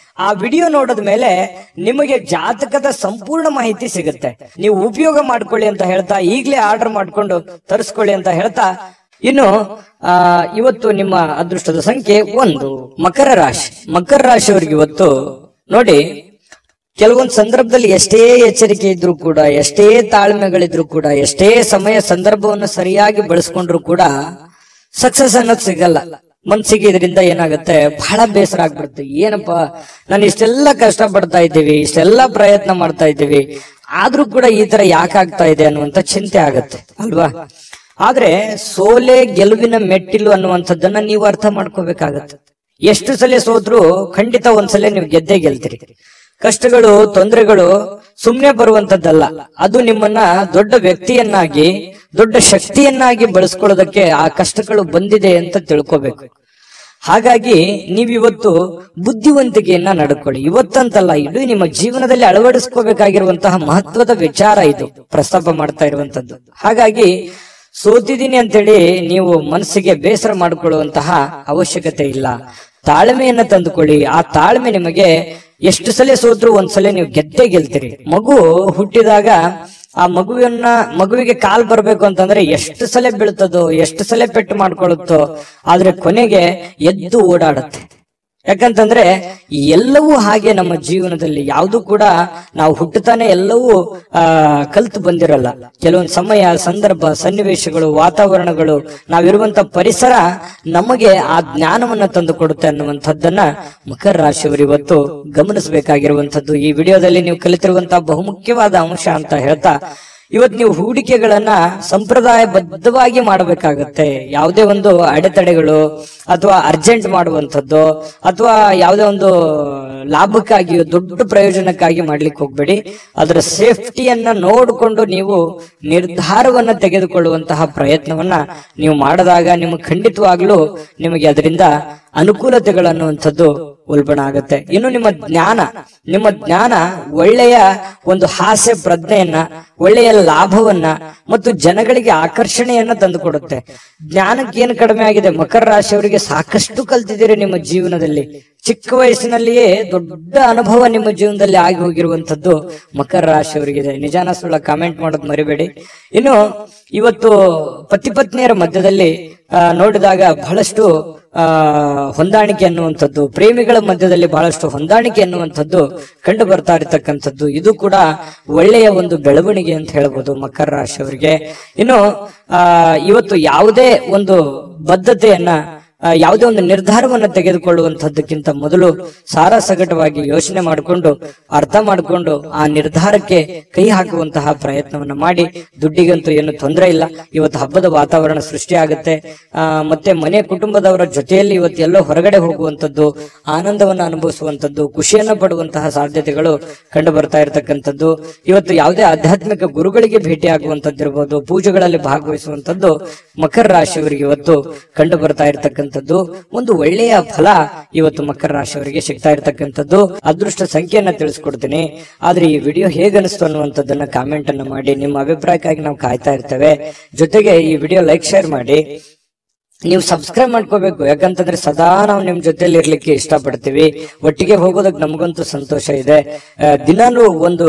ಆ ವಿಡಿಯೋ ನೋಡಿದ ಮೇಲೆ ನಿಮಗೆ ಜಾತಕದ ಸಂಪೂರ್ಣ ಮಾಹಿತಿ ಸಿಗುತ್ತೆ. ನೀವು ಉಪಯೋಗ ಮಾಡ್ಕೊಳ್ಳಿ ಅಂತ ಹೇಳ್ತಾ, ಈಗಲೇ ಆರ್ಡರ್ ಮಾಡ್ಕೊಂಡು ತರಿಸ್ಕೊಳ್ಳಿ ಅಂತ ಹೇಳ್ತಾ, ಇನ್ನು ಇವತ್ತು ನಿಮ್ಮ ಅದೃಷ್ಟದ ಸಂಖ್ಯೆ 1 ಮಕರ ರಾಶಿ. ಮಕರ ರಾಶಿಯವರಿಗೆ ಇವತ್ತು ನೋಡಿ, ಕೆಲವೊಂದು ಸಂದರ್ಭದಲ್ಲಿ ಎಷ್ಟೇ ಎಚ್ಚರಿಕೆ ಇದ್ರೂ ಕೂಡ, ಎಷ್ಟೇ ತಾಳ್ಮೆಗಳಿದ್ರು ಕೂಡ, ಎಷ್ಟೇ ಸಮಯ ಸಂದರ್ಭವನ್ನು ಸರಿಯಾಗಿ ಬಳಸ್ಕೊಂಡ್ರು ಕೂಡ ಸಕ್ಸಸ್ ಅನ್ನೋದು ಸಿಗಲ್ಲ. ಮನ್ಸಿಗೆ ಇದರಿಂದ ಏನಾಗುತ್ತೆ, ಬಹಳ ಬೇಸರ ಆಗ್ಬಿಡುತ್ತೆ. ಏನಪ್ಪಾ, ನಾನು ಇಷ್ಟೆಲ್ಲ ಕಷ್ಟ ಪಡ್ತಾ ಇದ್ದೀವಿ, ಇಷ್ಟೆಲ್ಲ ಪ್ರಯತ್ನ ಮಾಡ್ತಾ ಇದ್ದೀವಿ, ಆದ್ರೂ ಕೂಡ ಈ ತರ ಯಾಕಾಗ್ತಾ ಇದೆ ಅನ್ನುವಂತ ಚಿಂತೆ ಆಗತ್ತೆ ಅಲ್ವಾ? ಆದ್ರೆ ಸೋಲೆ ಗೆಲುವಿನ ಮೆಟ್ಟಿಲು ಅನ್ನುವಂಥದ್ದನ್ನ ನೀವು ಅರ್ಥ ಮಾಡ್ಕೋಬೇಕಾಗತ್ತೆ. ಎಷ್ಟು ಸಲ ಸೋತ್ರು ಖಂಡಿತ ಒಂದ್ಸಲ ನೀವು ಗೆದ್ದೇ ಗೆಲ್ತೀರಿ. ಕಷ್ಟಗಳು, ತೊಂದರೆಗಳು ಸುಮ್ನೆ ಬರುವಂತದ್ದಲ್ಲ. ಅದು ನಿಮ್ಮನ್ನ ದೊಡ್ಡ ವ್ಯಕ್ತಿಯನ್ನಾಗಿ, ದೊಡ್ಡ ಶಕ್ತಿಯನ್ನಾಗಿ ಬಳಸ್ಕೊಳ್ಳೋದಕ್ಕೆ ಆ ಕಷ್ಟಗಳು ಬಂದಿದೆ ಅಂತ ತಿಳ್ಕೋಬೇಕು. ಹಾಗಾಗಿ ನೀವಿವತ್ತು ಬುದ್ಧಿವಂತಿಕೆಯನ್ನ ನಡ್ಕೊಳ್ಳಿ. ಇವತ್ತಂತಲ್ಲ, ಇಡೀ ನಿಮ್ಮ ಜೀವನದಲ್ಲಿ ಅಳವಡಿಸ್ಕೋಬೇಕಾಗಿರುವಂತಹ ಮಹತ್ವದ ವಿಚಾರ ಇದು ಪ್ರಸ್ತಾಪ ಮಾಡ್ತಾ ಇರುವಂತದ್ದು. ಹಾಗಾಗಿ ಸೋತಿದ್ದೀನಿ ಅಂತೇಳಿ ನೀವು ಮನಸ್ಸಿಗೆ ಬೇಸರ ಮಾಡಿಕೊಳ್ಳುವಂತಹ ಅವಶ್ಯಕತೆ ಇಲ್ಲ. ತಾಳ್ಮೆಯನ್ನ ತಂದುಕೊಳ್ಳಿ. ಆ ತಾಳ್ಮೆ ನಿಮಗೆ ಎಷ್ಟು ಸಲ ಸೋತ್ರು ಒಂದ್ಸಲ ನೀವು ಗೆದ್ದೇ ಗೆಲ್ತೀರಿ. ಮಗು ಹುಟ್ಟಿದಾಗ ಆ ಮಗುವಿಗೆ ಕಾಲ್ ಬರ್ಬೇಕು ಅಂತಂದ್ರೆ ಎಷ್ಟು ಸಲ ಬೀಳ್ತದೋ, ಎಷ್ಟು ಸಲ ಪೆಟ್ಟು ಮಾಡ್ಕೊಳ್ಳುತ್ತೋ, ಆದ್ರೆ ಕೊನೆಗೆ ಎದ್ದು ಓಡಾಡುತ್ತೆ. ಯಾಕಂತಂದ್ರೆ ಎಲ್ಲವೂ ಹಾಗೆ ನಮ್ಮ ಜೀವನದಲ್ಲಿ ಯಾವುದು ಕೂಡ ನಾವು ಹುಟ್ಟುತ್ತಾನೆ ಎಲ್ಲವೂ ಕಲ್ತು ಬಂದಿರಲ್ಲ. ಕೆಲವೊಂದು ಸಮಯ, ಸಂದರ್ಭ, ಸನ್ನಿವೇಶಗಳು, ವಾತಾವರಣಗಳು, ನಾವಿರುವಂತ ಪರಿಸರ ನಮಗೆ ಆ ಜ್ಞಾನವನ್ನ ತಂದು ಕೊಡುತ್ತೆ ಅನ್ನುವಂಥದ್ದನ್ನ ಮಕರ ರಾಶಿಯವರು ಇವತ್ತು ಗಮನಿಸಬೇಕಾಗಿರುವಂತದ್ದು. ಈ ವಿಡಿಯೋದಲ್ಲಿ ನೀವು ಕಲಿತಿರುವಂತಹ ಬಹುಮುಖ್ಯವಾದ ಅಂಶ ಅಂತ ಹೇಳ್ತಾ, ಇವತ್ತು ನೀವು ಹೂಡಿಕೆಗಳನ್ನ ಸಂಪ್ರದಾಯಬದ್ಧವಾಗಿ ಮಾಡಬೇಕಾಗತ್ತೆ. ಯಾವುದೇ ಒಂದು ಅಡೆತಡೆಗಳು ಅಥವಾ ಅರ್ಜೆಂಟ್ ಮಾಡುವಂಥದ್ದು ಅಥವಾ ಯಾವುದೇ ಒಂದು ಲಾಭಕ್ಕಾಗಿ, ದೊಡ್ಡ ಪ್ರಯೋಜನಕ್ಕಾಗಿ ಮಾಡ್ಲಿಕ್ಕೆ ಹೋಗ್ಬೇಡಿ. ಅದರ ಸೇಫ್ಟಿಯನ್ನ ನೋಡಿಕೊಂಡು ನೀವು ನಿರ್ಧಾರವನ್ನ ತೆಗೆದುಕೊಳ್ಳುವಂತಹ ಪ್ರಯತ್ನವನ್ನ ನೀವು ಮಾಡಿದಾಗ ನಿಮಗೆ ಖಂಡಿತವಾಗ್ಲೂ ನಿಮಗೆ ಅದರಿಂದ ಅನುಕೂಲತೆಗಳನ್ನುವಂಥದ್ದು ಉಲ್ಬಣ ಆಗುತ್ತೆ. ಇನ್ನು ನಿಮ್ಮ ಜ್ಞಾನ ಒಳ್ಳೆಯ ಒಂದು ಹಾಸ್ಯ ಪ್ರಜ್ಞೆಯನ್ನ, ಒಳ್ಳೆಯ ಲಾಭವನ್ನ ಮತ್ತು ಜನಗಳಿಗೆ ಆಕರ್ಷಣೆಯನ್ನ ತಂದುಕೊಡುತ್ತೆ. ಜ್ಞಾನಕ್ಕೆ ಏನು ಕಡಿಮೆ ಆಗಿದೆ? ಮಕರ ರಾಶಿಯವರಿಗೆ ಸಾಕಷ್ಟು ಕಲ್ತಿದ್ದೀರಿ ನಿಮ್ಮ ಜೀವನದಲ್ಲಿ. ಚಿಕ್ಕ ವಯಸ್ಸಿನಲ್ಲಿಯೇ ದೊಡ್ಡ ಅನುಭವ ನಿಮ್ಮ ಜೀವನದಲ್ಲಿ ಆಗಿ ಹೋಗಿರುವಂತದ್ದು ಮಕರ ರಾಶಿಯವರಿಗಿದೆ. ನಿಜಾನ ಸುಳ್ಳ ಕಾಮೆಂಟ್ ಮಾಡೋದು ಮರಿಬೇಡಿ. ಇನ್ನು ಇವತ್ತು ಪತಿ ಪತ್ನಿಯರ ಮಧ್ಯದಲ್ಲಿ ನೋಡಿದಾಗ ಬಹಳಷ್ಟು ಹೊಂದಾಣಿಕೆ ಅನ್ನುವಂಥದ್ದು, ಪ್ರೇಮಿಗಳ ಮಧ್ಯದಲ್ಲಿ ಬಹಳಷ್ಟು ಹೊಂದಾಣಿಕೆ ಅನ್ನುವಂಥದ್ದು ಕಂಡು ಬರ್ತಾ ಇರತಕ್ಕಂಥದ್ದು. ಇದು ಕೂಡ ಒಳ್ಳೆಯ ಒಂದು ಬೆಳವಣಿಗೆ ಅಂತ ಹೇಳ್ಬೋದು ಮಕರ ರಾಶಿಯವರಿಗೆ. ಇನ್ನು ಇವತ್ತು ಯಾವುದೇ ಒಂದು ಬದ್ಧತೆಯನ್ನ, ಯಾವುದೇ ಒಂದು ನಿರ್ಧಾರವನ್ನು ತೆಗೆದುಕೊಳ್ಳುವಂತದ್ದಕ್ಕಿಂತ ಮೊದಲು ಸಾರಾಸಗಟವಾಗಿ ಯೋಚನೆ ಮಾಡಿಕೊಂಡು, ಅರ್ಥ ಮಾಡಿಕೊಂಡು ಆ ನಿರ್ಧಾರಕ್ಕೆ ಕೈ ಹಾಕುವಂತಹ ಪ್ರಯತ್ನವನ್ನ ಮಾಡಿ. ದುಡ್ಡಿಗಂತೂ ಏನು ತೊಂದರೆ ಇಲ್ಲ. ಇವತ್ತು ಹಬ್ಬದ ವಾತಾವರಣ ಸೃಷ್ಟಿಯಾಗುತ್ತೆ. ಮತ್ತೆ ಮನೆ ಕುಟುಂಬದವರ ಜೊತೆಯಲ್ಲಿ ಇವತ್ತು ಎಲ್ಲೋ ಹೊರಗಡೆ ಹೋಗುವಂತದ್ದು, ಆನಂದವನ್ನ ಅನುಭವಿಸುವಂತದ್ದು, ಖುಷಿಯನ್ನ ಪಡುವಂತಹ ಸಾಧ್ಯತೆಗಳು ಕಂಡು ಬರ್ತಾ ಇರತಕ್ಕಂಥದ್ದು. ಇವತ್ತು ಯಾವುದೇ ಆಧ್ಯಾತ್ಮಿಕ ಗುರುಗಳಿಗೆ ಭೇಟಿ ಆಗುವಂತದ್ದಿರ್ಬೋದು, ಪೂಜೆಗಳಲ್ಲಿ ಭಾಗವಹಿಸುವಂತದ್ದು ಮಕರ ರಾಶಿಯವರಿಗೆ ಇವತ್ತು ಕಂಡು ಬರ್ತಾ ಇರತಕ್ಕಂಥ ಒಂದು ಒಳ್ಳೆಯ ಫಲ ಇವತ್ತು ಮಕರ ರಾಶಿಯವರಿಗೆ ಸಿಗ್ತಾ ಇರತಕ್ಕಂಥದ್ದು. ಅದೃಷ್ಟ ಸಂಖ್ಯೆಯನ್ನ ತಿಳಿಸ್ಕೊಡ್ತೀನಿ. ಆದ್ರೆ ಈ ವಿಡಿಯೋ ಹೇಗನಿಸ್ತು ಅನ್ನುವಂಥದ್ದನ್ನ ಕಾಮೆಂಟ್ ಅನ್ನ ಮಾಡಿ. ನಿಮ್ಮ ಅಭಿಪ್ರಾಯಕ್ಕಾಗಿ ನಾವು ಕಾಯ್ತಾ ಇರ್ತೇವೆ. ಜೊತೆಗೆ ಈ ವಿಡಿಯೋ ಲೈಕ್, ಶೇರ್ ಮಾಡಿ. ನೀವು ಸಬ್ಸ್ಕ್ರೈಬ್ ಮಾಡ್ಕೋಬೇಕು. ಯಾಕಂತಂದ್ರೆ ಸದಾ ನಾವು ನಿಮ್ ಜೊತೆಲಿ ಇರ್ಲಿಕ್ಕೆ ಇಷ್ಟಪಡ್ತೀವಿ. ಒಟ್ಟಿಗೆ ಹೋಗೋದಕ್ಕೆ ನಮಗಂತೂ ಸಂತೋಷ ಇದೆ. ದಿನಾನು ಒಂದು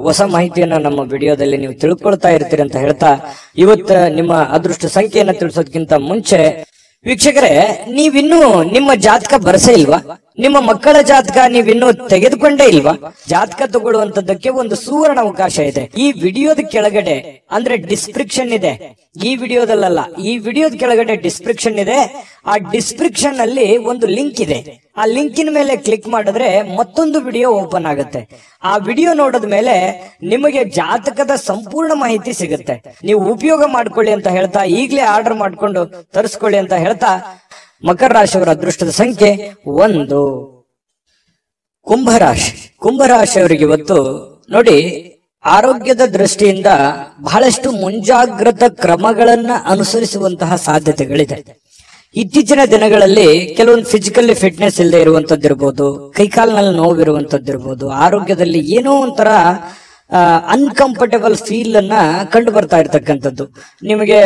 ಹೊಸ ಮಾಹಿತಿಯನ್ನ ನಮ್ಮ ವಿಡಿಯೋದಲ್ಲಿ ನೀವು ತಿಳ್ಕೊಳ್ತಾ ಇರ್ತೀರಿ ಅಂತ ಹೇಳ್ತಾ, ಇವತ್ತು ನಿಮ್ಮ ಅದೃಷ್ಟ ಸಂಖ್ಯೆಯನ್ನ ತಿಳಿಸೋದಕ್ಕಿಂತ ಮುಂಚೆ ವೀಕ್ಷಕರೇ, ನೀವಿನ್ನೂ ನಿಮ್ಮ ಜಾತಕ ಬರಸೇ ಇಲ್ವಾ? ನಿಮ್ಮ ಮಕ್ಕಳ ಜಾತಕ ನೀವಿನ್ನೂ ತೆಗೆದುಕೊಂಡೇ ಇಲ್ವಾ? ಜಾತಕ ತಗೊಳ್ಳುವಂತದ್ದಕ್ಕೆ ಒಂದು ಸುವರ್ಣ ಅವಕಾಶ ಇದೆ. ಈ ವಿಡಿಯೋದ ಕೆಳಗಡೆ ಅಂದ್ರೆ ಡಿಸ್ಕ್ರಿಪ್ಷನ್ ಇದೆ. ಈ ವಿಡಿಯೋದಲ್ಲ, ಈ ವಿಡಿಯೋದ ಕೆಳಗಡೆ ಡಿಸ್ಕ್ರಿಪ್ಷನ್ ಇದೆ. ಆ ಡಿಸ್ಕ್ರಿಪ್ಷನ್ ಅಲ್ಲಿ ಒಂದು ಲಿಂಕ್ ಇದೆ. ಆ ಲಿಂಕಿನ ಮೇಲೆ ಕ್ಲಿಕ್ ಮಾಡಿದ್ರೆ ಮತ್ತೊಂದು ವಿಡಿಯೋ ಓಪನ್ ಆಗುತ್ತೆ. ಆ ವಿಡಿಯೋ ನೋಡಿದ ಮೇಲೆ ನಿಮಗೆ ಜಾತಕದ ಸಂಪೂರ್ಣ ಮಾಹಿತಿ ಸಿಗುತ್ತೆ. ನೀವು ಉಪಯೋಗ ಮಾಡ್ಕೊಳ್ಳಿ ಅಂತ ಹೇಳ್ತಾ, ಈಗಲೇ ಆರ್ಡರ್ ಮಾಡ್ಕೊಂಡು ತರಿಸ್ಕೊಳ್ಳಿ ಅಂತ ಹೇಳ್ತಾ, ಮಕರ ರಾಶಿಯವರ ಅದೃಷ್ಟದ ಸಂಖ್ಯೆ 1. ಕುಂಭರಾಶಿಯವರಿಗೆ ಇವತ್ತು ನೋಡಿ, ಆರೋಗ್ಯದ ದೃಷ್ಟಿಯಿಂದ ಬಹಳಷ್ಟು ಮುಂಜಾಗ್ರತಾ ಕ್ರಮಗಳನ್ನ ಅನುಸರಿಸುವಂತಹ ಸಾಧ್ಯತೆಗಳಿದೆ. ಇತ್ತೀಚಿನ ದಿನಗಳಲ್ಲಿ ಕೆಲವೊಂದು ಫಿಸಿಕಲಿ ಫಿಟ್ನೆಸ್ ಇಲ್ಲದೆ ಇರುವಂತದ್ದಿರ್ಬೋದು, ಕೈಕಾಲಿನಲ್ಲಿ ನೋವಿರುವಂತದ್ದಿರ್ಬೋದು, ಆರೋಗ್ಯದಲ್ಲಿ ಏನೋ ಒಂಥರ ಅನ್ಕಂಫರ್ಟೇಬಲ್ ಫೀಲ್ ಅನ್ನ ಕಂಡು ಬರ್ತಾ ಇರ್ತಕ್ಕಂಥದ್ದು. ನಿಮಗೆ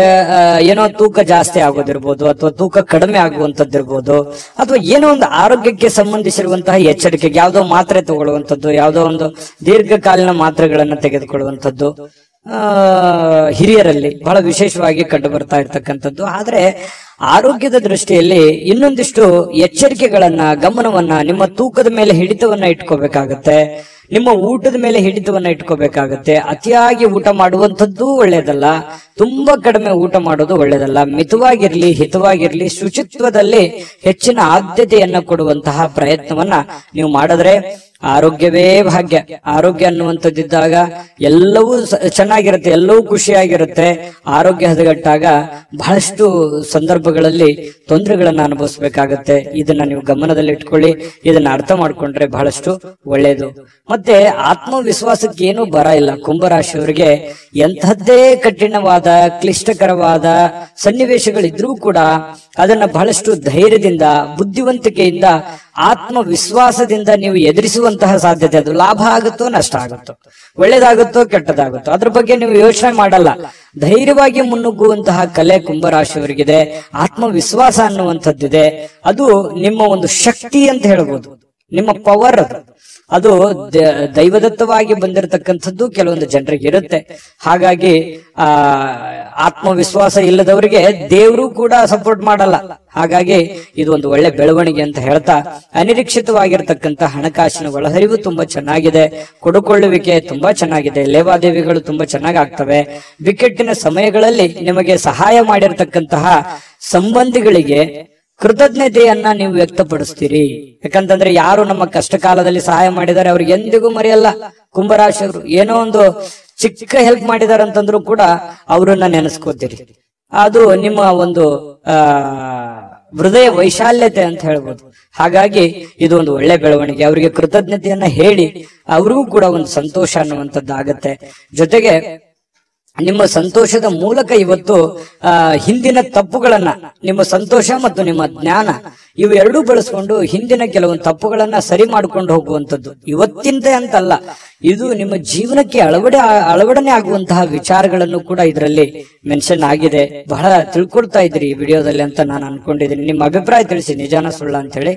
ಏನೋ ತೂಕ ಜಾಸ್ತಿ ಆಗೋದಿರ್ಬೋದು, ಅಥವಾ ತೂಕ ಕಡಿಮೆ ಆಗುವಂತದ್ದಿರ್ಬೋದು, ಅಥವಾ ಏನೋ ಒಂದು ಆರೋಗ್ಯಕ್ಕೆ ಸಂಬಂಧಿಸಿರುವಂತಹ ಎಚ್ಚರಿಕೆಗೆ ಯಾವುದೋ ಮಾತ್ರೆ ತಗೊಳ್ಳುವಂಥದ್ದು, ಯಾವುದೋ ಒಂದು ದೀರ್ಘಕಾಲೀನ ಮಾತ್ರೆಗಳನ್ನ ತೆಗೆದುಕೊಳ್ಳುವಂಥದ್ದು ಹಿರಿಯರಲ್ಲಿ ಬಹಳ ವಿಶೇಷವಾಗಿ ಕಂಡು ಬರ್ತಾ ಇರ್ತಕ್ಕಂಥದ್ದು. ಆದ್ರೆ ಆರೋಗ್ಯದ ದೃಷ್ಟಿಯಲ್ಲಿ ಇನ್ನೊಂದಿಷ್ಟು ಎಚ್ಚರಿಕೆಗಳನ್ನ, ಗಮನವನ್ನ, ನಿಮ್ಮ ತೂಕದ ಮೇಲೆ ಹಿಡಿತವನ್ನ ಇಟ್ಕೋಬೇಕಾಗತ್ತೆ. ನಿಮ್ಮ ಊಟದ ಮೇಲೆ ಹಿಡಿತವನ್ನ ಇಟ್ಕೋಬೇಕಾಗತ್ತೆ. ಅತಿಯಾಗಿ ಊಟ ಮಾಡುವಂಥದ್ದು ಒಳ್ಳೇದಲ್ಲ, ತುಂಬಾ ಕಡಿಮೆ ಊಟ ಮಾಡೋದು ಒಳ್ಳೇದಲ್ಲ. ಮಿತವಾಗಿರ್ಲಿ, ಹಿತವಾಗಿರ್ಲಿ, ಶುಚಿತ್ವದಲ್ಲಿ ಹೆಚ್ಚಿನ ಆದ್ಯತೆಯನ್ನ ಕೊಡುವಂತಹ ಪ್ರಯತ್ನವನ್ನ ನೀವು ಮಾಡಿದ್ರೆ ಆರೋಗ್ಯವೇ ಭಾಗ್ಯ. ಆರೋಗ್ಯ ಅನ್ನುವಂಥದ್ದಿದ್ದಾಗ ಎಲ್ಲವೂ ಚೆನ್ನಾಗಿರುತ್ತೆ, ಎಲ್ಲವೂ ಖುಷಿಯಾಗಿರುತ್ತೆ. ಆರೋಗ್ಯ ಹದಗೆಟ್ಟಾಗ ಬಹಳಷ್ಟು ಸಂದರ್ಭಗಳಲ್ಲಿ ತೊಂದರೆಗಳನ್ನ ಅನುಭವಿಸ್ಬೇಕಾಗತ್ತೆ. ಇದನ್ನ ನೀವು ಗಮನದಲ್ಲಿ ಇಟ್ಕೊಳ್ಳಿ. ಇದನ್ನ ಅರ್ಥ ಮಾಡ್ಕೊಂಡ್ರೆ ಬಹಳಷ್ಟು ಒಳ್ಳೇದು. ಮತ್ತೆ ಆತ್ಮವಿಶ್ವಾಸಕ್ಕೆ ಏನೂ ಬರ ಇಲ್ಲ. ಕುಂಭರಾಶಿಯವರಿಗೆ ಎಂಥದ್ದೇ ಕಠಿಣವಾದ, ಕ್ಲಿಷ್ಟಕರವಾದ ಸನ್ನಿವೇಶಗಳಿದ್ರೂ ಕೂಡ ಅದನ್ನ ಬಹಳಷ್ಟು ಧೈರ್ಯದಿಂದ, ಬುದ್ಧಿವಂತಿಕೆಯಿಂದ, ಆತ್ಮವಿಶ್ವಾಸದಿಂದ ನೀವು ಎದುರಿಸುವಂತಹ ಸಾಧ್ಯತೆ. ಅದು ಲಾಭ ಆಗುತ್ತೋ ನಷ್ಟ ಆಗುತ್ತೋ, ಒಳ್ಳೇದಾಗುತ್ತೋ ಕೆಟ್ಟದಾಗುತ್ತೋ, ಅದ್ರ ಬಗ್ಗೆ ನೀವು ಯೋಚನೆ ಮಾಡಲ್ಲ. ಧೈರ್ಯವಾಗಿ ಮುನ್ನುಗ್ಗುವಂತಹ ಕಲೆ ಕುಂಭರಾಶಿಯವರಿಗಿದೆ. ಆತ್ಮವಿಶ್ವಾಸ ಅನ್ನುವಂಥದ್ದಿದೆ. ಅದು ನಿಮ್ಮ ಒಂದು ಶಕ್ತಿ ಅಂತ ಹೇಳ್ಬೋದು, ನಿಮ್ಮ ಪವರ್ ಅದು. ಅದು ದೈವದತ್ತವಾಗಿ ಬಂದಿರತಕ್ಕಂಥದ್ದು ಕೆಲವೊಂದು ಜನರಿಗೆ ಇರುತ್ತೆ. ಹಾಗಾಗಿ ಆತ್ಮವಿಶ್ವಾಸ ಇಲ್ಲದವರಿಗೆ ದೇವರು ಕೂಡ ಸಪೋರ್ಟ್ ಮಾಡಲ್ಲ. ಹಾಗಾಗಿ ಇದು ಒಂದು ಒಳ್ಳೆ ಬೆಳವಣಿಗೆ ಅಂತ ಹೇಳ್ತಾ, ಅನಿರೀಕ್ಷಿತವಾಗಿರ್ತಕ್ಕಂಥ ಹಣಕಾಸಿನ ಒಳಹರಿವು ತುಂಬಾ ಚೆನ್ನಾಗಿದೆ, ಕೊಡುಕೊಳ್ಳುವಿಕೆ ತುಂಬಾ ಚೆನ್ನಾಗಿದೆ, ಲೇವಾದೇವಿಗಳು ತುಂಬಾ ಚೆನ್ನಾಗಿ ಆಗ್ತವೆ. ಬಿಕ್ಕಟ್ಟಿನ ಸಮಯಗಳಲ್ಲಿ ನಿಮಗೆ ಸಹಾಯ ಮಾಡಿರ್ತಕ್ಕಂತಹ ಸಂಬಂಧಿಗಳಿಗೆ ಕೃತಜ್ಞತೆಯನ್ನ ನೀವು ವ್ಯಕ್ತಪಡಿಸ್ತೀರಿ. ಯಾಕಂತಂದ್ರೆ ಯಾರು ನಮ್ಮ ಕಷ್ಟ ಕಾಲದಲ್ಲಿ ಸಹಾಯ ಮಾಡಿದ್ದಾರೆ ಅವ್ರಿಗೆ ಎಂದಿಗೂ ಮರೆಯಲ್ಲ. ಕುಂಭರಾಶಿಯವರು ಏನೋ ಒಂದು ಚಿಕ್ಕ ಹೆಲ್ಪ್ ಮಾಡಿದಾರೆ ಅಂತಂದ್ರು ಕೂಡ ಅವರನ್ನ ನೆನೆಸ್ಕೋತೀರಿ. ಅದು ನಿಮ್ಮ ಒಂದು ಹೃದಯ ವೈಶಾಲ್ಯತೆ ಅಂತ ಹೇಳ್ಬೋದು. ಹಾಗಾಗಿ ಇದು ಒಂದು ಒಳ್ಳೆ ಬೆಳವಣಿಗೆ. ಅವರಿಗೆ ಕೃತಜ್ಞತೆಯನ್ನ ಹೇಳಿ ಅವ್ರಿಗೂ ಕೂಡ ಒಂದು ಸಂತೋಷ ಅನ್ನುವಂಥದ್ದಾಗತ್ತೆ. ಜೊತೆಗೆ ನಿಮ್ಮ ಸಂತೋಷದ ಮೂಲಕ ಇವತ್ತು ಹಿಂದಿನ ತಪ್ಪುಗಳನ್ನ, ನಿಮ್ಮ ಸಂತೋಷ ಮತ್ತು ನಿಮ್ಮ ಜ್ಞಾನ ಇವು ಎರಡೂ ಬಳಸ್ಕೊಂಡು ಹಿಂದಿನ ಕೆಲವೊಂದು ತಪ್ಪುಗಳನ್ನ ಸರಿ ಮಾಡ್ಕೊಂಡು ಹೋಗುವಂಥದ್ದು. ಇವತ್ತಿಂತೆ ಅಂತಲ್ಲ, ಇದು ನಿಮ್ಮ ಜೀವನಕ್ಕೆ ಅಳವಡನೆ ಆಗುವಂತಹ ವಿಚಾರಗಳನ್ನು ಕೂಡ ಇದರಲ್ಲಿ ಮೆನ್ಷನ್ ಆಗಿದೆ. ಬಹಳ ತಿಳ್ಕೊಳ್ತಾ ಇದ್ರಿ ಈ ವಿಡಿಯೋದಲ್ಲಿ ಅಂತ ನಾನು ಅನ್ಕೊಂಡಿದ್ದೀನಿ. ನಿಮ್ಮ ಅಭಿಪ್ರಾಯ ತಿಳಿಸಿ, ನಿಜಾನ ಸುಳ್ಳ ಅಂತ ಹೇಳಿ.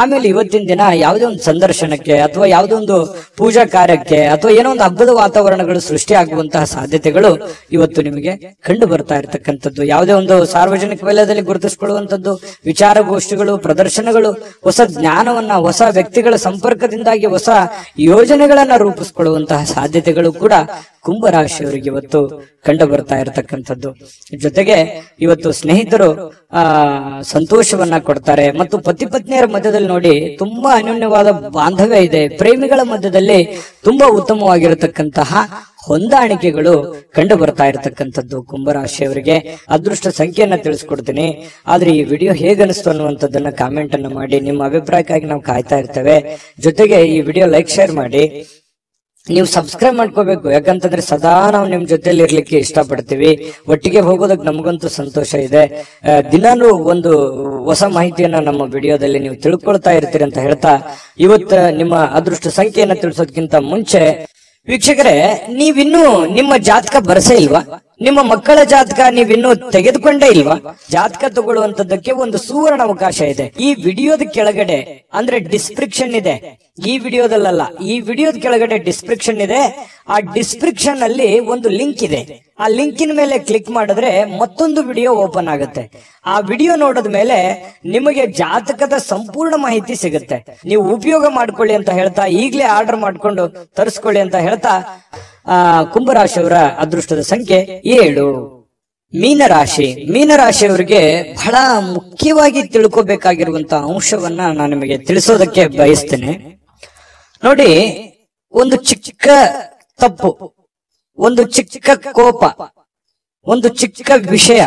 ಆಮೇಲೆ ಇವತ್ತಿನ ದಿನ ಯಾವುದೇ ಒಂದು ಸಂದರ್ಶನಕ್ಕೆ ಅಥವಾ ಯಾವುದೋ ಒಂದು ಪೂಜಾ ಕಾರ್ಯಕ್ಕೆ ಅಥವಾ ಏನೋ ಒಂದು ಹಬ್ಬದ ವಾತಾವರಣಗಳು ಸೃಷ್ಟಿ ಆಗುವಂತಹ ಸಾಧ್ಯತೆಗಳು ಇವತ್ತು ನಿಮಗೆ ಕಂಡು ಬರ್ತಾ ಇರತಕ್ಕಂಥದ್ದು. ಯಾವುದೇ ಒಂದು ಸಾರ್ವಜನಿಕ ವಲಯದಲ್ಲಿ ಗುರುತಿಸಿಕೊಳ್ಳುವಂಥದ್ದು, ವಿಚಾರಗೋಷ್ಠಿಗಳು, ಪ್ರದರ್ಶನಗಳು, ಹೊಸ ಜ್ಞಾನವನ್ನ, ಹೊಸ ವ್ಯಕ್ತಿಗಳ ಸಂಪರ್ಕದಿಂದಾಗಿ ಹೊಸ ಯೋಜನೆಗಳನ್ನ ರೂಪಿಸಿಕೊಳ್ಳುವಂತಹ ಸಾಧ್ಯತೆಗಳು ಕೂಡ ಕುಂಭರಾಶಿಯವರಿಗೆ ಇವತ್ತು ಕಂಡು ಬರ್ತಾ ಇರತಕ್ಕಂಥದ್ದು. ಜೊತೆಗೆ ಇವತ್ತು ಸ್ನೇಹಿತರು ಸಂತೋಷವನ್ನ ಕೊಡ್ತಾರೆ ಮತ್ತು ಪತಿ ಪತ್ನಿಯರ ಮಧ್ಯದಲ್ಲಿ ನೋಡಿ ತುಂಬಾ ಅನ್ಯೋನ್ಯವಾದ ಬಾಂಧವ್ಯ ಇದೆ. ಪ್ರೇಮಿಗಳ ಮಧ್ಯದಲ್ಲಿ ತುಂಬಾ ಉತ್ತಮವಾಗಿರತಕ್ಕಂತಹ ಹೊಂದಾಣಿಕೆಗಳು ಕಂಡು ಬರ್ತಾ ಇರತಕ್ಕಂಥದ್ದು ಕುಂಭರಾಶಿಯವರಿಗೆ. ಅದೃಷ್ಟ ಸಂಖ್ಯೆಯನ್ನ ತಿಳಿಸ್ಕೊಡ್ತೀನಿ. ಆದ್ರೆ ಈ ವಿಡಿಯೋ ಹೇಗನಿಸ್ತು ಅನ್ನುವಂಥದ್ದನ್ನ ಕಾಮೆಂಟ್ ಅನ್ನು ಮಾಡಿ. ನಿಮ್ಮ ಅಭಿಪ್ರಾಯಕ್ಕಾಗಿ ನಾವು ಕಾಯ್ತಾ ಇರ್ತೇವೆ. ಜೊತೆಗೆ ಈ ವಿಡಿಯೋ ಲೈಕ್, ಶೇರ್ ಮಾಡಿ. ನೀವು ಸಬ್ಸ್ಕ್ರೈಬ್ ಮಾಡ್ಕೋಬೇಕು. ಯಾಕಂತಂದ್ರೆ ಸದಾ ನಾವು ನಿಮ್ ಜೊತೆಲಿ ಇರ್ಲಿಕ್ಕೆ ಇಷ್ಟಪಡ್ತೀವಿ. ಒಟ್ಟಿಗೆ ಹೋಗೋದಕ್ಕೆ ನಮಗಂತೂ ಸಂತೋಷ ಇದೆ. ದಿನಾನು ಒಂದು ಹೊಸ ಮಾಹಿತಿಯನ್ನ ನಮ್ಮ ವಿಡಿಯೋದಲ್ಲಿ ನೀವು ತಿಳ್ಕೊಳ್ತಾ ಇರ್ತೀರಿ ಅಂತ ಹೇಳ್ತಾ, ಇವತ್ತು ನಿಮ್ಮ ಅದೃಷ್ಟ ಸಂಖ್ಯೆಯನ್ನ ತಿಳಿಸೋದಕ್ಕಿಂತ ಮುಂಚೆ ವೀಕ್ಷಕರೇ, ನೀವಿನ್ನೂ ನಿಮ್ಮ ಜಾತಕ ಬರಸೇ ಇಲ್ವಾ? ನಿಮ್ಮ ಮಕ್ಕಳ ಜಾತಕ ನೀವಿನ್ನೂ ತೆಗೆದುಕೊಂಡೇ ಇಲ್ವಾ? ಜಾತಕ ತಗೊಳ್ಳುವಂತದ್ದಕ್ಕೆ ಒಂದು ಸುವರ್ಣ ಅವಕಾಶ ಇದೆ. ಈ ವಿಡಿಯೋದ ಕೆಳಗಡೆ ಅಂದ್ರೆ ಡಿಸ್ಕ್ರಿಪ್ಷನ್ ಇದೆ. ಈ ವಿಡಿಯೋದಲ್ಲ, ಈ ವಿಡಿಯೋದ ಕೆಳಗಡೆ ಡಿಸ್ಕ್ರಿಪ್ಷನ್ ಇದೆ. ಆ ಡಿಸ್ಕ್ರಿಪ್ಷನ್ ಅಲ್ಲಿ ಒಂದು ಲಿಂಕ್ ಇದೆ. ಆ ಲಿಂಕಿನ ಮೇಲೆ ಕ್ಲಿಕ್ ಮಾಡಿದ್ರೆ ಮತ್ತೊಂದು ವಿಡಿಯೋ ಓಪನ್ ಆಗುತ್ತೆ. ಆ ವಿಡಿಯೋ ನೋಡಿದ ಮೇಲೆ ನಿಮಗೆ ಜಾತಕದ ಸಂಪೂರ್ಣ ಮಾಹಿತಿ ಸಿಗುತ್ತೆ. ನೀವು ಉಪಯೋಗ ಮಾಡ್ಕೊಳ್ಳಿ ಅಂತ ಹೇಳ್ತಾ, ಈಗಲೇ ಆರ್ಡರ್ ಮಾಡ್ಕೊಂಡು ತರಿಸ್ಕೊಳ್ಳಿ ಅಂತ ಹೇಳ್ತಾ, ಕುಂಭರಾಶಿಯವರ ಅದೃಷ್ಟದ ಸಂಖ್ಯೆ 7. ಮೀನರಾಶಿ. ಮೀನರಾಶಿಯವರಿಗೆ ಬಹಳ ಮುಖ್ಯವಾಗಿ ತಿಳ್ಕೋಬೇಕಾಗಿರುವಂತಹ ಅಂಶವನ್ನ ನಾನು ನಿಮಗೆ ತಿಳಿಸೋದಕ್ಕೆ ಬಯಸ್ತೇನೆ. ನೋಡಿ, ಒಂದು ಚಿಕ್ಕ ತಪ್ಪು, ಒಂದು ಚಿಕ್ಕ ಕೋಪ, ಒಂದು ಚಿಕ್ಕ ವಿಷಯ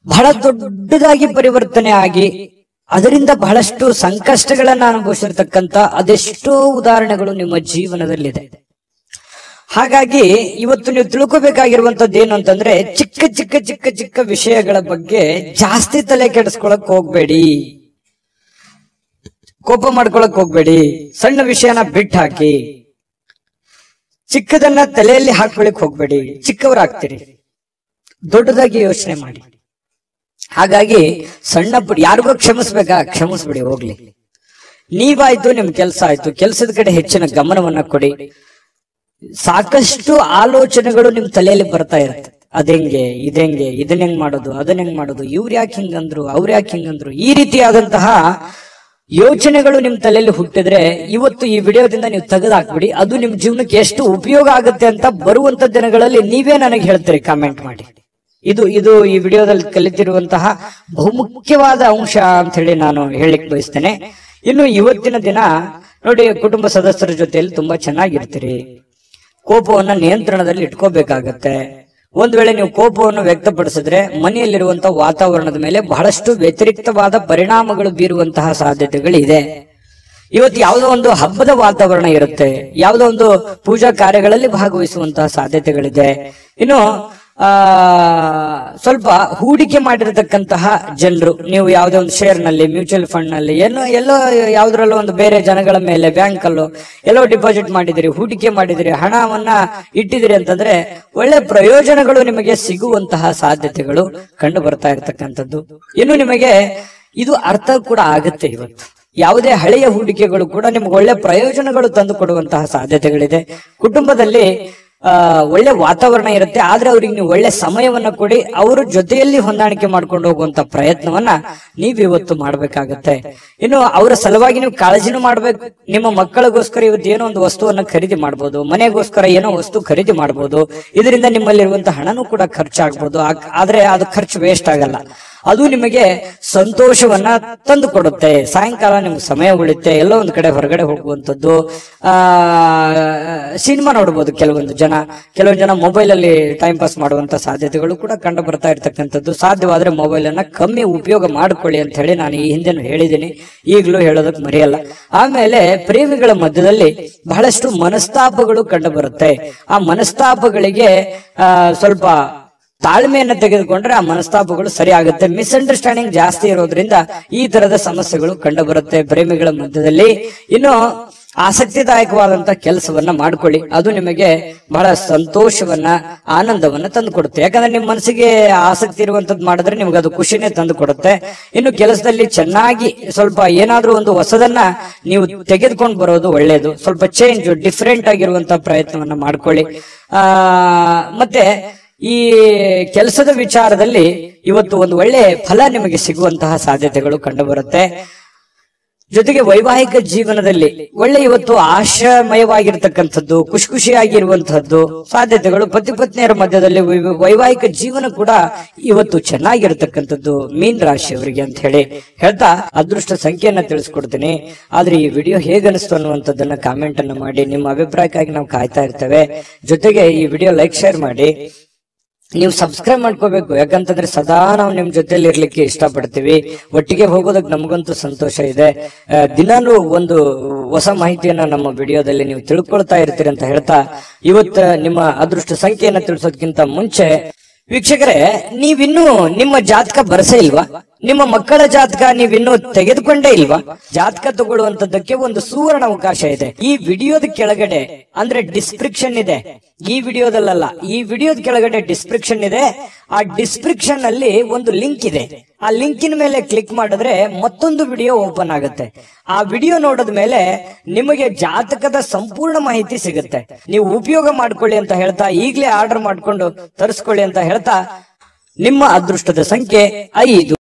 ಬಹಳ ದೊಡ್ಡದಾಗಿ ಪರಿವರ್ತನೆ ಆಗಿ ಅದರಿಂದ ಬಹಳಷ್ಟು ಸಂಕಷ್ಟಗಳನ್ನ ಅನುಭವಿಸಿರ್ತಕ್ಕಂಥ ಅದೆಷ್ಟೋ ಉದಾಹರಣೆಗಳು ನಿಮ್ಮ ಜೀವನದಲ್ಲಿದೆ. ಹಾಗಾಗಿ ಇವತ್ತು ನೀವು ತಿಳ್ಕೋಬೇಕಾಗಿರುವಂತದ್ದು ಏನು ಅಂತಂದ್ರೆ, ಚಿಕ್ಕ ಚಿಕ್ಕ ಚಿಕ್ಕ ಚಿಕ್ಕ ವಿಷಯಗಳ ಬಗ್ಗೆ ಜಾಸ್ತಿ ತಲೆ ಕೆಡಿಸ್ಕೊಳಕ್ ಹೋಗ್ಬೇಡಿ, ಕೋಪ ಮಾಡ್ಕೊಳಕ್ ಹೋಗ್ಬೇಡಿ. ಸಣ್ಣ ವಿಷಯನ ಬಿಟ್ಟು ಹಾಕಿ, ಚಿಕ್ಕದನ್ನ ತಲೆಯಲ್ಲಿ ಹಾಕೊಳ್ಳಿಕ್ ಹೋಗ್ಬೇಡಿ. ಚಿಕ್ಕವರಾಗ್ತೀರಿ, ದೊಡ್ಡದಾಗಿ ಯೋಚನೆ ಮಾಡಿ. ಹಾಗಾಗಿ ಸಣ್ಣ ಪುಟ್ಟ ಯಾರಿಗೋ ಕ್ಷಮಿಸ್ಬೇಕಾ, ಕ್ಷಮಿಸ್ಬಿಡಿ, ಹೋಗ್ಲಿ. ನೀವಾಯ್ತು, ನಿಮ್ ಕೆಲಸ ಆಯ್ತು, ಕೆಲಸದ ಕಡೆ ಹೆಚ್ಚಿನ ಗಮನವನ್ನ ಕೊಡಿ. ಸಾಕಷ್ಟು ಆಲೋಚನೆಗಳು ನಿಮ್ ತಲೆಯಲ್ಲಿ ಬರ್ತಾ ಇರುತ್ತೆ. ಅതെಂಗೆ, ಇದೆಂಗೆ, ಇದನ್ನ ಹೆಂಗ್ ಮಾಡೋದು, ಅದನ್ನ ಹೆಂಗ್ ಮಾಡೋದು, ಇವ್ರು ಯಾಕೆ ಹಿಂಗಂದ್ರು, ಅವ್ರು ಯಾಕೆ ಹಿಂಗಂದ್ರು, ಈ ರೀತಿಯಾದಂತಹ ಯೋಚನೆಗಳು ನಿಮ್ ತಲೆಯಲ್ಲಿ ಹುಟ್ಟಿದ್ರೆ ಇವತ್ತು ಈ ವಿಡಿಯೋದಿಂದ ನೀವು ತೆಗೆದಾಕ್ಬಿಡಿ. ಅದು ನಿಮ್ ಜೀವನಕ್ಕೆ ಎಷ್ಟು ಉಪಯೋಗ ಆಗುತ್ತೆ ಅಂತ ಬರುವಂತ ದಿನಗಳಲ್ಲಿ ನೀವೇ ನನಗೆ ಹೇಳ್ತೀರಿ, ಕಾಮೆಂಟ್ ಮಾಡಿ. ಇದು ಈ ವಿಡಿಯೋದಲ್ಲಿ ಕಲಿತಿರುವಂತಹ ಬಹುಮುಖ್ಯವಾದ ಅಂಶ ಅಂತ ಹೇಳಿ ನಾನು ಹೇಳಲಿಕ್ಕೆ ಬಯಸ್ತೇನೆ. ಇನ್ನು ಇವತ್ತಿನ ದಿನ ನೋಡಿ, ಕುಟುಂಬ ಸದಸ್ಯರ ಜೊತೆಯಲ್ಲಿ ತುಂಬಾ ಚೆನ್ನಾಗಿರ್ತೀರಿ. ಕೋಪವನ್ನ ನಿಯಂತ್ರಣದಲ್ಲಿ ಇಟ್ಕೋಬೇಕಾಗತ್ತೆ. ಒಂದ್ ವೇಳೆ ನೀವು ಕೋಪವನ್ನು ವ್ಯಕ್ತಪಡಿಸಿದ್ರೆ ಮನೆಯಲ್ಲಿರುವಂತಹ ವಾತಾವರಣದ ಮೇಲೆ ಬಹಳಷ್ಟು ವ್ಯತಿರಿಕ್ತವಾದ ಪರಿಣಾಮಗಳು ಬೀರುವಂತಹ ಸಾಧ್ಯತೆಗಳಿದೆ. ಇವತ್ತು ಯಾವುದೋ ಒಂದು ಹಬ್ಬದ ವಾತಾವರಣ ಇರುತ್ತೆ, ಯಾವುದೋ ಒಂದು ಪೂಜಾ ಕಾರ್ಯಗಳಲ್ಲಿ ಭಾಗವಹಿಸುವಂತಹ ಸಾಧ್ಯತೆಗಳಿದೆ. ಇನ್ನು ಸ್ವಲ್ಪ ಹೂಡಿಕೆ ಮಾಡಿರತಕ್ಕಂತಹ ಜನರು, ನೀವು ಯಾವುದೇ ಒಂದು ಶೇರ್ ನಲ್ಲಿ, ಮ್ಯೂಚುವಲ್ ಫಂಡ್ ನಲ್ಲಿ, ಎಲ್ಲೋ ಯಾವ್ದ್ರಲ್ಲೋ ಒಂದು ಬೇರೆ ಜನಗಳ ಮೇಲೆ, ಬ್ಯಾಂಕ್ ಅಲ್ಲೋ ಎಲ್ಲೋ ಡಿಪಾಸಿಟ್ ಮಾಡಿದಿರಿ, ಹೂಡಿಕೆ ಮಾಡಿದಿರಿ, ಹಣವನ್ನ ಇಟ್ಟಿದಿರಿ ಅಂತಂದ್ರೆ ಒಳ್ಳೆ ಪ್ರಯೋಜನಗಳು ನಿಮಗೆ ಸಿಗುವಂತಹ ಸಾಧ್ಯತೆಗಳು ಕಂಡು ಬರ್ತಾ ಇರತಕ್ಕಂಥದ್ದು. ಇನ್ನು ನಿಮಗೆ ಇದು ಅರ್ಥ ಕೂಡ ಆಗುತ್ತೆ. ಇವತ್ತು ಯಾವುದೇ ಹಳೆಯ ಹೂಡಿಕೆಗಳು ಕೂಡ ನಿಮ್ಗೆ ಒಳ್ಳೆ ಪ್ರಯೋಜನಗಳು ತಂದು ಕೊಡುವಂತಹ ಸಾಧ್ಯತೆಗಳಿದೆ. ಕುಟುಂಬದಲ್ಲಿ ಒಳ್ಳೆ ವಾತಾವರಣ ಇರುತ್ತೆ, ಆದ್ರೆ ಅವ್ರಿಗೆ ನೀವು ಒಳ್ಳೆ ಸಮಯವನ್ನ ಕೊಡಿ, ಅವ್ರ ಜೊತೆಯಲ್ಲಿ ಹೊಂದಾಣಿಕೆ ಮಾಡ್ಕೊಂಡು ಹೋಗುವಂತ ಪ್ರಯತ್ನವನ್ನ ನೀವಿವತ್ತು ಮಾಡ್ಬೇಕಾಗತ್ತೆ. ಇನ್ನು ಅವರ ಸಲುವಾಗಿ ನೀವು ಕಾಳಜಿನೂ ಮಾಡ್ಬೇಕು. ನಿಮ್ಮ ಮಕ್ಕಳಿಗೋಸ್ಕರ ಇವತ್ತು ಏನೋ ಒಂದು ವಸ್ತುವನ್ನ ಖರೀದಿ ಮಾಡ್ಬೋದು, ಮನೆಗೋಸ್ಕರ ಏನೋ ವಸ್ತು ಖರೀದಿ ಮಾಡ್ಬೋದು. ಇದರಿಂದ ನಿಮ್ಮಲ್ಲಿರುವಂತಹ ಹಣನೂ ಕೂಡ ಖರ್ಚಾಗ್ಬೋದು. ಆದ್ರೆ ಅದು ಖರ್ಚು ವೇಸ್ಟ್ ಆಗಲ್ಲ, ಅದು ನಿಮಗೆ ಸಂತೋಷವನ್ನ ತಂದು ಕೊಡುತ್ತೆ. ಸಾಯಂಕಾಲ ನಿಮ್ಗೆ ಸಮಯ ಉಳಿತೆ, ಎಲ್ಲೋ ಒಂದ್ ಕಡೆ ಹೊರಗಡೆ ಹೋಗುವಂಥದ್ದು, ಸಿನಿಮಾ ನೋಡ್ಬೋದು. ಕೆಲವೊಂದು ಜನ ಮೊಬೈಲ್ ಅಲ್ಲಿ ಟೈಮ್ ಪಾಸ್ ಮಾಡುವಂತ ಸಾಧ್ಯತೆಗಳು ಕೂಡ ಕಂಡು ಬರ್ತಾ ಇರ್ತಕ್ಕಂಥದ್ದು. ಸಾಧ್ಯವಾದ್ರೆ ಮೊಬೈಲ್ ಅನ್ನ ಕಮ್ಮಿ ಉಪಯೋಗ ಮಾಡ್ಕೊಳ್ಳಿ ಅಂತ ಹೇಳಿ ನಾನು ಈ ಹಿಂದೆನೂ ಹೇಳಿದ್ದೀನಿ, ಈಗಲೂ ಹೇಳೋದಕ್ಕೆ ಮರೆಯಲ್ಲ. ಆಮೇಲೆ ಪ್ರೇಮಿಗಳ ಮಧ್ಯದಲ್ಲಿ ಬಹಳಷ್ಟು ಮನಸ್ತಾಪಗಳು ಕಂಡು ಬರುತ್ತೆ. ಆ ಮನಸ್ತಾಪಗಳಿಗೆ ಸ್ವಲ್ಪ ತಾಳ್ಮೆಯನ್ನ ತೆಗೆದುಕೊಂಡ್ರೆ ಆ ಮನಸ್ತಾಪಗಳು ಸರಿ ಆಗುತ್ತೆ. ಮಿಸ್ಅಂಡರ್ಸ್ಟ್ಯಾಂಡಿಂಗ್ ಜಾಸ್ತಿ ಇರೋದ್ರಿಂದ ಈ ತರದ ಸಮಸ್ಯೆಗಳು ಕಂಡು ಬರುತ್ತೆ ಪ್ರೇಮಿಗಳ ಮಧ್ಯದಲ್ಲಿ. ಇನ್ನು ಆಸಕ್ತಿದಾಯಕವಾದಂತಹ ಕೆಲಸವನ್ನ ಮಾಡ್ಕೊಳ್ಳಿ, ಅದು ನಿಮಗೆ ಬಹಳ ಸಂತೋಷವನ್ನ ಆನಂದವನ್ನ ತಂದು ಕೊಡುತ್ತೆ. ಯಾಕಂದ್ರೆ ನಿಮ್ಮ ಮನಸ್ಸಿಗೆ ಆಸಕ್ತಿ ಇರುವಂತದ್ದು ಮಾಡಿದ್ರೆ ನಿಮ್ಗೆ ಅದು ಖುಷಿನೇ ತಂದು ಕೊಡುತ್ತೆ. ಇನ್ನು ಕೆಲಸದಲ್ಲಿ ಚೆನ್ನಾಗಿ ಸ್ವಲ್ಪ ಏನಾದ್ರೂ ಒಂದು ಹೊಸದನ್ನ ನೀವು ತೆಗೆದುಕೊಂಡು ಬರೋದು ಒಳ್ಳೇದು. ಸ್ವಲ್ಪ ಚೇಂಜ್, ಡಿಫ್ರೆಂಟ್ ಆಗಿರುವಂತಹ ಪ್ರಯತ್ನವನ್ನ ಮಾಡ್ಕೊಳ್ಳಿ. ಮತ್ತೆ ಈ ಕೆಲಸದ ವಿಚಾರದಲ್ಲಿ ಇವತ್ತು ಒಂದು ಒಳ್ಳೆ ಫಲ ನಿಮಗೆ ಸಿಗುವಂತಹ ಸಾಧ್ಯತೆಗಳು ಕಂಡು ಬರುತ್ತೆ. ಜೊತೆಗೆ ವೈವಾಹಿಕ ಜೀವನದಲ್ಲಿ ಒಳ್ಳೆ ಇವತ್ತು ಆಶಾಮಯವಾಗಿರ್ತಕ್ಕಂಥದ್ದು, ಖುಷಿಯಾಗಿರುವಂತಹದ್ದು ಸಾಧ್ಯತೆಗಳು. ಪತಿ ಪತ್ನಿಯರ ಮಧ್ಯದಲ್ಲಿ ವೈವಾಹಿಕ ಜೀವನ ಕೂಡ ಇವತ್ತು ಚೆನ್ನಾಗಿರ್ತಕ್ಕಂಥದ್ದು ಮೀನ್ ರಾಶಿಯವರಿಗೆ ಅಂತ ಹೇಳಿ ಹೇಳ್ತಾ ಅದೃಷ್ಟ ಸಂಖ್ಯೆಯನ್ನ ತಿಳಿಸ್ಕೊಡ್ತೀನಿ. ಆದ್ರೆ ಈ ವಿಡಿಯೋ ಹೇಗನಿಸ್ತು ಅನ್ನುವಂಥದ್ದನ್ನ ಕಾಮೆಂಟ್ ಅನ್ನ ಮಾಡಿ. ನಿಮ್ಮ ಅಭಿಪ್ರಾಯಕ್ಕಾಗಿ ನಾವು ಕಾಯ್ತಾ ಇರ್ತೇವೆ. ಜೊತೆಗೆ ಈ ವಿಡಿಯೋ ಲೈಕ್, ಶೇರ್ ಮಾಡಿ. ನೀವು ಸಬ್ಸ್ಕ್ರೈಬ್ ಮಾಡ್ಕೋಬೇಕು, ಯಾಕಂತಂದ್ರೆ ಸದಾ ನಾವು ನಿಮ್ ಜೊತೆಲಿ ಇರ್ಲಿಕ್ಕೆ ಇಷ್ಟಪಡ್ತೀವಿ. ಒಟ್ಟಿಗೆ ಹೋಗೋದಕ್ಕೆ ನಮಗಂತೂ ಸಂತೋಷ ಇದೆ. ದಿನಾನು ಒಂದು ಹೊಸ ಮಾಹಿತಿಯನ್ನ ನಮ್ಮ ವಿಡಿಯೋದಲ್ಲಿ ನೀವು ತಿಳ್ಕೊಳ್ತಾ ಇರ್ತೀರಿ ಅಂತ ಹೇಳ್ತಾ ಇವತ್ತು ನಿಮ್ಮ ಅದೃಷ್ಟ ಸಂಖ್ಯೆಯನ್ನ ತಿಳಿಸೋದಕ್ಕಿಂತ ಮುಂಚೆ ವೀಕ್ಷಕರೇ, ನೀವಿನ್ನೂ ನಿಮ್ಮ ಜಾತಕ ಬರಸೇ ಇಲ್ವಾ? ನಿಮ್ಮ ಮಕ್ಕಳ ಜಾತಕ ನೀವಿನ್ನೂ ತೆಗೆದುಕೊಂಡೇ ಇಲ್ವಾ? ಜಾತಕ ತಗೊಳ್ಳುವಂತದ್ದಕ್ಕೆ ಒಂದು ಸುವರ್ಣ ಅವಕಾಶ ಇದೆ. ಈ ವಿಡಿಯೋದ ಕೆಳಗಡೆ ಅಂದ್ರೆ ಡಿಸ್ಕ್ರಿಪ್ಷನ್ ಇದೆ, ಈ ವಿಡಿಯೋದಲ್ಲ, ಈ ವಿಡಿಯೋದ ಕೆಳಗಡೆ ಡಿಸ್ಕ್ರಿಪ್ಷನ್ ಇದೆ. ಆ ಡಿಸ್ಕ್ರಿಪ್ಷನ್ ಅಲ್ಲಿ ಒಂದು ಲಿಂಕ್ ಇದೆ. ಆ ಲಿಂಕಿನ ಮೇಲೆ ಕ್ಲಿಕ್ ಮಾಡಿದ್ರೆ ಮತ್ತೊಂದು ವಿಡಿಯೋ ಓಪನ್ ಆಗುತ್ತೆ. ಆ ವಿಡಿಯೋ ನೋಡಿದ ಮೇಲೆ ನಿಮಗೆ ಜಾತಕದ ಸಂಪೂರ್ಣ ಮಾಹಿತಿ ಸಿಗುತ್ತೆ. ನೀವು ಉಪಯೋಗ ಮಾಡ್ಕೊಳ್ಳಿ ಅಂತ ಹೇಳ್ತಾ, ಈಗಲೇ ಆರ್ಡರ್ ಮಾಡ್ಕೊಂಡು ತರಿಸ್ಕೊಳ್ಳಿ ಅಂತ ಹೇಳ್ತಾ, ನಿಮ್ಮ ಅದೃಷ್ಟದ ಸಂಖ್ಯೆ 5.